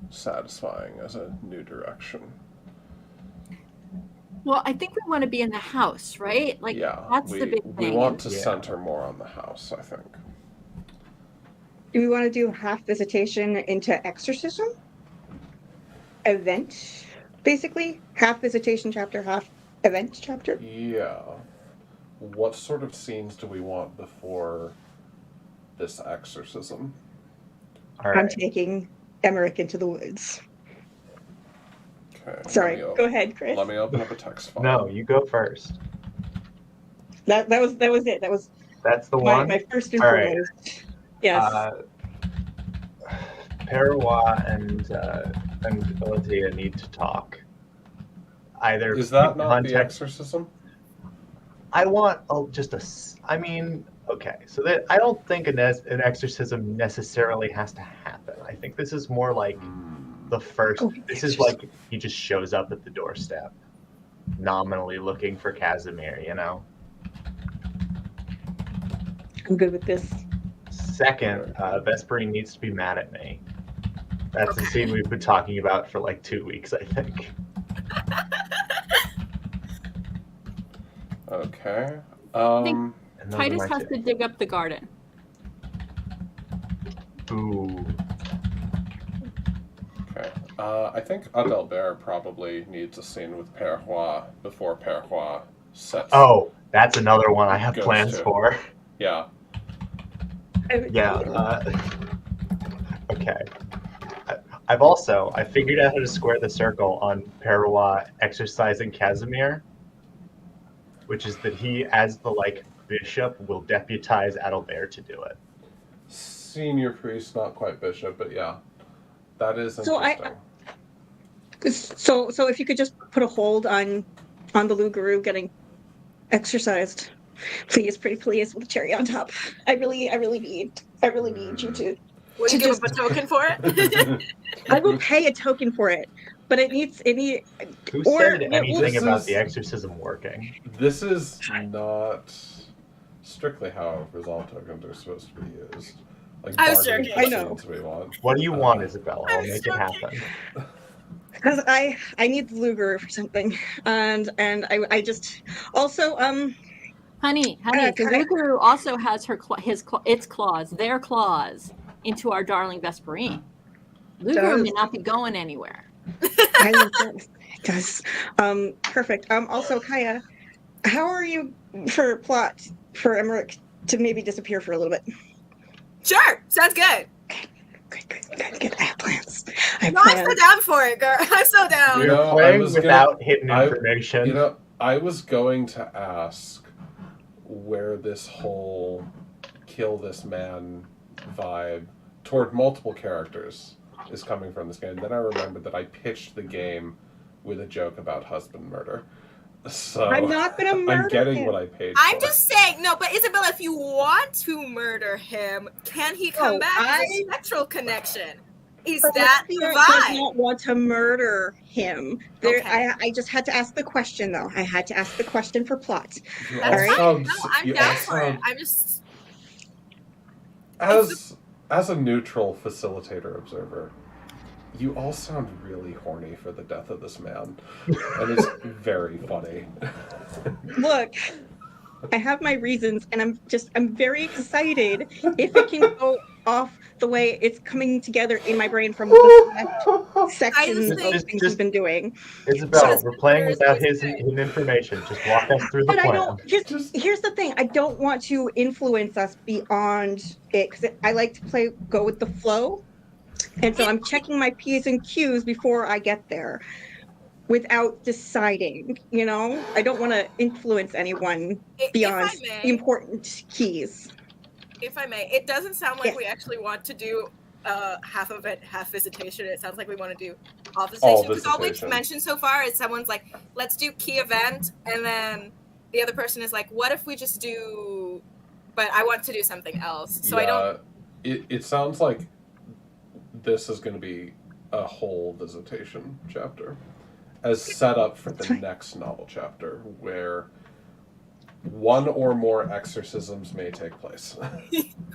satisfying as a new direction? Well, I think we want to be in the house, right? Like, that's we, the big we thing. want to Yeah. center more on the house, I think. Do we want to do half visitation into exorcism? Event, basically? Half visitation chapter, half event chapter? Yeah. What sort of scenes do we want before this exorcism? All I'm right. taking Emmerich into the woods. Okay. Sorry, go ahead, Chris. Let me open up a text file. No, you go first. That was it. That was That's the one. my first and All right. foremost. Yes. Parawa and Dorothea need to talk. Either Is that in not the exorcism? I want I mean, okay, so that I don't think an exorcism necessarily has to happen. I think this is more like the first. This is like he just shows up at the doorstep, nominally looking for Casimir. You know. I'm good with this. Second, Vesperine needs to be mad at me. That's the scene we've been talking about for like 2 weeks, I think. Okay. think- And those are Titus my has two. to dig up the garden. Ooh. Okay. I think Adalbert probably needs a scene with Perrois before Perrois sets. Oh, that's another one I have Goes plans to. for. Yeah. Yeah. Okay. I figured out how to square the circle on Perrois exercising Casimir, which is that he, as the bishop, will deputize Adalbert to do it. Senior priest, not quite bishop, but yeah. That is So interesting. So if you could just put a hold on the Lugaru getting exercised, please, pretty please, with a cherry on top. I really need you to. Will you give up a token for it? I will pay a token for it, but it needs. Who Or- said well, anything this about is- the exorcism working? This is not strictly how resolve tokens are supposed to be used. Like I was bargaining joking. I know. machines we want. What do you want, Isabella? I'll I'm make it joking. happen. Because I need the Lugaru for something, and I just also Honey, Okay. the Lugaru also has its claws, their claws, into our darling Vesperine. Lugaru may Does. not be going anywhere. it does. Perfect. Also, Kaya, how are you for plot for Emmerich to maybe disappear for a little bit? Sure, sounds good. Good. I have plans. I have No, I'm so plans. down for it, girl. I'm so down. You We're know, I playing was without hidden I- information. You know, I was going to ask where this whole kill this man vibe toward multiple characters is coming from this game. Then I remembered that I pitched the game with a joke about husband murder. So I'm not gonna murder I'm getting him. what I paid I'm for. just saying, no, but Isabella, if you want to murder him, can he come No, back as a I- spectral connection? Is But that the Lexia does vibe? not want to murder him. Okay. I just had to ask the question, though. I had to ask the question for plot. You That's all fine. sound No, s- I'm you down all for it. sound- I'm just as a neutral facilitator observer, you all sound really horny for the death of this man. And it's very funny. Look, I have my reasons, and I'm very excited if it can go off the way it's coming together in my brain from the sections of think- things he's been doing. Isabella, Just we're playing murders without is hidden information. Just walk us through the But I plan. don't. Here's the thing. I don't want to influence us beyond it because I like to go with the flow, and so I'm checking my P's and Q's before I get there, without deciding. You know, I don't want to influence anyone if beyond I may, the important keys. if I may, it doesn't sound like Yes. we actually want to do half event, half visitation. It sounds like we want to do all visitation. Because all we've visitation. mentioned so far is someone's like, let's do key event, and then the other person is like, what if we just do, but I want to do something else. So I don't. It sounds like this is going to be a whole visitation chapter as set up for the next novel chapter where one or more exorcisms may take place.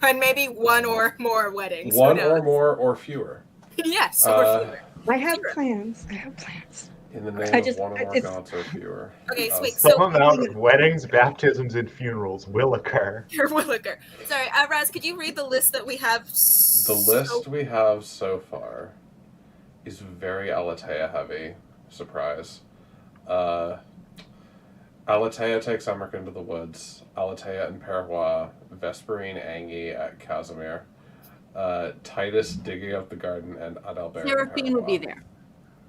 And maybe one or more weddings. One or more or fewer. Yes, or fewer. I have Fewer. plans. I have plans. In the name I of just- one or I more just- gods or fewer. Okay, so wait, Some so amount of weddings, baptisms, and funerals will occur. your Williker. Sorry, Raz, could you read the list that we have? The list we have so far is very Alatea heavy. Surprise. Alatea takes Emmerich into the woods. Alatea and Paraguay. Vesperine Angie at Casimir. Titus digging up the garden, and Adalbert. Seraphine will be there.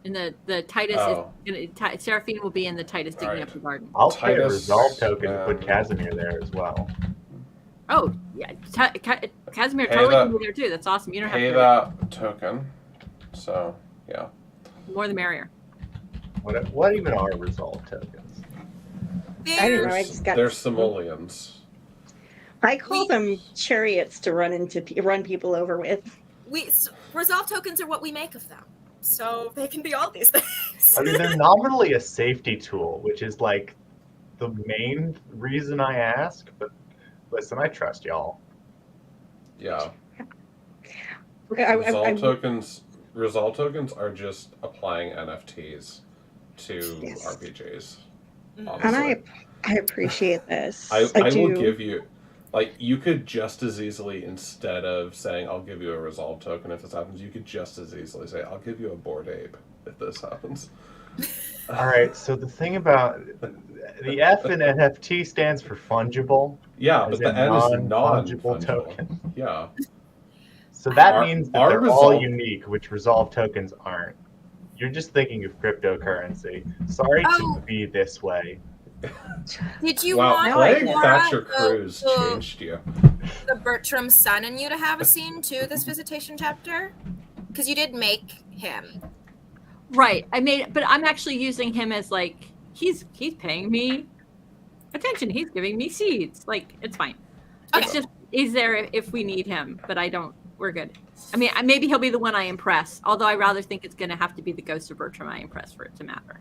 And the Titus Oh. is gonna, Seraphine will be in the Titus digging Right. up the garden. I'll pay a Titus, resolve token to put Casimir there as well. Oh yeah, Casimir Pay totally that- can be there too. That's awesome. You don't Pay have that token. So, yeah. to. More the merrier. What even are resolve tokens? I don't know. I just got. They're simoleons. I call them chariots to run people over with. Resolve tokens are what we make of them, so they can be all these things. I mean, they're nominally a safety tool, which is like the main reason I ask. But listen, I trust y'all. Yeah. Okay, Resolve tokens are just applying NFTs to Yes. RPGs. Mhm. Honestly. and I appreciate this. I do. will give you, like, you could just as easily, instead of saying, I'll give you a resolve token if this happens, you could just as easily say, I'll give you a Bored Ape if this happens. All right. So the thing about the F in NFT stands for fungible. Yeah, As but the in N is non-fungible non-fungible. token. Yeah. So that Our- means that our they're all resolve- unique, which resolve tokens aren't. You're just thinking of cryptocurrency. Sorry Oh. to be this way. Did you Wow, want playing Laura, Thatcher Cruz the changed you. Bertram's son and you to have a scene too this visitation chapter? Because you did make him. Right. But I'm actually using him as like he's paying me attention. He's giving me seeds. Like it's fine. It's Okay. just he's there if we need him, but I don't. We're good. I mean, maybe he'll be the one I impress. Although I rather think it's going to have to be the ghost of Bertram I impress for it to matter.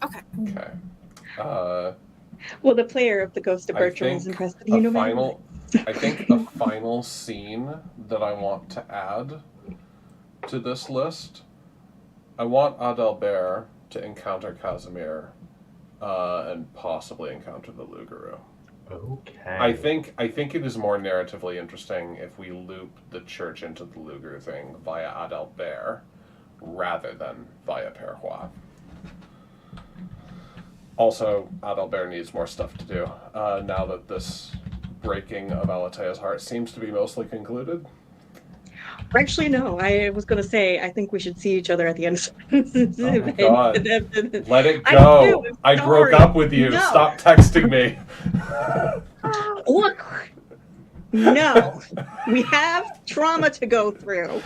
Okay. Okay. Well, the player of the Ghost of I Bertram think is impressed with you no matter what. I think a final scene that I want to add to this list, I want Adalbert to encounter Casimir and possibly encounter the Lugaru. Okay. I think it is more narratively interesting if we loop the church into the Luger thing via Adalbert rather than via Paraguay. Also, Adalbert needs more stuff to do now that this breaking of Alatea's heart seems to be mostly concluded. Actually, no. I was going to say I think we should see each other at the end. Oh my God. Let it I go. do, I broke sorry. up with you. No. Stop texting me. Look, no, we have trauma to go through,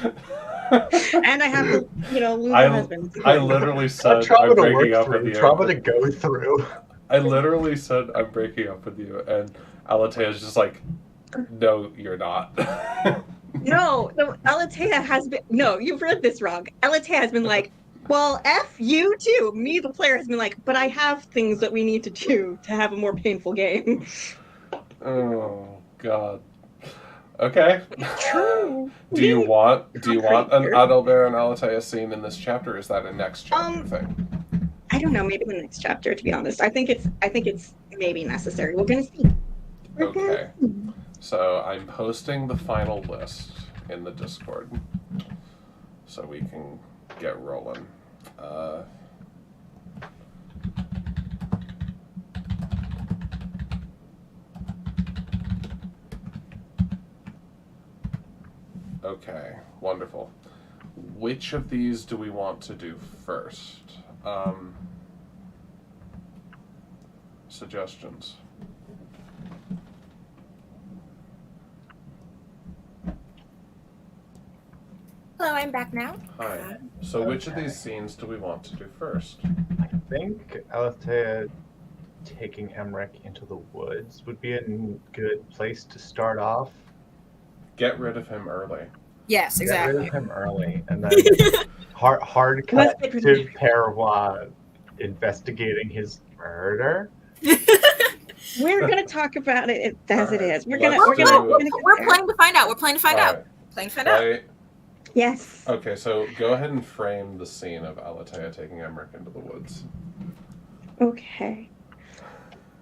and I have to, lose my husband. I literally Not said trauma I'm to breaking work up with through, you. trauma to go through. I literally said I'm breaking up with you, and Alatea's just like, no, you're not. No, Alatea has been. No, you've read this wrong. Alatea has been like, well, F you too. Me, the player, has been like, but I have things that we need to do to have a more painful game. Oh God. Okay. True. Do you want an Creature. Adalbert and Alatea scene in this chapter? Or is that a next chapter thing? I don't know. Maybe the next chapter. To be honest, I think it's maybe necessary. We're gonna see. We're gonna Okay. see. So I'm posting the final list in the Discord, so we can get rolling. Okay, wonderful. Which of these do we want to do first? Suggestions. Hello, I'm back now. Hi. So which of these scenes do we want to do first? I think Alethea taking Emmerich into the woods would be a good place to start off. Get rid of him early. Yes, Get rid exactly. of him early, and then hard cut Let's get rid to Perwa investigating his murder. We're gonna talk about it as it Alright, is. We're let's gonna do- get We're there. playing to find out. We're playing to find out. Alright. Playing to find out. Play. Yes. Okay, so go ahead and frame the scene of Alethea taking Emmerich into the woods. Okay.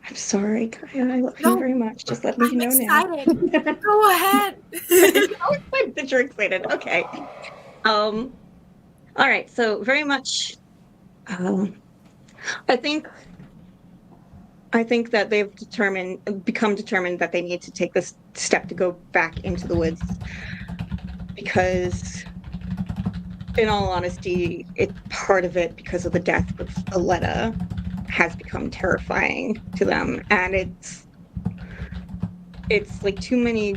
I'm sorry, Kaya. I love No, you very much. Just let me I'm know now. excited. Go ahead. I'm that you're excited. Okay. All right. So very much. I think that they've become determined that they need to take this step to go back into the woods because, in all honesty, part of it because of the death of Aletta has become terrifying to them, and it's like too many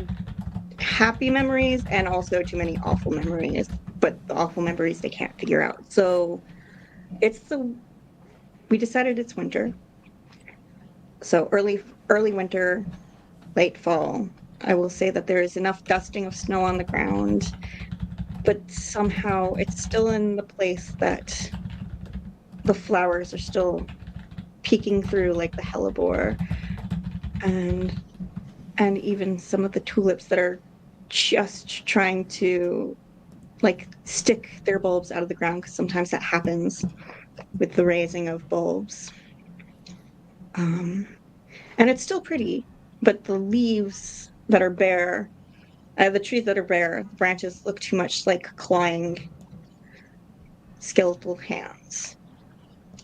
happy memories and also too many awful memories, but the awful memories they can't figure out. So we decided it's winter. So early winter, late fall. I will say that there is enough dusting of snow on the ground, but somehow it's still in the place that the flowers are still peeking through, like the hellebore, and even some of the tulips that are just trying to like stick their bulbs out of the ground, because sometimes that happens with the raising of bulbs. And it's still pretty, but the leaves that are bare, the trees that are bare, the branches look too much like clawing skeletal hands.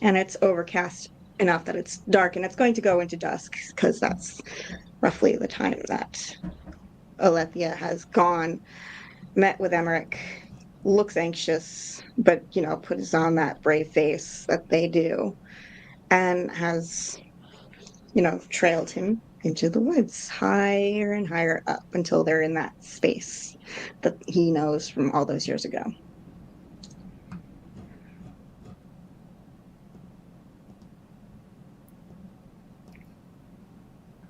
And it's overcast enough that it's dark, and it's going to go into dusk because that's roughly the time that Alethea has gone, met with Emmerich, looks anxious, but puts on that brave face that they do, and has trailed him into the woods higher and higher up until they're in that space that he knows from all those years ago.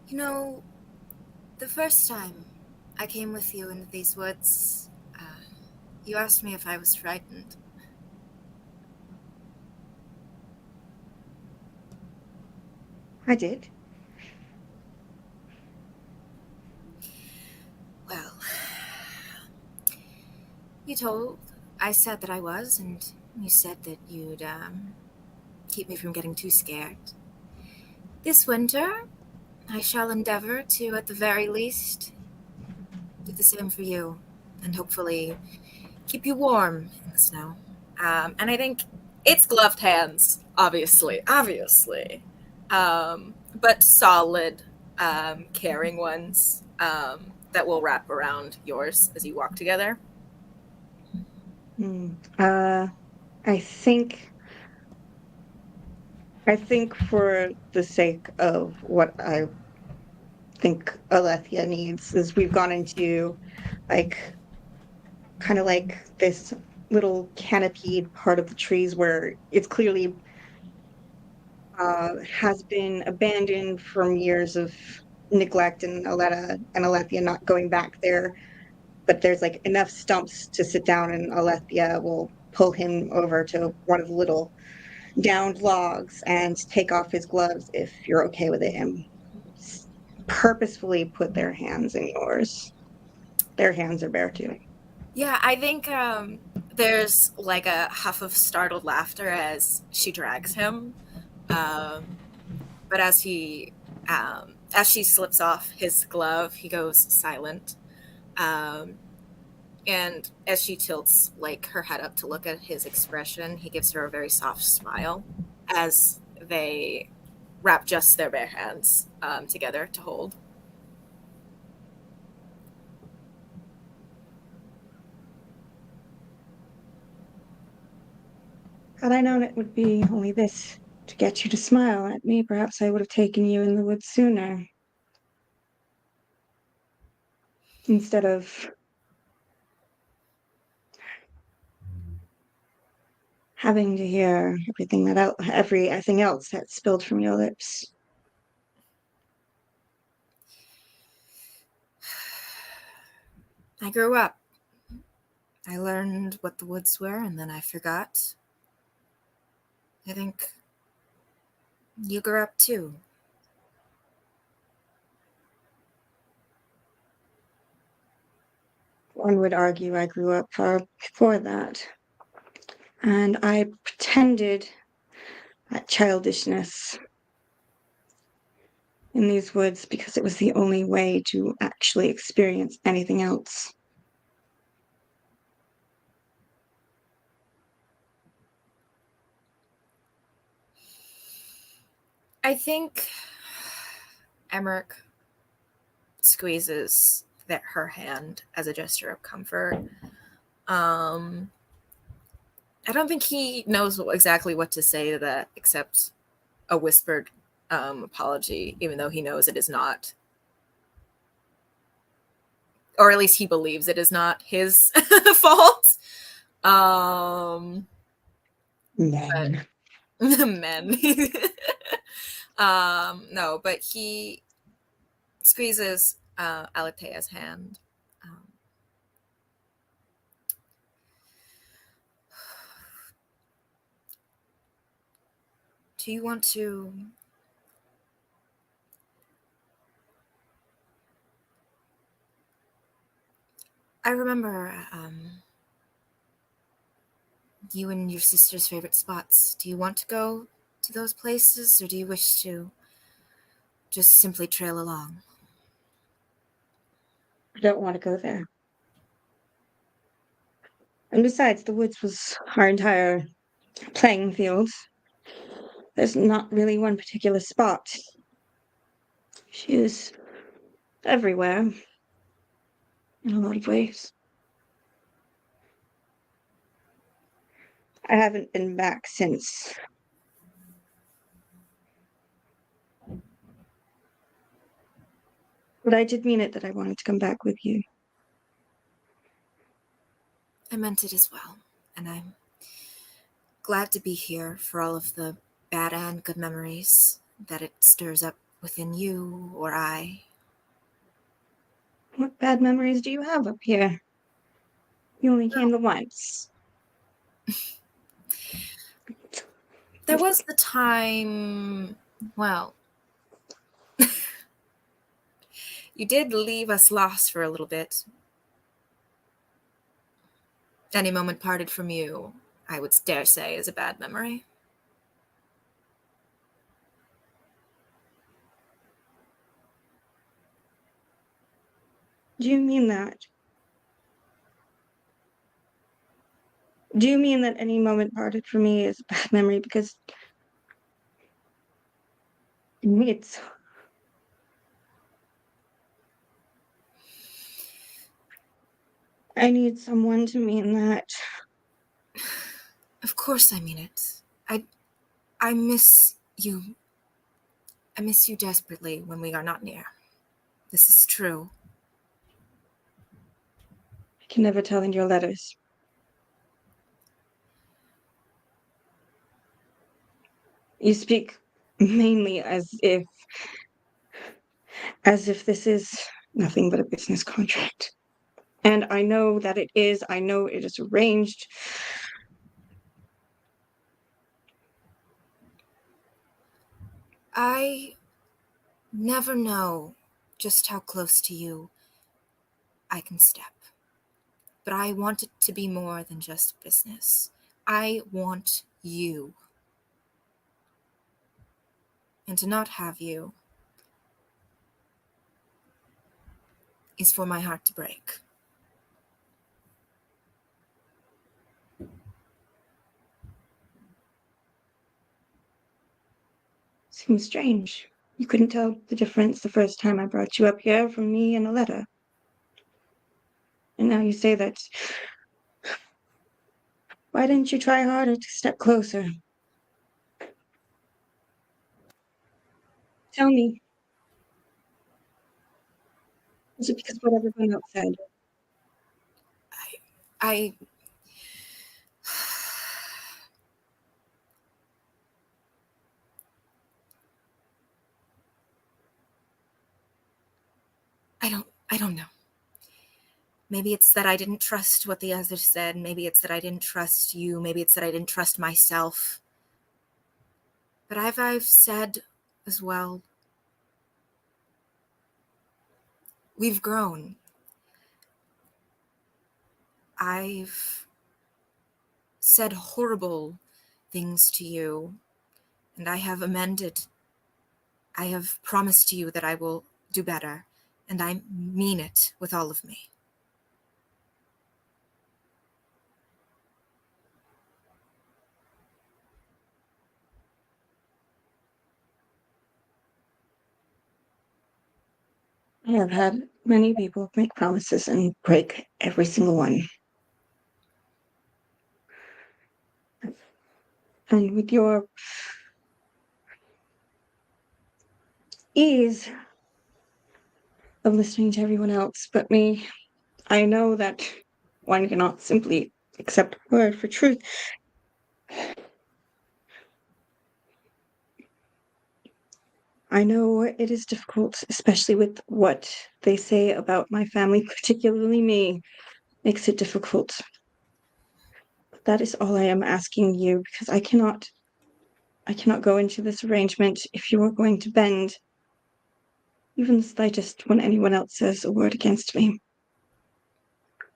You know, the first time I came with you into these woods, you asked me if I was frightened. I did. Well, I said that I was, and you said that you'd keep me from getting too scared. This winter, I shall endeavor to, at the very least, do the same for you, and hopefully keep you warm in the snow. And I think it's gloved hands, obviously, but solid, caring ones that will wrap around yours as you walk together. I think for the sake of what I think Alethea needs is we've gone into kind of like this little canopied part of the trees where it's clearly has been abandoned from years of neglect and Alethea not going back there. But there's like enough stumps to sit down, and Alethea will pull him over to one of the little downed logs and take off his gloves if you're okay with it, and purposefully put their hands in yours. Their hands are bare too. Yeah, I think there's like a huff of startled laughter as she drags him. But as she slips off his glove, he goes silent. And as she tilts like her head up to look at his expression, he gives her a very soft smile as they wrap just their bare hands together to hold. Had I known it would be only this to get you to smile at me, perhaps I would have taken you in the woods sooner. Instead of having to hear everything else that spilled from your lips. I grew up. I learned what the woods were, and then I forgot. I think you grew up too. One would argue I grew up far before that. And I pretended that childishness in these woods because it was the only way to actually experience anything else. I think Emmerich squeezes her hand as a gesture of comfort. I don't think he knows exactly what to say to that except a whispered apology, even though he knows it is not, or at least he believes it is not his fault. Men. Men. No, but he squeezes Alethea's hand. Do you want to I remember you and your sister's favorite spots. Do you want to go to those places, or do you wish to just simply trail along? I don't want to go there. And besides, the woods was our entire playing field. There's not really one particular spot. She is everywhere in a lot of ways. I haven't been back since. But I did mean it that I wanted to come back with you. I meant it as well, and I'm glad to be here for all of the bad and good memories that it stirs up within you or I. What bad memories do you have up here? You only came the once. There was the time, well, you did leave us lost for a little bit. Any moment parted from you, I would dare say, is a bad memory. Do you mean that? Do you mean that any moment parted from me is a bad memory? Because it's I need someone to mean that. Of course I mean it. I miss you. I miss you desperately when we are not near. This is true. I can never tell in your letters. You speak mainly as if this is nothing but a business contract. And I know that it is. I know it is arranged. I never know just how close to you I can step. But I want it to be more than just business. I want you. And to not have you is for my heart to break. Seems strange. You couldn't tell the difference the first time I brought you up here from me in a letter. And now you say that. Why didn't you try harder to step closer? Tell me. Is it because of what everyone else said? I I don't know. Maybe it's that I didn't trust what the others said. Maybe it's that I didn't trust you. Maybe it's that I didn't trust myself. But I've said as well, we've grown. I've said horrible things to you, and I have amended. I have promised you that I will do better, and I mean it with all of me. I have had many people make promises and break every single one. And with your ease of listening to everyone else but me, I know that one cannot simply accept word for truth. I know it is difficult, especially with what they say about my family, particularly me, makes it difficult. But that is all I am asking you, because I cannot go into this arrangement if you are going to bend even the slightest when anyone else says a word against me.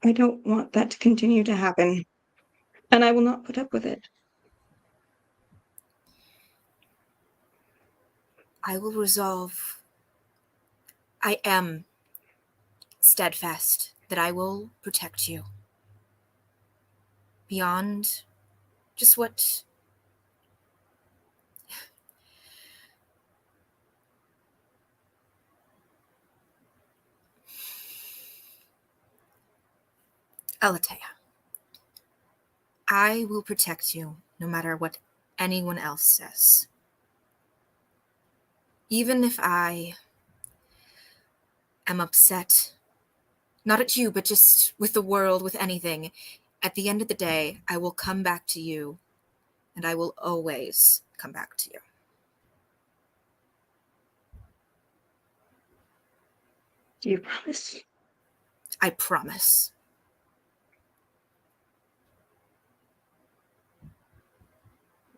I don't want that to continue to happen, and I will not put up with it. I will resolve. I am steadfast that I will protect you beyond just what Alatea. I will protect you no matter what anyone else says. Even if I am upset, not at you, but just with the world, with anything, at the end of the day, I will come back to you, and I will always come back to you. Do you promise? I promise.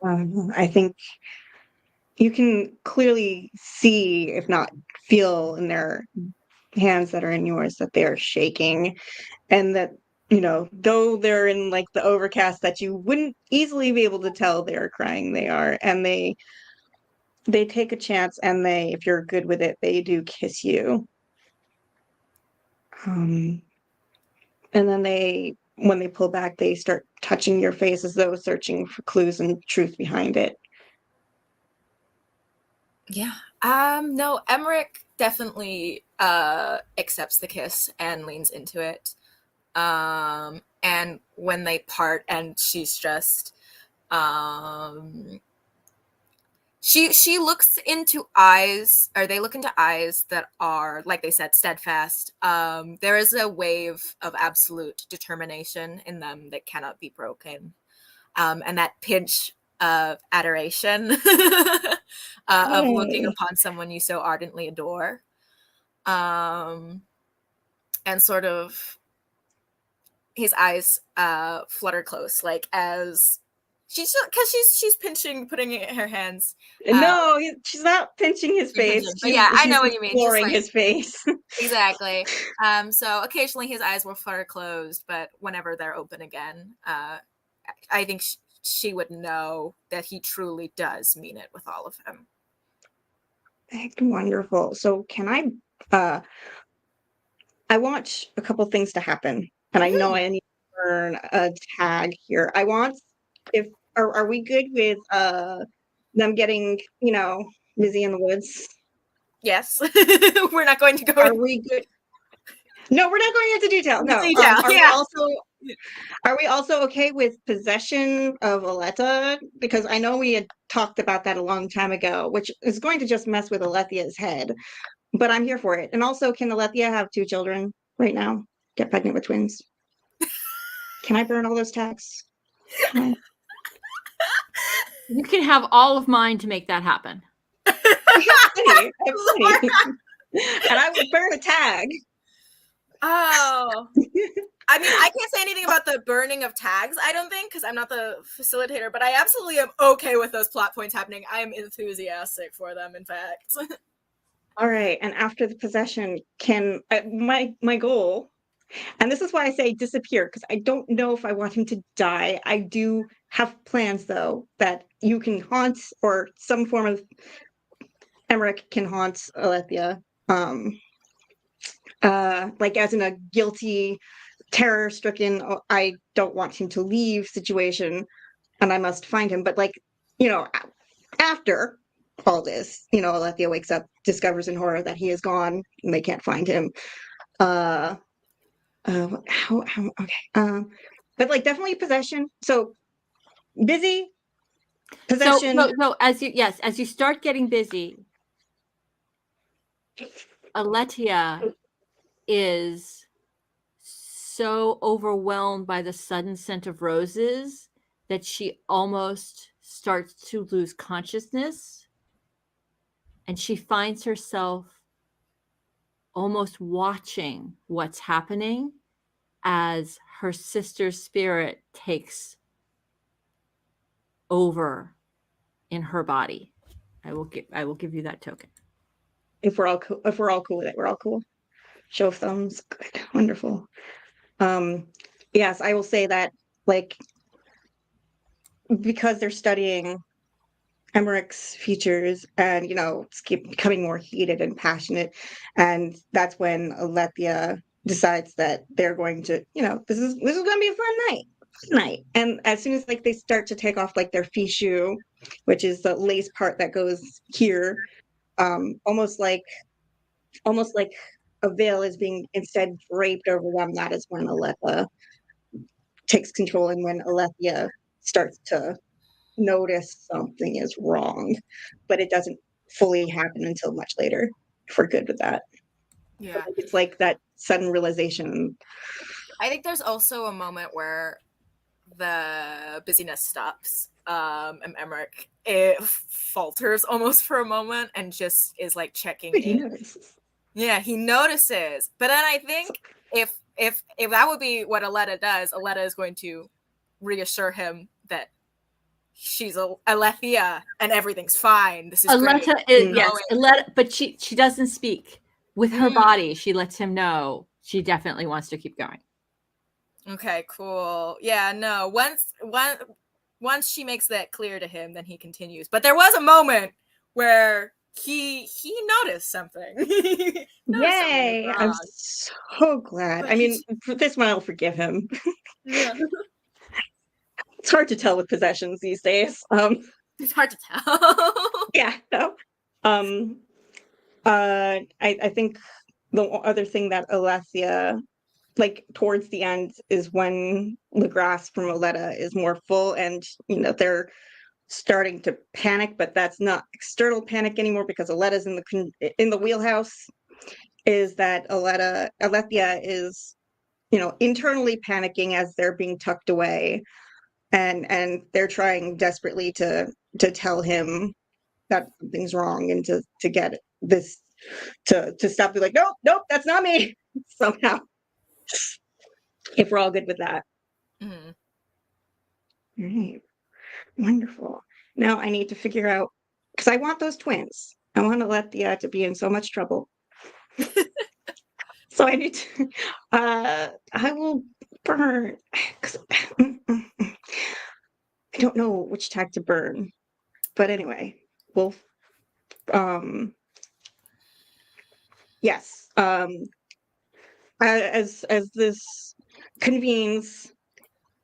I think you can clearly see, if not feel, in their hands that are in yours that they are shaking, and that, though they're in like the overcast that you wouldn't easily be able to tell they're crying, they are, and they take a chance, and if you're good with it, they do kiss you. And then when they pull back, they start touching your face as though searching for clues and truth behind it. Yeah. No, Emmerich definitely accepts the kiss and leans into it. And when they part and she's just she looks into eyes, or they look into eyes that are, like they said, steadfast. There is a wave of absolute determination in them that cannot be broken. And that pinch of adoration of looking upon someone you so ardently adore. And sort of his eyes flutter close, like as she's pinching, putting it in her hands. No, she's not pinching his face. Pinching. But yeah, I know what you mean. Exploring his face. Exactly. So occasionally his eyes will flutter closed, but whenever they're open again, I think she would know that he truly does mean it with all of him. Wonderful. So can I want a couple things to happen, and I know I need to earn a tag here. I want, are we good with them getting, busy in the woods? Yes. We're not going to go. Are we good? No, we're not going into detail. No. Are we also okay with possession of Aletta? Because I know we had talked about that a long time ago, which is going to just mess with Alethia's head. But I'm here for it. And also, can Alethea have 2 children right now? Get pregnant with twins? Can I burn all those tags? You can have all of mine to make that happen. I have plenty. And I would burn a tag. Oh. I mean, I can't say anything about the burning of tags, I don't think, because I'm not the facilitator, but I absolutely am okay with those plot points happening. I am enthusiastic for them, in fact. All right, and after the possession, can my goal, and this is why I say disappear, because I don't know if I want him to die. I do have plans though that you can haunt, or some form of Emmerich can haunt Alethea, like as in a guilty, terror-stricken, "Oh, I don't want him to leave" situation, and I must find him. But like, after all this, Alethea wakes up, discovers in horror that he is gone, and they can't find him. How okay. But like definitely possession. So busy, possession. So as you start getting busy, Aletia is so overwhelmed by the sudden scent of roses that she almost starts to lose consciousness, and she finds herself almost watching what's happening as her sister's spirit takes over in her body. I will give you that token. If we're all cool with it, we're all cool. Show of thumbs. Good. Wonderful. Yes, I will say that, like, because they're studying Emmerich's features, and it's becoming more heated and passionate, and that's when Alethea decides that they're going to, this is going to be a fun night. And as soon as like they start to take off like their fichu, which is the lace part that goes here, almost like a veil is being instead draped over them. That is when Alethea takes control, and when Alethea starts to notice something is wrong, but it doesn't fully happen until much later, if we're good with that. Yeah. It's like that sudden realization. I think there's also a moment where the busyness stops, and Emmerich falters almost for a moment and just is like checking He in. notices. Yeah, he notices. But then I think if that would be what Aletta does, Aletta is going to reassure him that she's Alethea and everything's fine. This is Aletta great. is, yes, Aletta, but she doesn't speak. With her body, she lets him know she definitely wants to keep going. Okay, cool. Yeah, no. Once she makes that clear to him, then he continues. But there was a moment where he noticed something. Yay! I'm so glad. I mean, for this one, I'll forgive him. Yeah. It's hard to tell with possessions these days. It's hard to tell. Yeah, no. I think the other thing that Alethea, like towards the end, is when the grass from Aletta is more full, and they're starting to panic, but that's not external panic anymore because Aletta's in the wheelhouse. Is that Alethea is internally panicking as they're being tucked away, and they're trying desperately to tell him that something's wrong, and to get this to stop. Be like, nope, that's not me. Somehow, if we're all good with that. Mm-hmm. All right, wonderful. Now I need to figure out, because I want those twins. I want to let to be in so much trouble. So I need to. I will burn. I don't know which tag to burn, but anyway, we'll. Yes. As this convenes,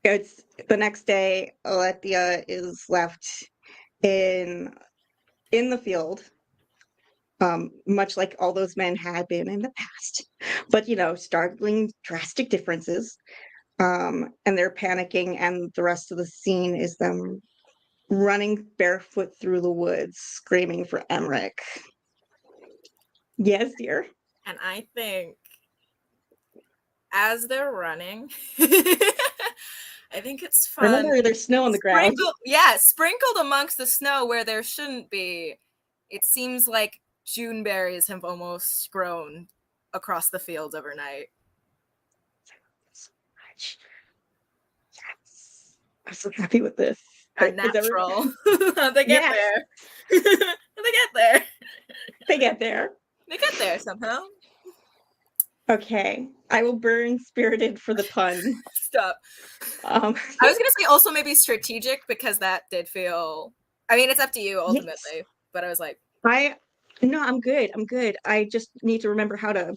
it's the next day. Alethea is left in the field, much like all those men had been in the past, but startling, drastic differences. And they're panicking, and the rest of the scene is them running barefoot through the woods, screaming for Emmerich. Yes, dear. And I think as they're running, I think it's fun. Remember, there's snow on the ground. Sprinkled amongst the snow where there shouldn't be. It seems like June berries have almost grown across the fields overnight. match. Yes. I'm so happy with this. A Is everyone- natural. How'd they get Yes. there? How'd they get there? They get there. They get there somehow. Okay. I will burn Spirited for the pun. Stop. Um, I was gonna say also maybe strategic because that did feel. I mean, it's up to you ultimately, but I was like, No, I'm good. I'm good. I just need to remember how to.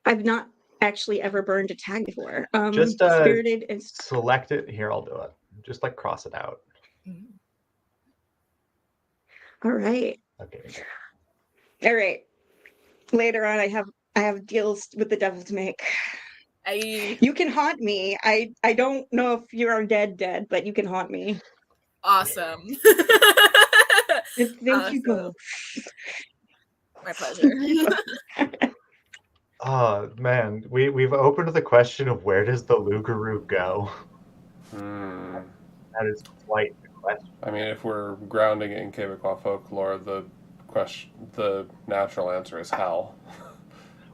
I've not actually ever burned a tag before. Just Spirited and select it. Here, I'll do it. Just like cross it out. all right. Okay. All right. Later on, I have deals with the devil to make. You can haunt me. I don't know if you are dead, but you can haunt me. awesome. And thank you Awesome. both. My pleasure. Oh man, we've opened the question of where does the Lugaroo go? That is quite the question. I mean, if we're grounding it in Quebecois folklore, the natural answer is hell.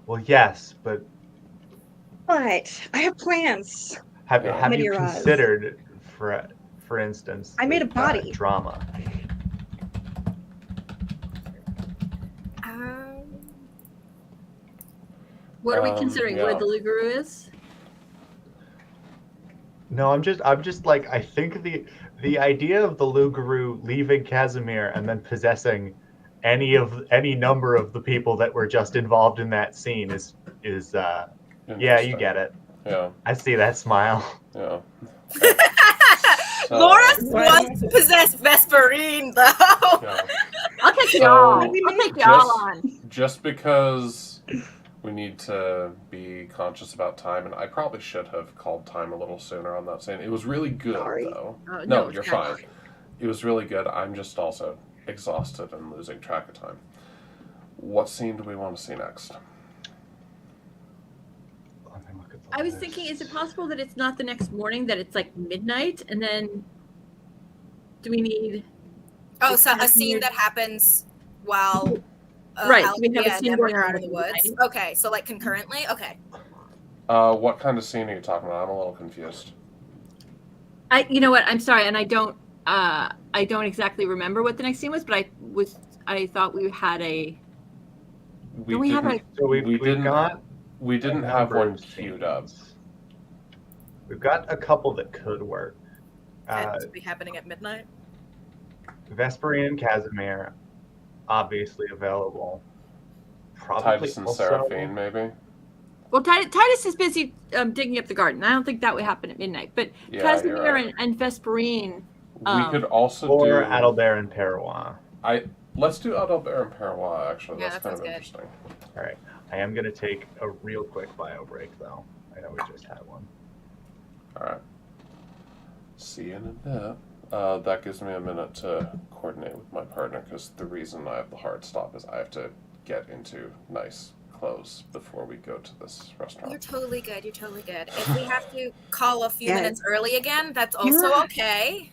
Well, yes, but But I have plans. have Yeah. have you Miraz. considered, for instance, I made a body. drama? What are we considering? yeah. Where the Lugaroo is? No, I'm just like, I think the idea of the Lugaroo leaving Casimir and then possessing any number of the people that were just involved in that scene is yeah, you Interesting. get it. Yeah, I see that smile. yeah. Loris Why- wants to possess Vesperine, though. Yeah. I'll take So- y'all. I'll take y'all on. Just because we need to be conscious about time, and I probably should have called time a little sooner on that scene. It was really good, Sorry. though. Oh, No, it's you're good. fine. It was really good. I'm just also exhausted and losing track of time. What scene do we want to see next? Let me look at the I was list. thinking, is it possible that it's not the next morning, that it's like midnight, and then do we need? Oh, so a scene that happens while Right, so we have a Althea and scene Ember going are on out in the at woods. night. Okay, so like concurrently. Okay. What kind of scene are you talking about? I'm a little confused. You know what? I'm sorry, and I don't exactly remember what the next scene was, but I thought we had a. We we have didn't. So we've didn't. got We didn't a have number one of queued up. scenes. We've got a couple that could work. That would be happening at midnight. Vesperine and Casimir, obviously available. Probably Titus and also, Seraphine, maybe. Well, Titus is busy digging up the garden. I don't think that would happen at midnight. But Yeah, Casimir you're right. and Vesperine. We could also or do. Adalbert and Perois. Let's do Adalbert and Perois, actually. Yeah, That's that kind of sounds good. interesting. All right. I am going to take a real quick bio break, though. I know we just had one. All right. See you in a bit. That gives me a minute to coordinate with my partner, because the reason I have the hard stop is I have to get into nice clothes before we go to this restaurant. You're totally good. You're totally good. If we have to call a few Yeah. minutes early again, that's also Yeah. okay.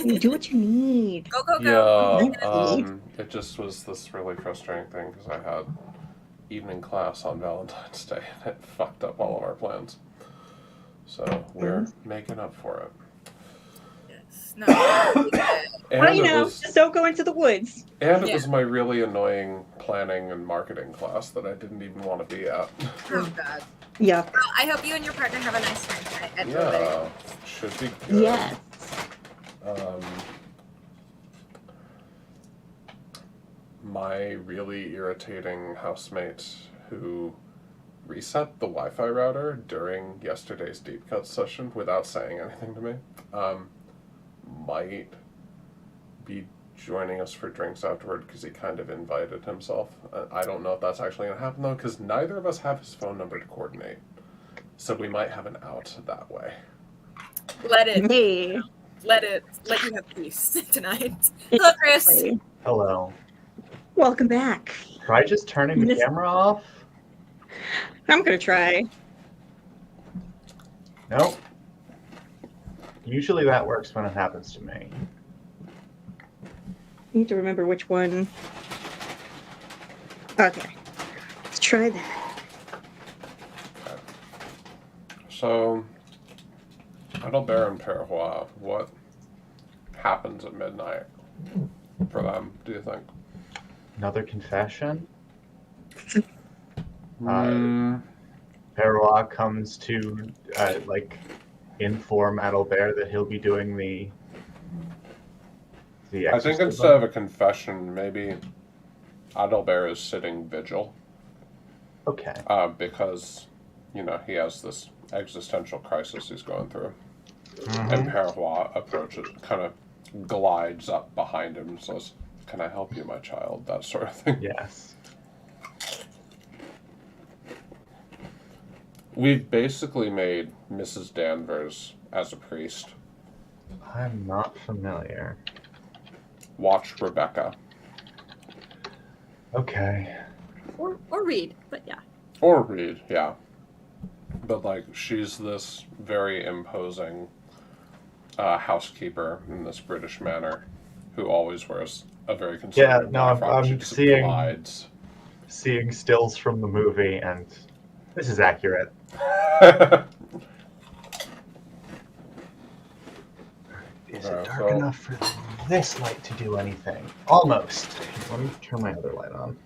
You do what you need. Go, go, go. Yeah, it just was this really frustrating thing because I had evening class on Valentine's Day and it fucked up all of our plans. So we're making up for it. Yes. No. Totally good. And Well, you it know, was, just don't go into the woods. and it Yeah. was my really annoying planning and marketing class that I didn't even want to be at. Oh God. Yeah. Well, I hope you and your partner have a nice time tonight at Burbank. Yeah, should be good. Yes. My really irritating housemate who reset the Wi-Fi router during yesterday's deep cut session without saying anything to me might be joining us for drinks afterward because he kind of invited himself. I don't know if that's actually going to happen though, because neither of us have his phone number to coordinate. So we might have an out that way. Let it. Hey. Let you have peace tonight. Hello, Chris. Hello. Welcome back. Try just turning the camera off? I'm gonna try. Nope. Usually that works when it happens to me. I need to remember which one. Okay. Let's try that. So, Adelbert and Paraguay, what happens at midnight for them, do you think? Another confession. Mm, Perrois comes to inform Adelbert that he'll be doing the I think exorcism. instead of a confession, maybe Adelbert is sitting vigil. Okay. Because, he has this existential crisis he's going through. Mhm. And Paraguay approaches, kind of glides up behind him and says, "Can I help you, my child?" That sort of thing. Yes. We've basically made Mrs. Danvers as a priest. I'm not familiar. Watch Rebecca. Okay. Or read, but yeah. Or Reed, yeah. But, she's this very imposing housekeeper in this British manor who always wears a very conservative black frock. She I'm just seeing glides. seeing stills from the movie, and this is accurate. Is it dark enough for this light to do anything? Almost. Let me turn my other light on.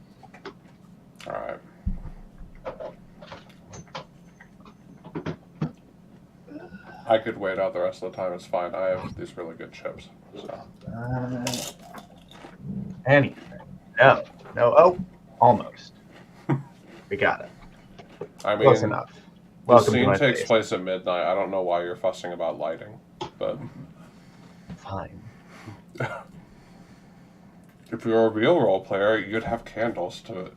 Alright. I could wait out the rest of the time, it's fine. I have these really good chips. So. Anything. No. Oh, almost. We got it. I mean, Close enough. The Welcome to scene my takes face. place at midnight. I don't know why you're fussing about lighting, but Fine. if you're a real role player, you'd have candles to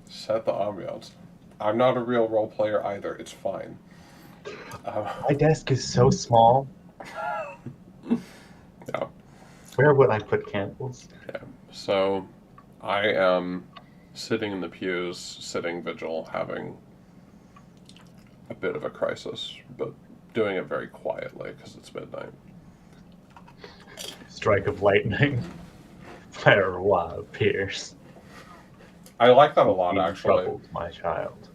set the ambiance. I'm not a real role player either. It's fine. My desk is so small. Yeah. Where would I put candles? Yeah. So, I am sitting in the pews, sitting vigil, having a bit of a crisis, but doing it very quietly because it's midnight. Strike of lightning. Perrois appears. I like that a lot, You actually. troubled my child.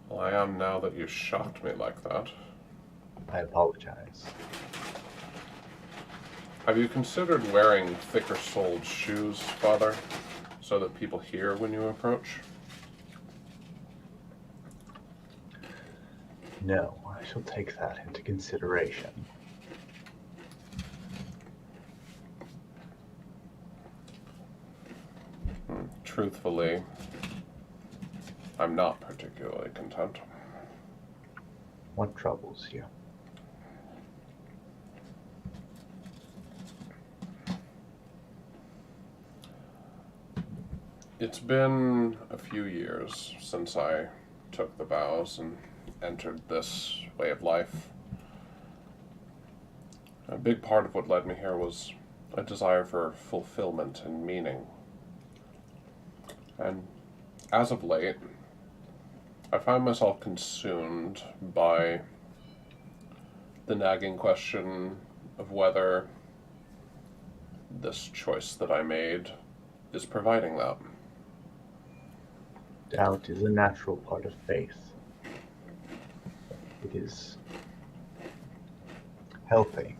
Well, I am now that you shocked me like that. I apologize. Have you considered wearing thicker-soled shoes, Father, so that people hear when you approach? No, I shall take that into consideration. Truthfully, I'm not particularly content. What troubles you? It's been a few years since I took the vows and entered this way of life. A big part of what led me here was a desire for fulfillment and meaning. And as of late, I find myself consumed by the nagging question of whether this choice that I made is providing that. Doubt is a natural part of faith. It is healthy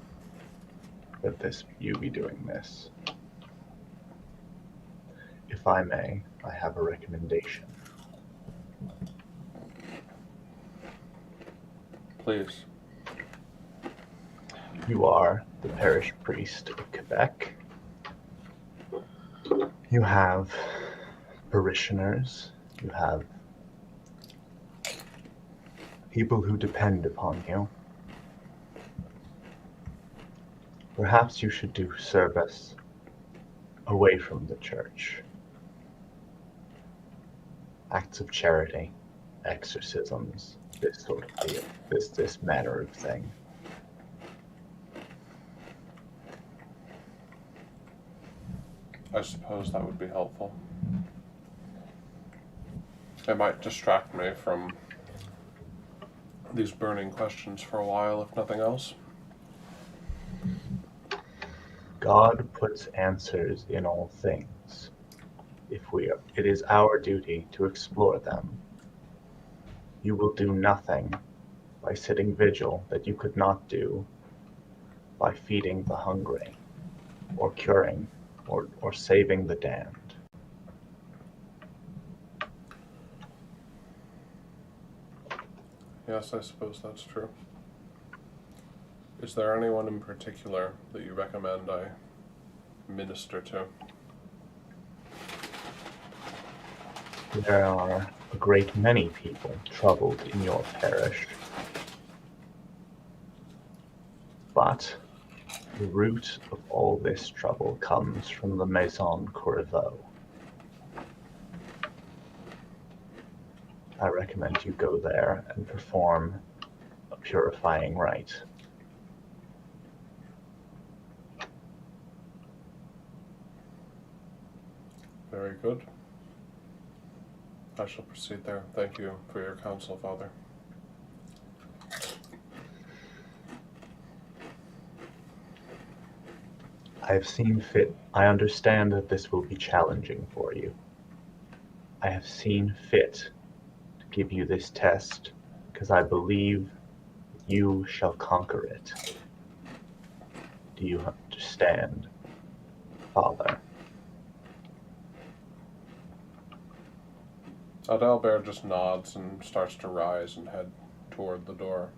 that you be doing this. If I may, I have a recommendation. Please. You are the parish priest of Quebec. You have parishioners. You have people who depend upon you. Perhaps you should do service away from the church. Acts of charity, exorcisms, this sort of deal, this manner of thing. I suppose that would be helpful. It might distract me from these burning questions for a while, if nothing else. God puts answers in all things. It is our duty to explore them You will do nothing by sitting vigil that you could not do by feeding the hungry, or curing, or saving the damned. Yes, I suppose that's true. Is there anyone in particular that you recommend I minister to? There are a great many people troubled in your parish. But the root of all this trouble comes from the Maison Corriveau. I recommend you go there and perform a purifying rite. Very good. I shall proceed there. Thank you for your counsel, Father. I have seen fit. I understand that this will be challenging for you. I have seen fit to give you this test because I believe you shall conquer it. Do you understand, Father? Adalbert just nods and starts to rise and head toward the door.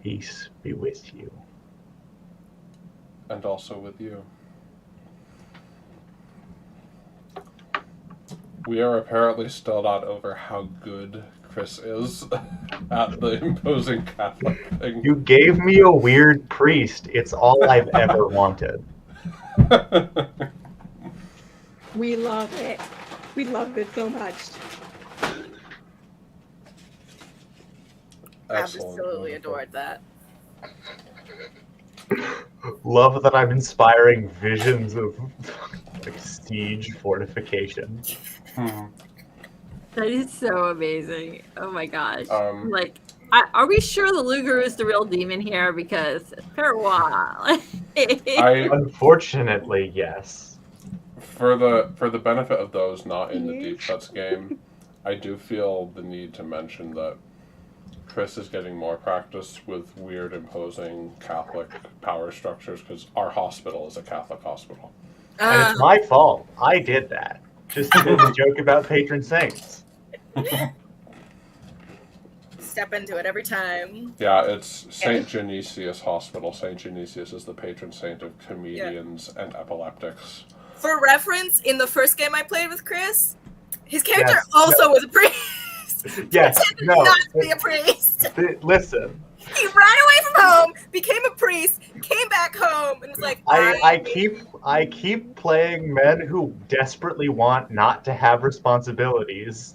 Peace be with you. And also with you. We are apparently still not over how good Chris is at the imposing Catholic thing. You gave me a weird priest. It's all I've ever wanted. We love it. We love it so much. Excellent. Absolutely Wonderful. adored that. Love that I'm inspiring visions of like siege fortification. That is so amazing. Oh my gosh. Um, Like, are we sure the Luger is the real demon here? Because for a while. Unfortunately, yes. For the benefit of those not in the Deep Cuts game, I do feel the need to mention that Chris is getting more practice with weird imposing Catholic power structures because our hospital is a Catholic hospital. And it's my fault. I did that. Just to make a joke about patron saints. Step into it every time. Yeah, it's St. Genesius Hospital. St. Genesius is the patron saint of comedians and epileptics. For reference, in the first game I played with Chris, his character Yes, also was a priest. Yes, Pretended no. not to be a priest. Listen, He ran away from home, became a priest, came back home, and was like, I keep playing men who desperately want not to have responsibilities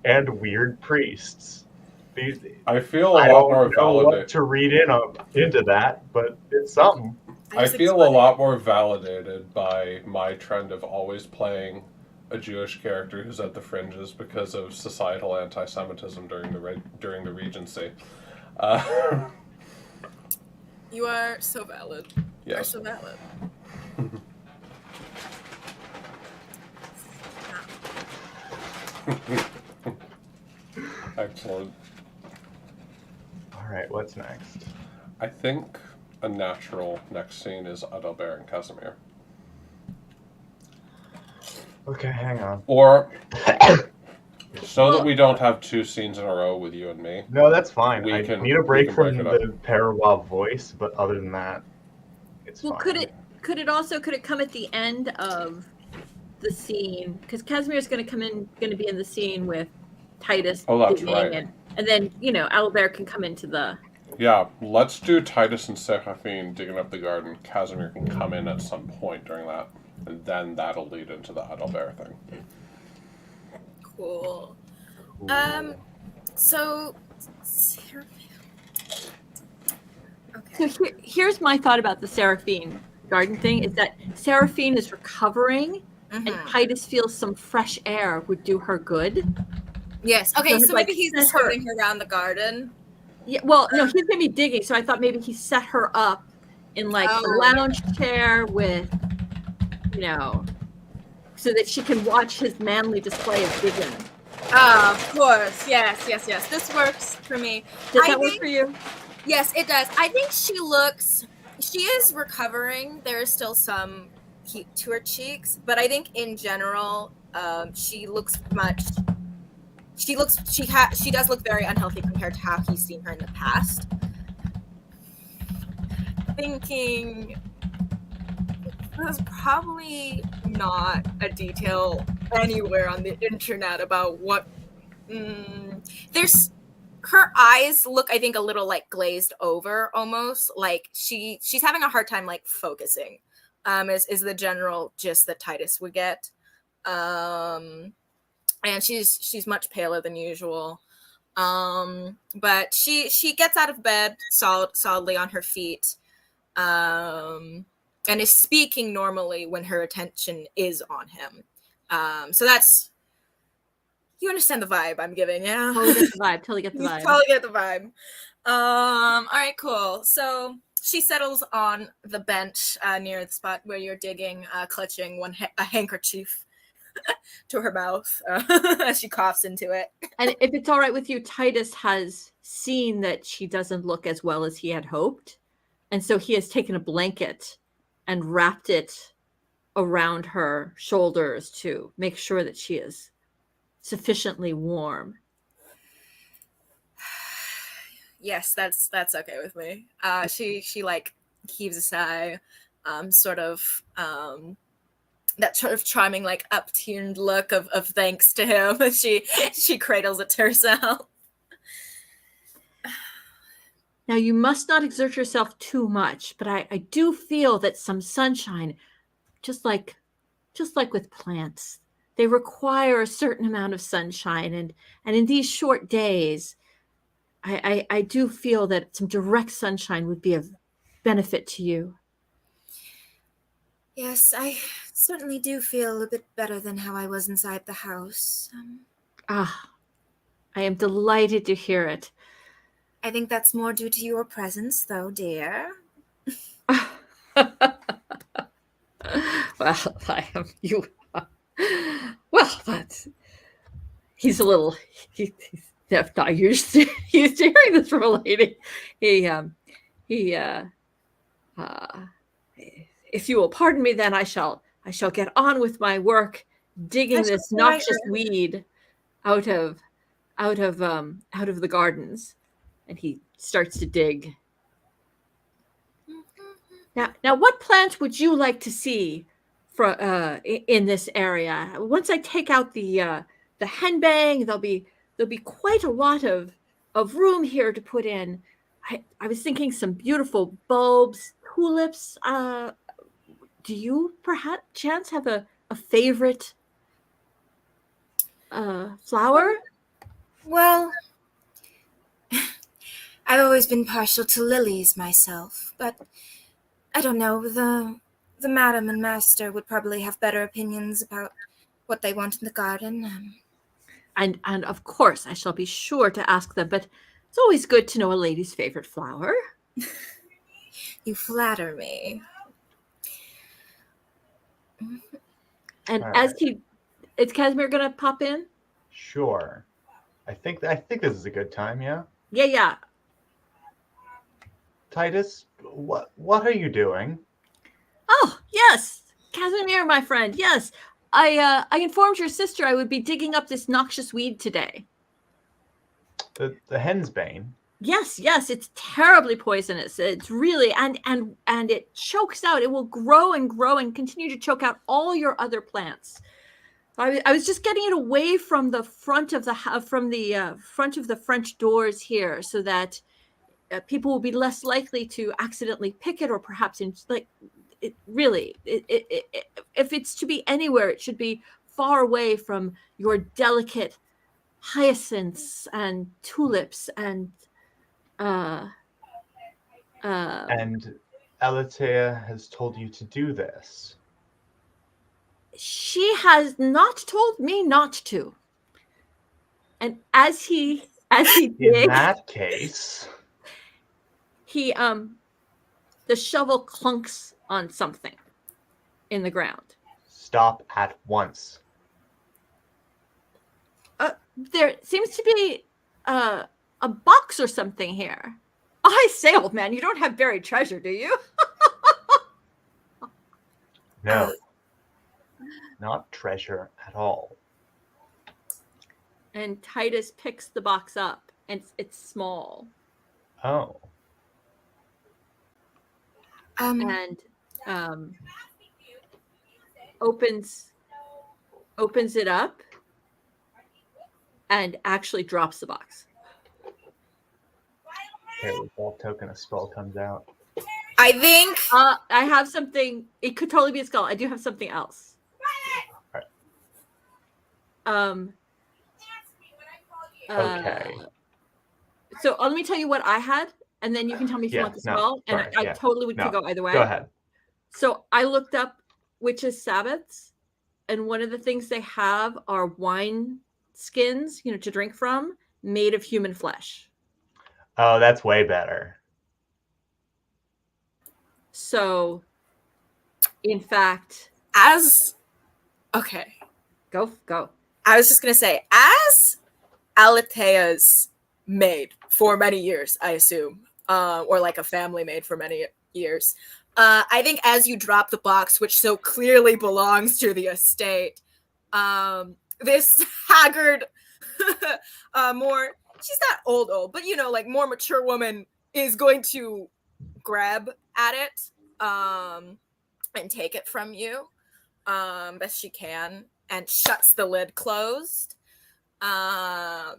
and weird priests. I feel a I lot more don't know what validated. to read into that, but it's something. I feel a lot more validated by my trend of always playing a Jewish character who's at the fringes because of societal anti-Semitism during the Regency. You are so valid. You are Yes. so valid. Excellent. All right, what's next? I think a natural next scene is Adalbert and Casimir. Okay, hang on. Or, so that we don't have two scenes in a row with you and me. No, that's fine. We I can- need a break we can from break it up. the Parawa voice, but other than that, it's Well, fine. could it come at the end of the scene? Because Casimir's going to be in the scene with Titus. Oh, that's digging, right. And then Albert can come into the. Yeah, let's do Titus and Seraphine digging up the garden. Casimir can come in at some point during that, and then that'll lead into the Adalbert thing. Cool. Ooh. So, okay. So here's my thought about the Seraphine garden thing: is that Seraphine is recovering, and Mhm. Titus feels some fresh air would do her good. Yes. Okay. So So like, maybe he's set just her- herding her around the garden. Yeah, well, no, he's gonna be digging, so I thought maybe he set her up in like a Oh. lounge chair with, so that she can watch his manly display of digging. Of course. Yes. This works for me. Does I that work think- for you? Yes, it does. I think she is recovering. There is still some heat to her cheeks, but I think in general, she does look very unhealthy compared to how he's seen her in the past. Thinking there's probably not a detail anywhere on the internet about what there's her eyes look, I think, a little like glazed over, almost like she's having a hard time like focusing. Is the general gist that Titus would get. And she's much paler than usual. But she gets out of bed solidly on her feet. And is speaking normally when her attention is on him. So that's, you understand the vibe I'm giving, yeah? Totally get the vibe. Totally get the You vibe. totally get the vibe. All right, cool. So she settles on the bench near the spot where you're digging, clutching a handkerchief to her mouth as she coughs into it. And if it's all right with you, Titus has seen that she doesn't look as well as he had hoped. And so he has taken a blanket and wrapped it around her shoulders to make sure that she is sufficiently warm. Yes, that's okay with me. She like heaves a sigh, sort of that sort of charming, like uptuned look of thanks to him. She cradles it to herself. Now you must not exert yourself too much, but I do feel that some sunshine, just like with plants, they require a certain amount of sunshine, and in these short days, I do feel that some direct sunshine would be of benefit to you. Yes, I certainly do feel a bit better than how I was inside the house. I am delighted to hear it. I think that's more due to your presence, though, dear. Well, I am you. Well, that's he's a little. He's not used to hearing this from a lady. If you will pardon me, then I shall get on with my work, digging this noxious weed out of the gardens. And he starts to dig. Now, what plants would you like to see in this area? Once I take out the henbang, there'll be quite a lot of room here to put in. I was thinking some beautiful bulbs, tulips. Do you perhaps chance have a favorite flower? Well, I've always been partial to lilies myself, but I don't know, the madam and master would probably have better opinions about what they want in the garden. And of course, I shall be sure to ask them, but it's always good to know a lady's favorite flower. You flatter me. And All is Casimir gonna pop in? Sure. I think this is a good time, yeah? Yeah. Titus, what are you doing? Oh, yes. Casimir, my friend. Yes. I informed your sister I would be digging up this noxious weed today. The hensbane? Yes, it's terribly poisonous. It's really and it chokes out. It will grow and grow and continue to choke out all your other plants. I was just getting it away from the front of the front of the French doors here, so that people will be less likely to accidentally pick it, or perhaps if it's to be anywhere, it should be far away from your delicate hyacinths and tulips and And Elatea has told you to do this. she has not told me not to. And as he In digs, that case, the shovel clunks on something in the ground. stop at once. There seems to be a box or something here. I say, old man, you don't have buried treasure, do you? No. Not treasure at all. And Titus picks the box up, and it's small. Oh. And opens it up and actually drops the box. Okay, resolve token, a skull comes out. I think I have something. It could totally be a skull. I do have something else. Okay. So let me tell you what I had, and then you can tell me if you want this as well. And I totally could go either way. Go ahead. So I looked up witches' Sabbaths, and one of the things they have are wine skins, to drink from, made of human flesh. Oh, that's way better. So, in fact, okay. Go. I was just gonna say, as Alethea's maid for many years, I assume, or like a family maid for many years. I think as you drop the box, which so clearly belongs to the estate, this haggard, she's not old, but like more mature woman is going to grab at it, and take it from you, best she can, and shuts the lid closed. But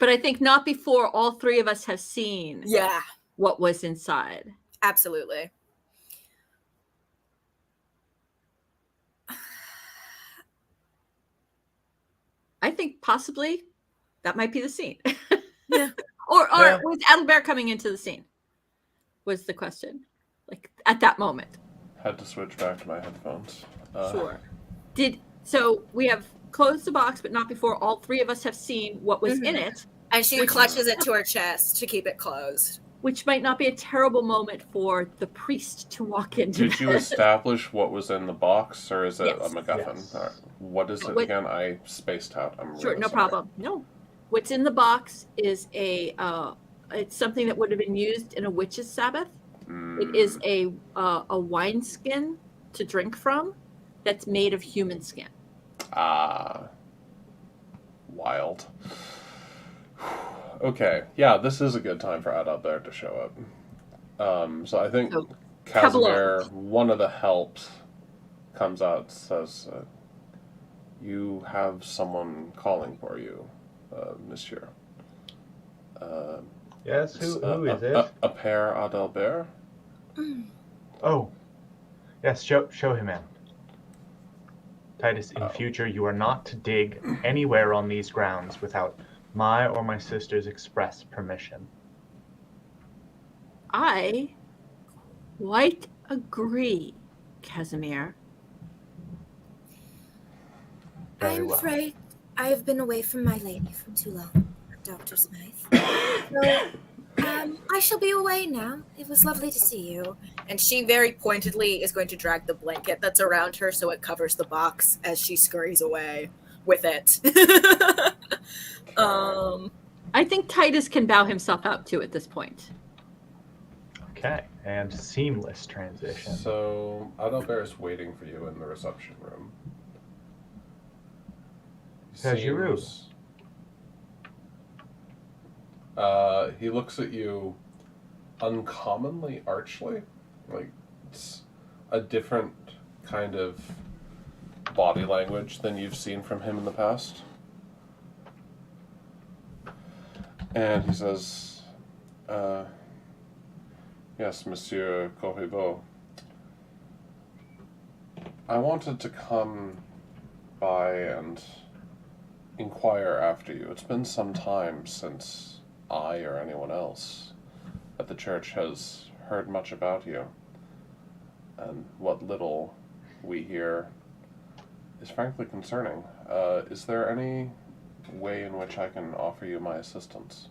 I think not before all three of us have seen what was inside. Absolutely. I think possibly that might be the scene. Yeah. Or was Adelbert coming into the scene? Was the question. Like at that moment. Had to switch back to my headphones. Sure. So we have closed the box, but not before all three of us have seen what was in it. And she clutches it to her chest to keep it closed. Which might not be a terrible moment for the priest to walk into. Did you establish what was in the box, or is it Yes. a MacGuffin? Yes. Right. What is it again? I spaced out. I'm Sure, really no sorry. problem. No. What's in the box is it's something that would have been used in a witch's Sabbath. It is a wine skin to drink from that's made of human skin. Wild. Okay, yeah, this is a good time for Adalbert to show up. So I think Casimir, one of the helps, comes out and says, you have someone calling for you, monsieur. Yes, who is it? A Père Adalbert. Oh, yes, show him in. Titus, in future, you are not to dig anywhere on these grounds without my or my sister's express permission. I quite agree, Casimir. I'm afraid I have been away from my lady for too long, Dr. Smythe. So, I shall be away now. It was lovely to see you. And she very pointedly is going to drag the blanket that's around her so it covers the box as she scurries away with it. I think Titus can bow himself out too at this point. Okay, and seamless transition. So Adalbert is waiting for you in the reception room. How's your room? He looks at you uncommonly archly. Like, it's a different kind of body language than you've seen from him in the past. And he says, yes, Monsieur Corriveau. I wanted to come by and inquire after you. It's been some time since I or anyone else at the church has heard much about you. And what little we hear is frankly concerning. Is there any way in which I can offer you my assistance?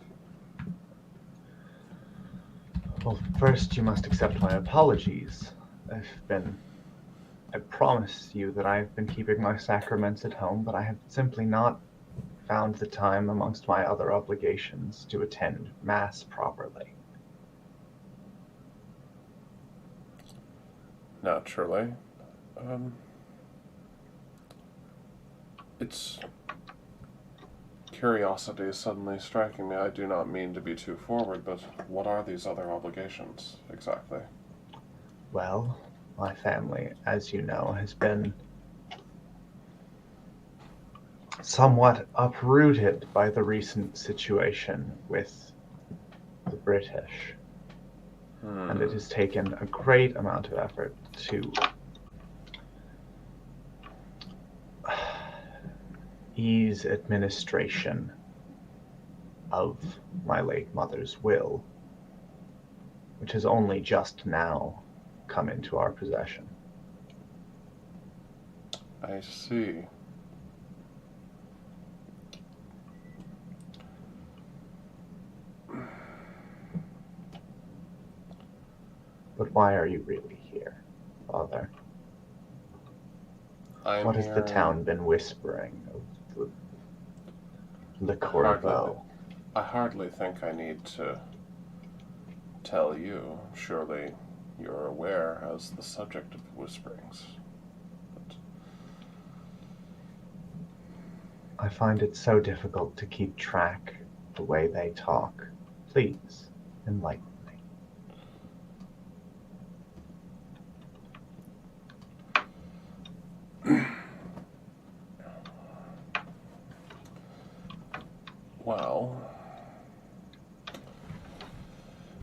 Well, first you must accept my apologies. I've been I promise you that I've been keeping my sacraments at home, but I have simply not found the time amongst my other obligations to attend Mass properly. Naturally. It's curiosity suddenly striking me. I do not mean to be too forward, but what are these other obligations exactly? Well, my family, as you know, has been somewhat uprooted by the recent situation with the British. And it has taken a great amount of effort to ease administration of my late mother's will, which has only just now come into our possession. I see. But why are you really here, Father? What has the town been whispering of the Corriveau? I hardly think I need to tell you. Surely you're aware as the subject of the whisperings. But I find it so difficult to keep track the way they talk. Please, enlighten me. well,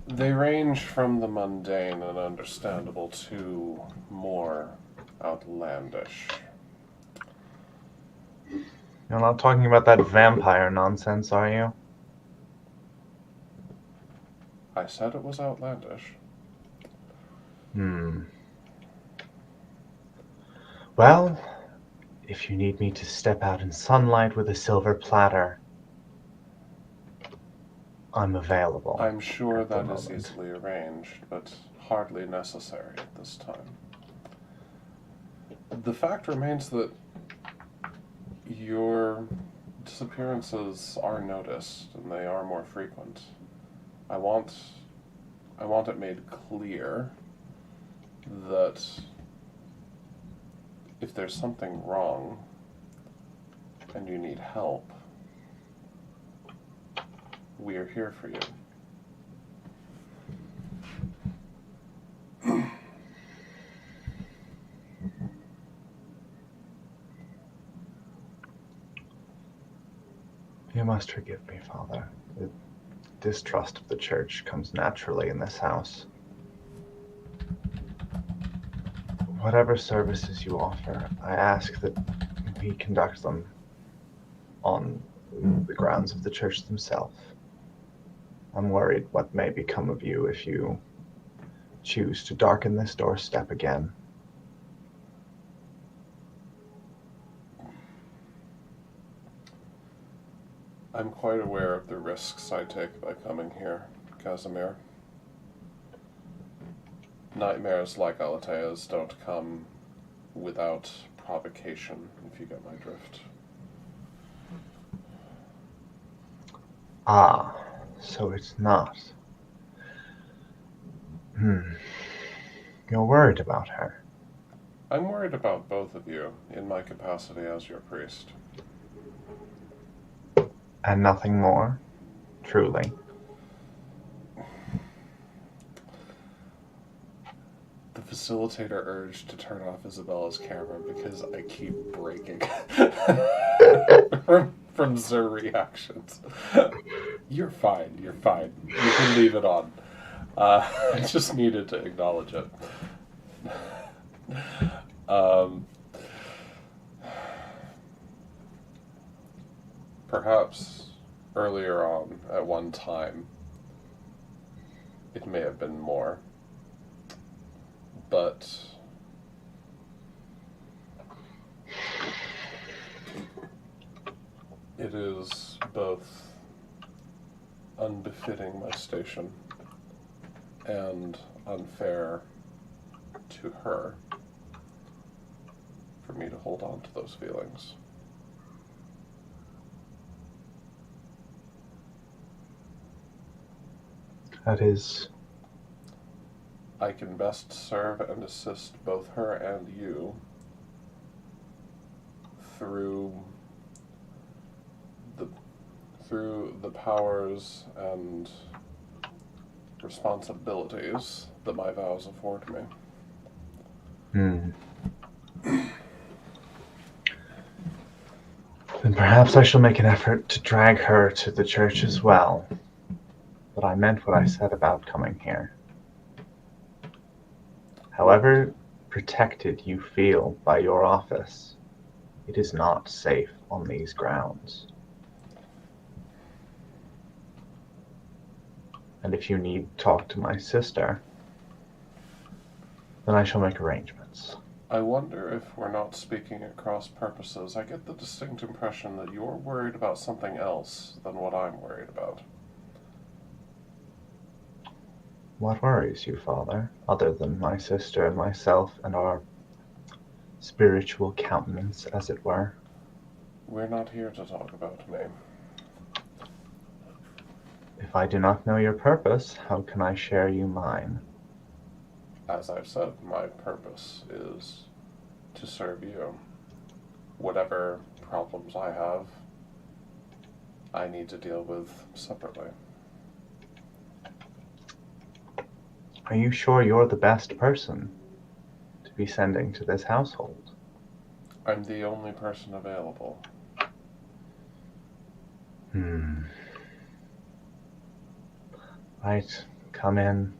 they range from the mundane and understandable to more outlandish. You're not talking about that vampire nonsense, are you? I said it was outlandish. Well, if you need me to step out in sunlight with a silver platter, I'm available. I'm sure that is easily arranged, but hardly necessary at this time. The fact remains that your disappearances are noticed, and they are more frequent. I want it made clear that if there's something wrong and you need help, we are here for you. You must forgive me, Father. The distrust of the church comes naturally in this house. Whatever services you offer, I ask that we conduct them on the grounds of the church themselves. I'm worried what may become of you if you choose to darken this doorstep again. I'm quite aware of the risks I take by coming here, Casimir. Nightmares like Alatea's don't come without provocation, if you get my drift. Ah, so it's not. You're worried about her. I'm worried about both of you in my capacity as your priest. And nothing more? Truly. The facilitator urged to turn off Isabella's camera because I keep breaking from Zer reactions. You're fine. You can leave it on. I just needed to acknowledge it. Perhaps earlier on, at one time, it may have been more. But it is both unbefitting my station and unfair to her for me to hold on to those feelings. That is... I can best serve and assist both her and you through the powers and responsibilities that my vows afford me. Then perhaps I shall make an effort to drag her to the church as well. But I meant what I said about coming here. However protected you feel by your office, it is not safe on these grounds. And if you need to talk to my sister, then I shall make arrangements. I wonder if we're not speaking at cross purposes. I get the distinct impression that you're worried about something else than what I'm worried about. What worries you, Father, other than my sister and myself and our spiritual countenance, as it were? We're not here to talk about me. If I do not know your purpose, how can I share you mine? As I've said, my purpose is to serve you. Whatever problems I have, I need to deal with separately. Are you sure you're the best person to be sending to this household? I'm the only person available. Right, come in.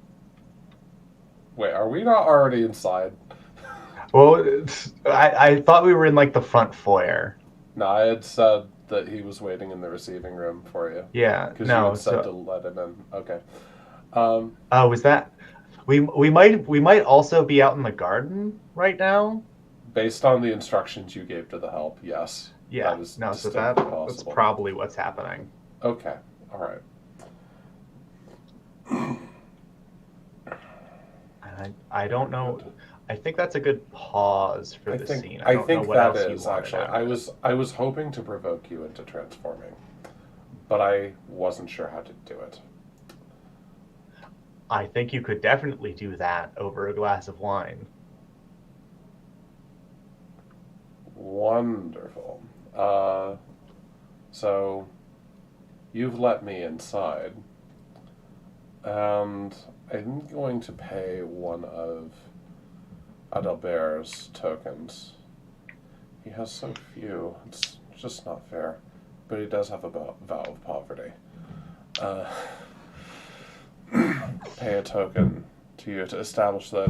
Wait, are we not already inside? Well, I thought we were in like the front foyer. No, I had said that he was waiting in the receiving room for you. Yeah, Because no. you had said to let him in. Okay. Oh, was that? We might also be out in the garden right now. Based on the instructions you gave to the help, yes. Yeah. That is no, so distinctly that's possible. probably what's happening. Okay. All right. I don't know. I think that's a good pause for the scene. I don't think know what that else you is wanted actually. out of it. I was hoping to provoke you into transforming, but I wasn't sure how to do it. I think you could definitely do that over a glass of wine. Wonderful. So you've let me inside, and I'm going to pay one of Adalbert's tokens. He has so few, it's just not fair. But he does have a vow of poverty. Pay a token to you to establish that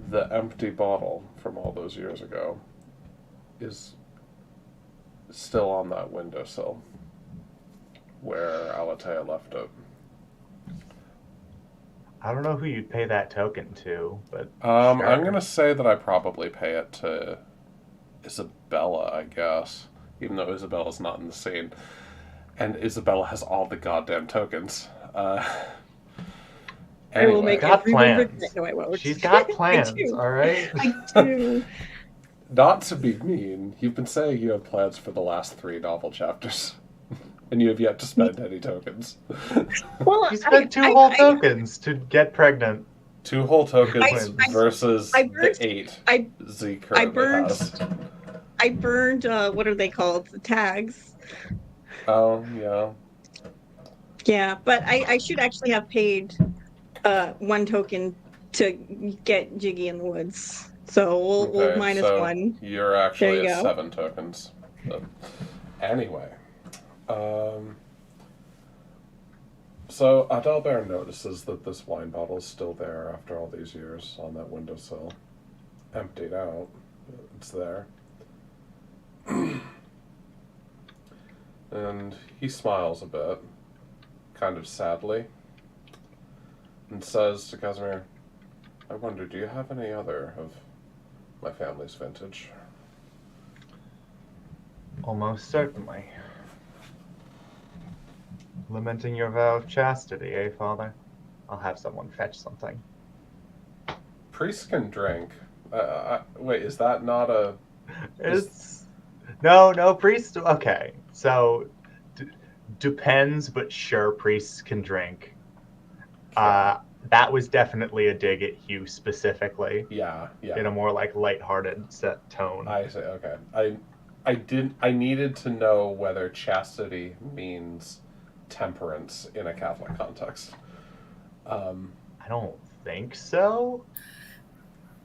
the empty bottle from all those years ago is still on that windowsill where Alatea left it. I don't know who you'd pay that token to, but I'm sure. going to say that I probably pay it to Isabella, I guess, even though Isabella's not in the scene. And Isabella has all the goddamn tokens. I will make every plans. regret. No, I won't. She's got plans, I do. all right? I do. Not to be mean, you've been saying you have plans for the last 3 novel chapters. And you have yet to spend any tokens. Well, You spent 2 whole tokens to get pregnant. 2 whole tokens I versus the 8 Z currently has. I burned, what are they called? The tags. Oh, yeah. Yeah, but I should actually have paid 1 token to get Jiggy in the woods. So we'll minus so 1. You're actually There you at go. 7 tokens. But anyway. So Adalbert notices that this wine bottle is still there after all these years on that windowsill. Emptied out. It's there. And he smiles a bit, kind of sadly, and says to Casimir, I wonder, do you have any other of my family's vintage? Almost certainly. Lamenting your vow of chastity, eh, Father? I'll have someone fetch something. Priests can drink. Wait, is that not a... It's no priest. Okay, so depends, but sure, priests can drink. That was definitely a dig at Hugh specifically. Yeah. In a more like lighthearted set tone. I see. Okay. I needed to know whether chastity means temperance in a Catholic context. I don't think so.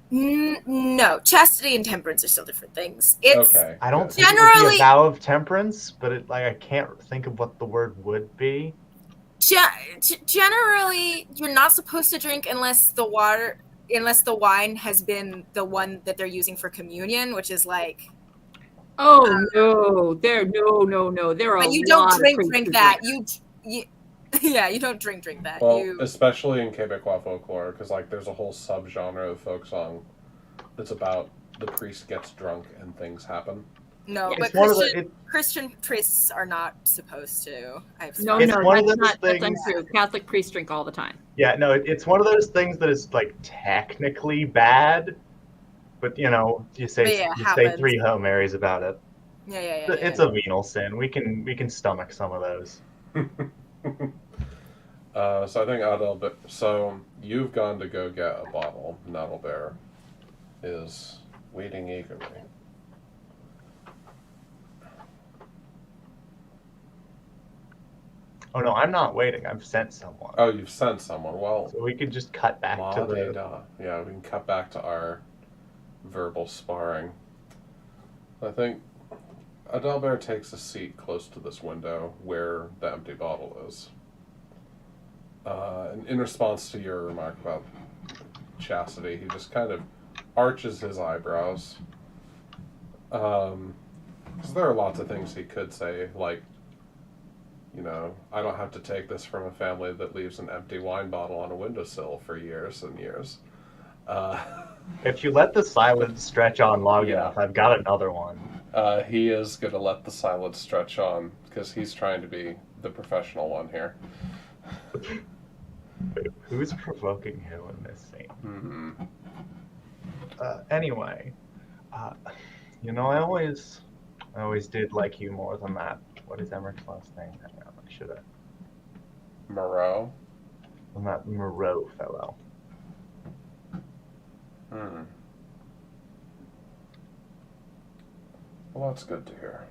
No, chastity and temperance are still different things. It's Okay. I don't good. think it would be Generally- a vow of temperance, but I can't think of what the word would be. generally you're not supposed to drink unless the wine has been the one that they're using for communion, which is like. Oh no! No! There are. But you a don't lot of drink priests who that. drink. You yeah, you don't drink that. Well, especially in Quebecois folklore, because like there's a whole subgenre of folk song that's about the priest gets drunk and things happen. No, Yeah, but Christian priests are not supposed to. No, It's one of that's those not. That's things- untrue. Catholic priests drink all the time. Yeah, no, it's one of those things that is like technically bad, but you say happens. 3 Hail Marys about it. Yeah. It's a venal sin. We can stomach some of those. So I think Adalbert. So you've gone to go get a bottle. Adalbert is waiting eagerly. Oh no, I'm not waiting. I've sent someone. Oh, you've sent someone. Well, So we could just cut back to the. Yeah, we can cut back to our verbal sparring. I think Adalbert takes a seat close to this window where the empty bottle is. And in response to your remark about chastity, he just kind of arches his eyebrows. Because there are lots of things he could say, like, I don't have to take this from a family that leaves an empty wine bottle on a windowsill for years and years. If you let the silence stretch on long Yeah. enough, I've got another one. He is going to let the silence stretch on because he's trying to be the professional one here. Who's provoking who in this scene? Mm-hmm. Anyway, I always did like you more than that. What is Emmerich's last name? Hang on, I should have. Moreau? Than that Moreau fellow. Hmm. Well, that's good to hear.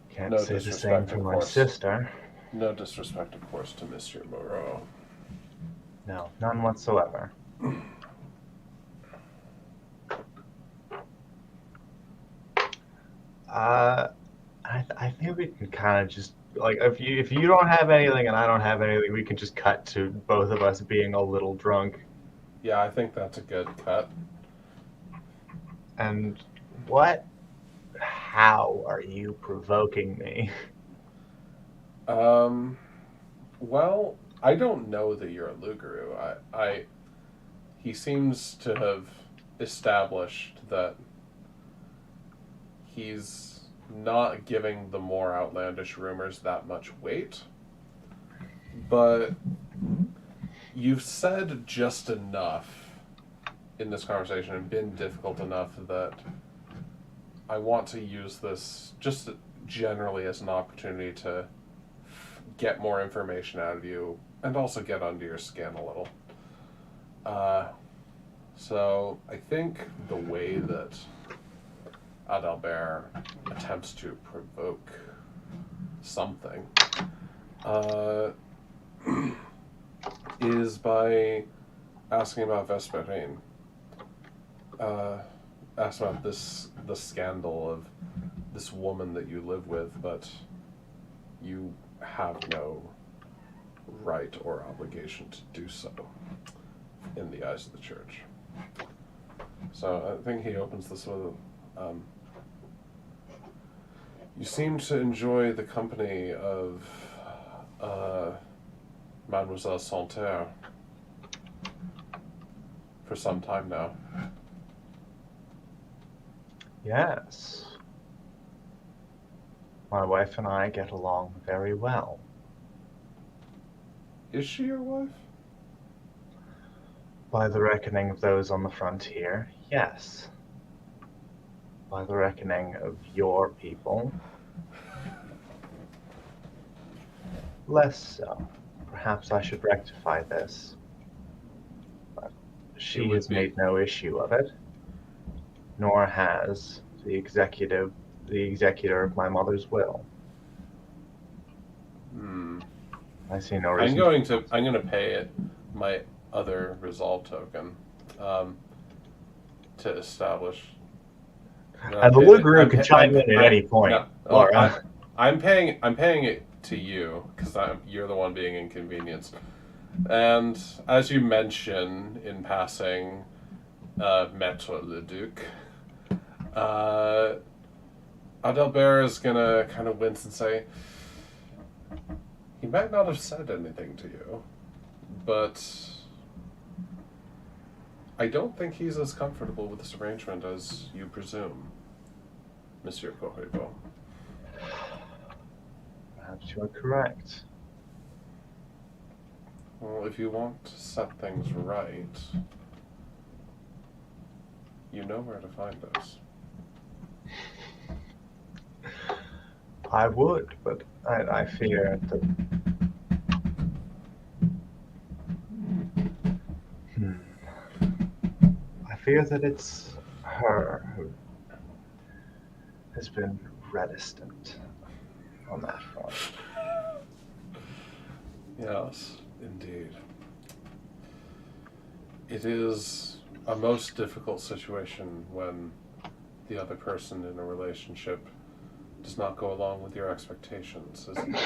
Can't No say the disrespect, same of for my course. sister. No disrespect, of course, to Monsieur Moreau. No, none whatsoever. I think we can kind of just like if you don't have anything and I don't have anything, we can just cut to both of us being a little drunk. Yeah, I think that's a good cut. And how are you provoking me? Well, I don't know that you're a Lugaroo. He seems to have established that he's not giving the more outlandish rumors that much weight. But you've said just enough in this conversation and been difficult enough that I want to use this just generally as an opportunity to get more information out of you and also get under your skin a little. So I think the way that Adalbert attempts to provoke something is by asking about Vesperine. Ask about the scandal of this woman that you live with, but you have no right or obligation to do so in the eyes of the church. So I think he opens this with, you seem to enjoy the company of Mademoiselle Santerre for some time now. Yes. My wife and I get along very well. Is she your wife? By the reckoning of those on the frontier, yes. By the reckoning of your people, less so. Perhaps I should rectify this. But she has made no issue of it, nor has the executor of my mother's will. I see no reason. I'm going to pay it my other resolve token to establish. And the Lugaru can chime in at any point. No, Laura. I'm paying it to you because you're the one being inconvenienced. And as you mention in passing, Maître le Duc, Adalbert is gonna kind of wince and say, he might not have said anything to you, but I don't think he's as comfortable with this arrangement as you presume, Monsieur Corriveau. Perhaps you are correct. Well, if you want to set things right, you know where to find us. I would, but I fear that... I fear that it's her who has been reticent on that front. Yes, indeed. It is a most difficult situation when the other person in a relationship does not go along with your expectations, isn't it?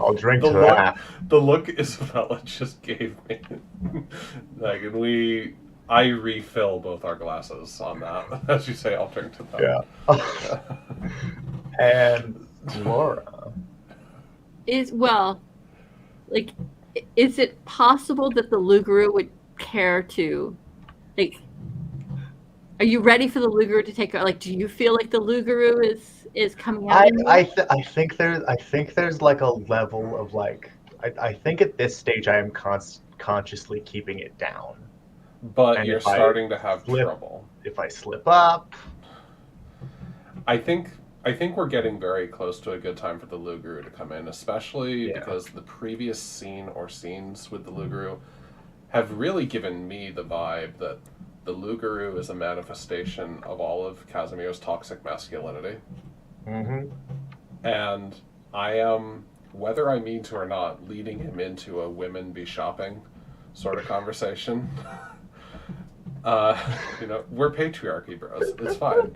I'll drink to that. The look Isabella just gave me. Like, and I refill both our glasses on that. As you say, I'll drink to that. Yeah. And Laura. Is it possible that the Lugaru would care to, like, are you ready for the Lugaru to take, like, do you feel like the Lugaru is coming out? I think there's like a level of like, I think at this stage I am consciously keeping it down. But And you're starting to have trouble. If I slip up. I think we're getting very close to a good time for the Lugaru to come in, especially because the previous scene or scenes with the Lugaru have really given me the vibe that the Lugaru is a manifestation of all of Casimir's toxic masculinity. Mm-hmm. And I am, whether I mean to or not, leading him into a women be shopping sort of conversation. We're patriarchy, bros. It's fine.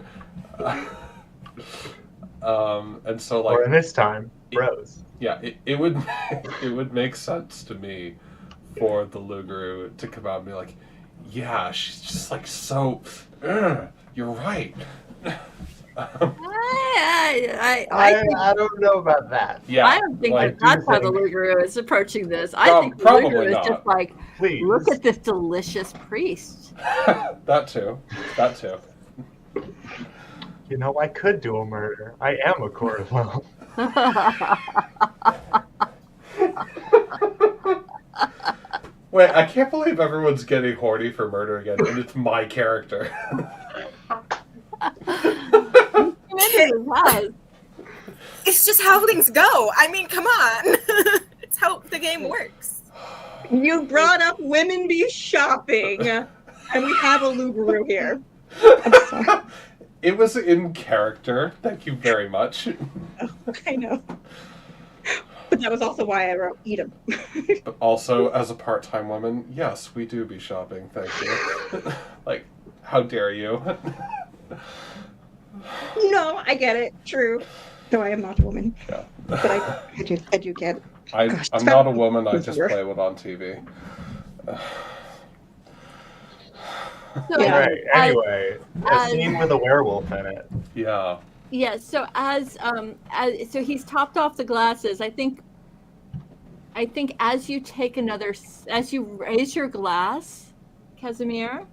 And so, like, or in this time, bros. It would make sense to me for the Lugaru to come out and be like, yeah, she's just like so. You're right. I don't know about that. Yeah, I don't think that's how the Lugaru is approaching this. I think the Lugaru is just like, please, look at this delicious priest. That too. You know, I could do a murder. I am a Corriveau. Wait, I can't believe everyone's getting horny for murder again, and it's my character. It's just how things go. I mean, come on. It's how the game works. You brought up women be shopping, and we have a Lugaru here. I'm sorry. It was in character. Thank you very much. Oh, I know. But that was also why I wrote eat 'em. But also, as a part-time woman, yes, we do be shopping. Thank you. Like, how dare you? No, I get it. True. Though I am not a woman. Yeah. But I do get it. I'm not a woman. I just play one on TV. Right. Anyway, a scene with a werewolf in it. Yeah. Yeah. So so he's topped off the glasses. I think as you raise your glass, Casimir,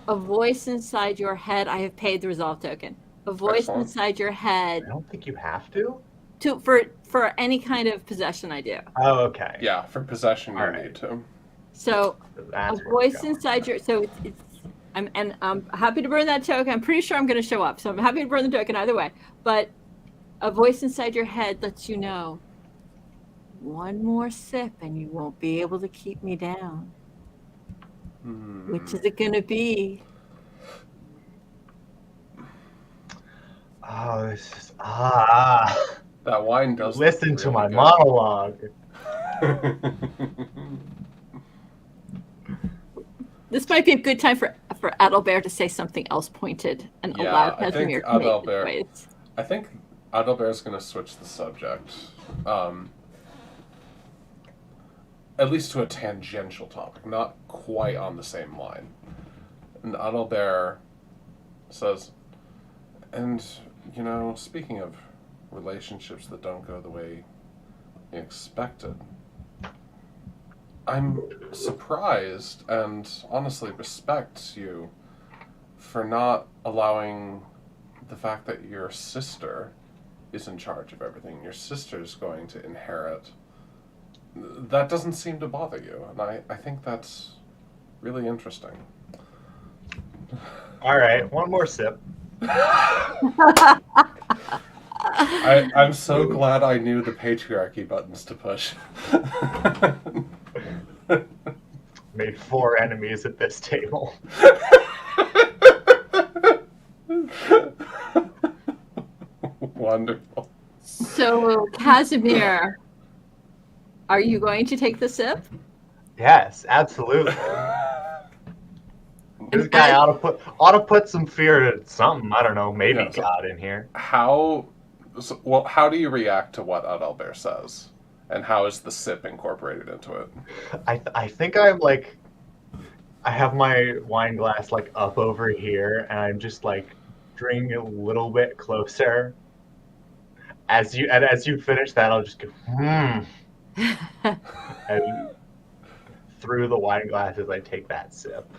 a voice inside your head. I have paid the resolve token. A voice inside your head. I don't think you have to. for any kind of possession I do. Oh, okay. Yeah, for possession, you All right. need to. So That's a where we're voice going. inside your I'm happy to burn that token. I'm pretty sure I'm going to show up, so I'm happy to burn the token either way. But a voice inside your head lets you know, one more sip and you won't be able to keep me down. Which is it going to be? Oh, this is That wine does. Listen look to really my good. monologue. This might be a good time for Adalbert to say something else pointed and Yeah, allow I think Casimir to make the Adalbert- choice. I think Adalbert's going to switch the subject. At least to a tangential topic, not quite on the same line. And Adalbert says, and, you know, speaking of relationships that don't go the way you expected, I'm surprised and honestly respect you for not allowing the fact that your sister is in charge of everything. Your sister's going to inherit. That doesn't seem to bother you, and I think that's really interesting. All right, one more sip. I'm so glad I knew the patriarchy buttons to push. Made 4 enemies at this table. Wonderful. So, Casimir, are you going to take the sip? Yes, absolutely. This guy ought to put some fear to something. I don't know, maybe Yeah, so- God in here. How do you react to what Adalbert says? And how is the sip incorporated into it? I think I'm like, I have my wine glass like up over here, and I'm just like drinking a little bit closer. As you finish that, I'll just go and through the wine glass as I take that sip.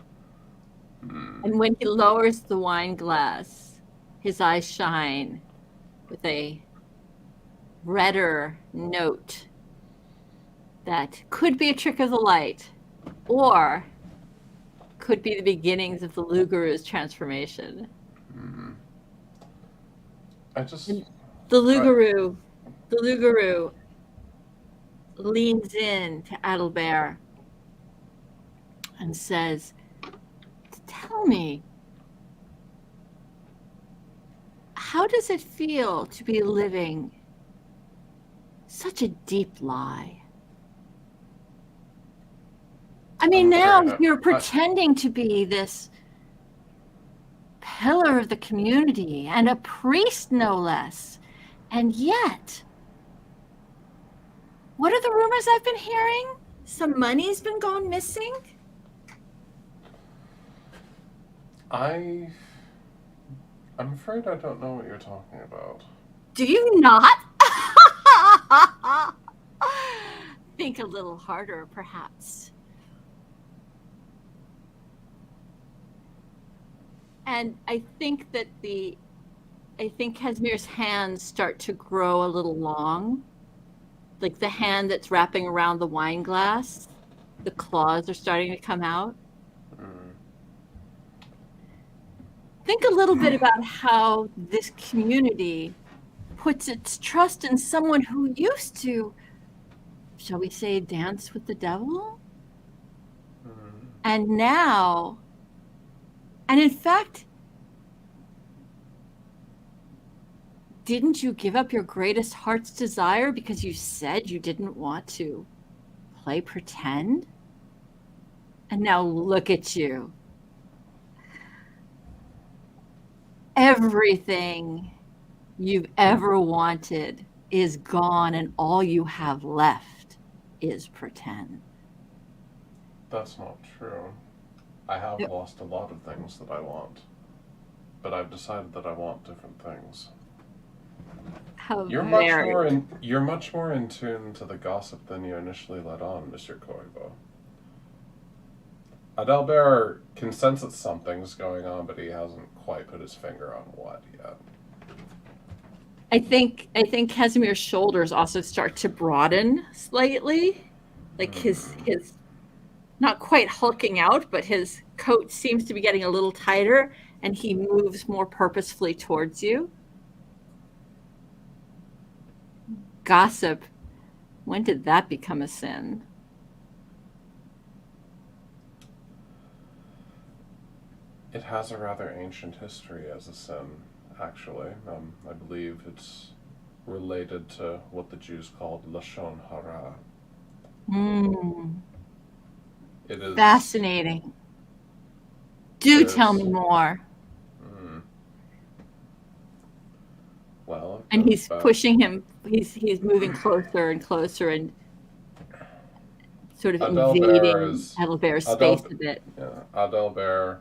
And when he lowers the wine glass, his eyes shine with a redder note that could be a trick of the light or could be the beginnings of the Lugaru's transformation. I just... The Lugaru leans in to Adalbert and says, tell me, how does it feel to be living such a deep lie? I mean, now you're pretending to be this pillar of the community and a priest, no less. And yet, what are the rumors I've been hearing? Some money's been gone missing? I'm afraid I don't know what you're talking about. Do you not? Think a little harder, perhaps. And I think Casimir's hands start to grow a little long. Like the hand that's wrapping around the wine glass. The claws are starting to come out. Think a little bit about how this community puts its trust in someone who used to, shall we say, dance with the devil? And now, and in fact, didn't you give up your greatest heart's desire because you said you didn't want to play pretend? And now look at you. Everything you've ever wanted is gone, and all you have left is pretend. That's not true. I have Yep. lost a lot of things that I want, but I've decided that I want different things. How You're much more in tune to the gossip than you initially let on, Mr. Corriveau. Adalbert can sense that something's going on, but he hasn't quite put his finger on what yet. I think Casimir's shoulders also start to broaden slightly, like his not quite hulking out, but his coat seems to be getting a little tighter, and he moves more purposefully towards you. Gossip. When did that become a sin? It has a rather ancient history as a sin, actually. I believe it's related to what the Jews called Lashon Hara. It is Fascinating. Do tell me more. Well, and he's pushing him. He's moving closer and closer and sort of invading Adelbert's space a bit. Yeah, Adelbert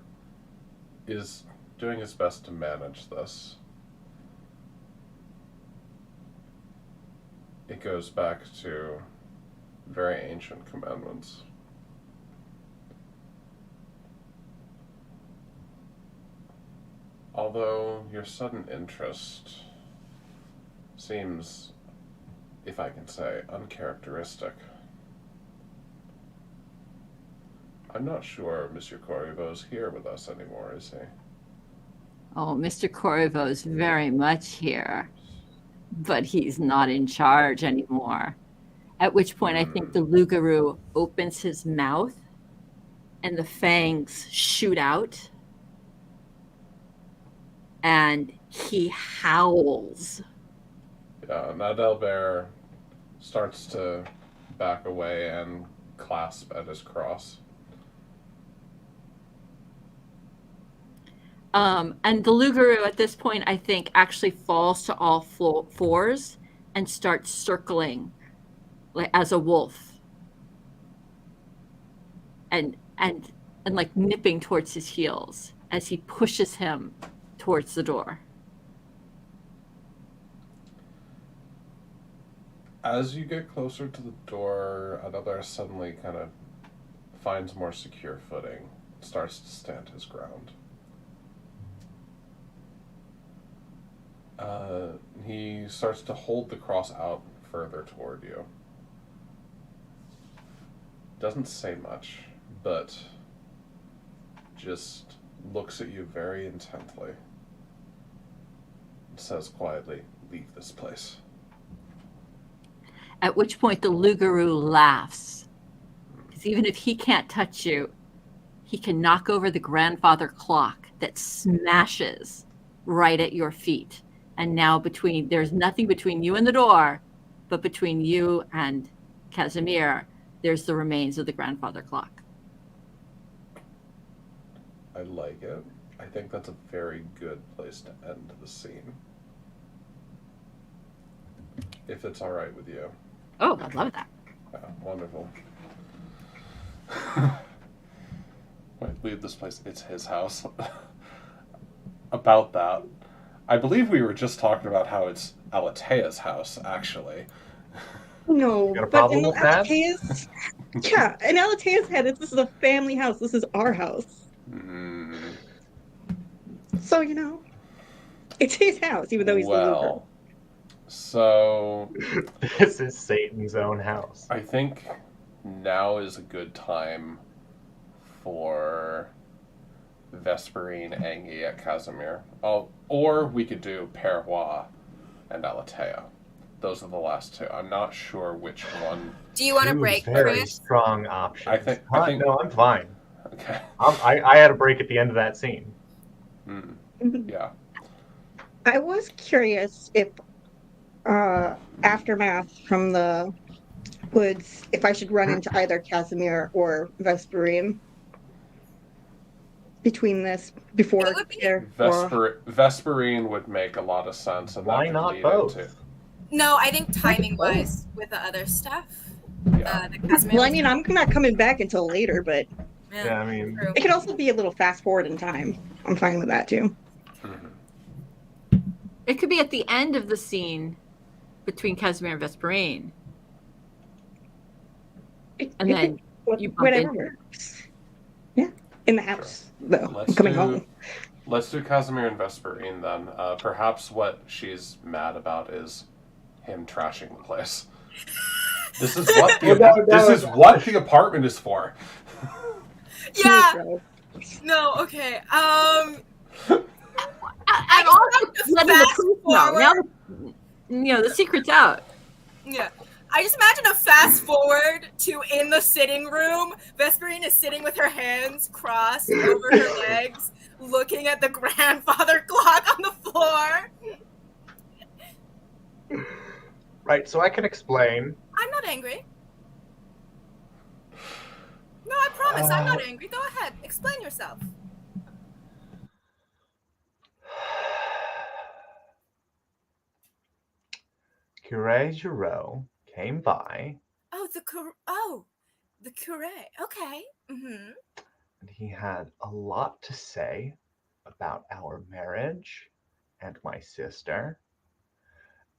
is doing his best to manage this. It goes back to very ancient commandments. Although your sudden interest seems, if I can say, uncharacteristic, I'm not sure Monsieur Corriveau's here with us anymore, is he? Oh, Mr. Corriveau's very much here, but he's not in charge anymore. At which point I think the loup-garou opens his mouth and the fangs shoot out and he howls. Yeah, and Adelbert starts to back away and clasp at his cross. And the loup-garou at this point, I think, actually falls to all fours and starts circling like as a wolf and like nipping towards his heels as he pushes him towards the door. As you get closer to the door, Adelbert suddenly kind of finds more secure footing, starts to stand his ground. He starts to hold the cross out further toward you. Doesn't say much, but just looks at you very intently. And says quietly, "Leave this place." At which point the loup-garou laughs. Because even if he can't touch you, he can knock over the grandfather clock that smashes right at your feet. And now there's nothing between you and the door, but between you and Casimir, there's the remains of the grandfather clock. I like it. I think that's a very good place to end the scene. If it's all right with you. Oh, I love that. Yeah, wonderful. Wait, leave this place. It's his house. About that, I believe we were just talking about how it's Alatea's house, actually. No, You got a but problem in with that? Alatea's, yeah, in Alatea's head, this is a family house. This is our house. So, it's his house, even though he's the leader. So This is Satan's own house. I think now is a good time for Vesperine, Angie at Casimir. Or we could do Perrois and Alatea. Those are the last two. I'm not sure which one. Do you want to Two break, very Chris? strong options. I think No, I'm fine. Okay. I had a break at the end of that scene. Yeah. I was curious if aftermath from the woods, if I should run into either Casimir or Vesperine between this before It would be- Vesperine would make a lot of sense. And Why that could not lead both? into- No, I think timing wise with the other stuff. Yeah. The Casimir Well, I mean, I'm not coming back until later, but Yeah, I mean, true. it could also be a little fast forward in time. I'm fine with that too. It could be at the end of the scene between Casimir and Vesperine. And then you bump Whatever into- works. Yeah, in the house though. Let's I'm coming do- home. Let's do Casimir and Vesperine then. Perhaps what she's mad about is him trashing the place. This is what the apartment is for. Yeah. No. Okay. I'm also letting the proof know. Now, the secret's out. Yeah. I just imagine a fast forward to in the sitting room. Vesperine is sitting with her hands crossed over her legs, looking at the grandfather clock on the floor. Right, so I can explain. I'm not angry. No, I promise, I'm not angry. Go ahead, explain yourself. Cure Giraud came by. Oh, the curé. Okay. Mm-hmm. And he had a lot to say about our marriage and my sister.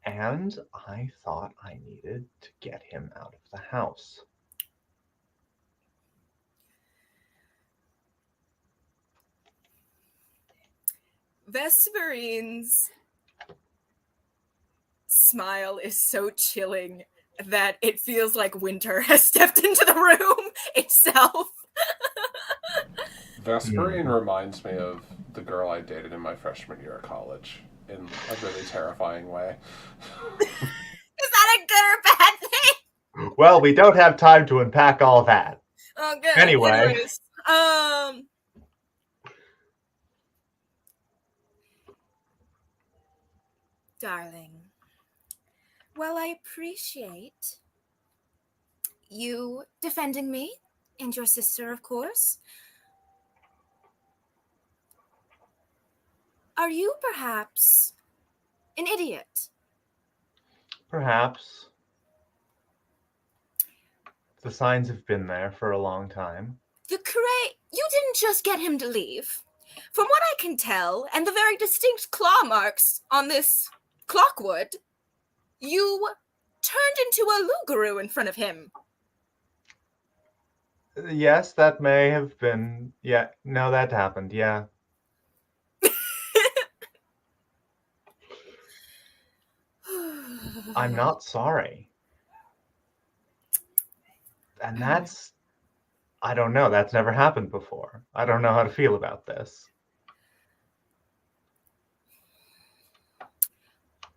And I thought I needed to get him out of the house. Vesperine's smile is so chilling that it feels like winter has stepped into the room itself. Vesperine reminds me of the girl I dated in my freshman year of college in a really terrifying way. Is that a good or bad thing? Well, we don't have time to unpack all that. Oh, good. Anyway. Anyways, darling, well, I appreciate you defending me and your sister, of course. Are you perhaps an idiot? Perhaps. The signs have been there for a long time. The curé, you didn't just get him to leave. From what I can tell, and the very distinct claw marks on this clockwood, you turned into a loup-garou in front of him. Yes, that may have been. Yeah, no, that happened. Yeah. I'm not sorry. And that's. I don't know. That's never happened before. I don't know how to feel about this.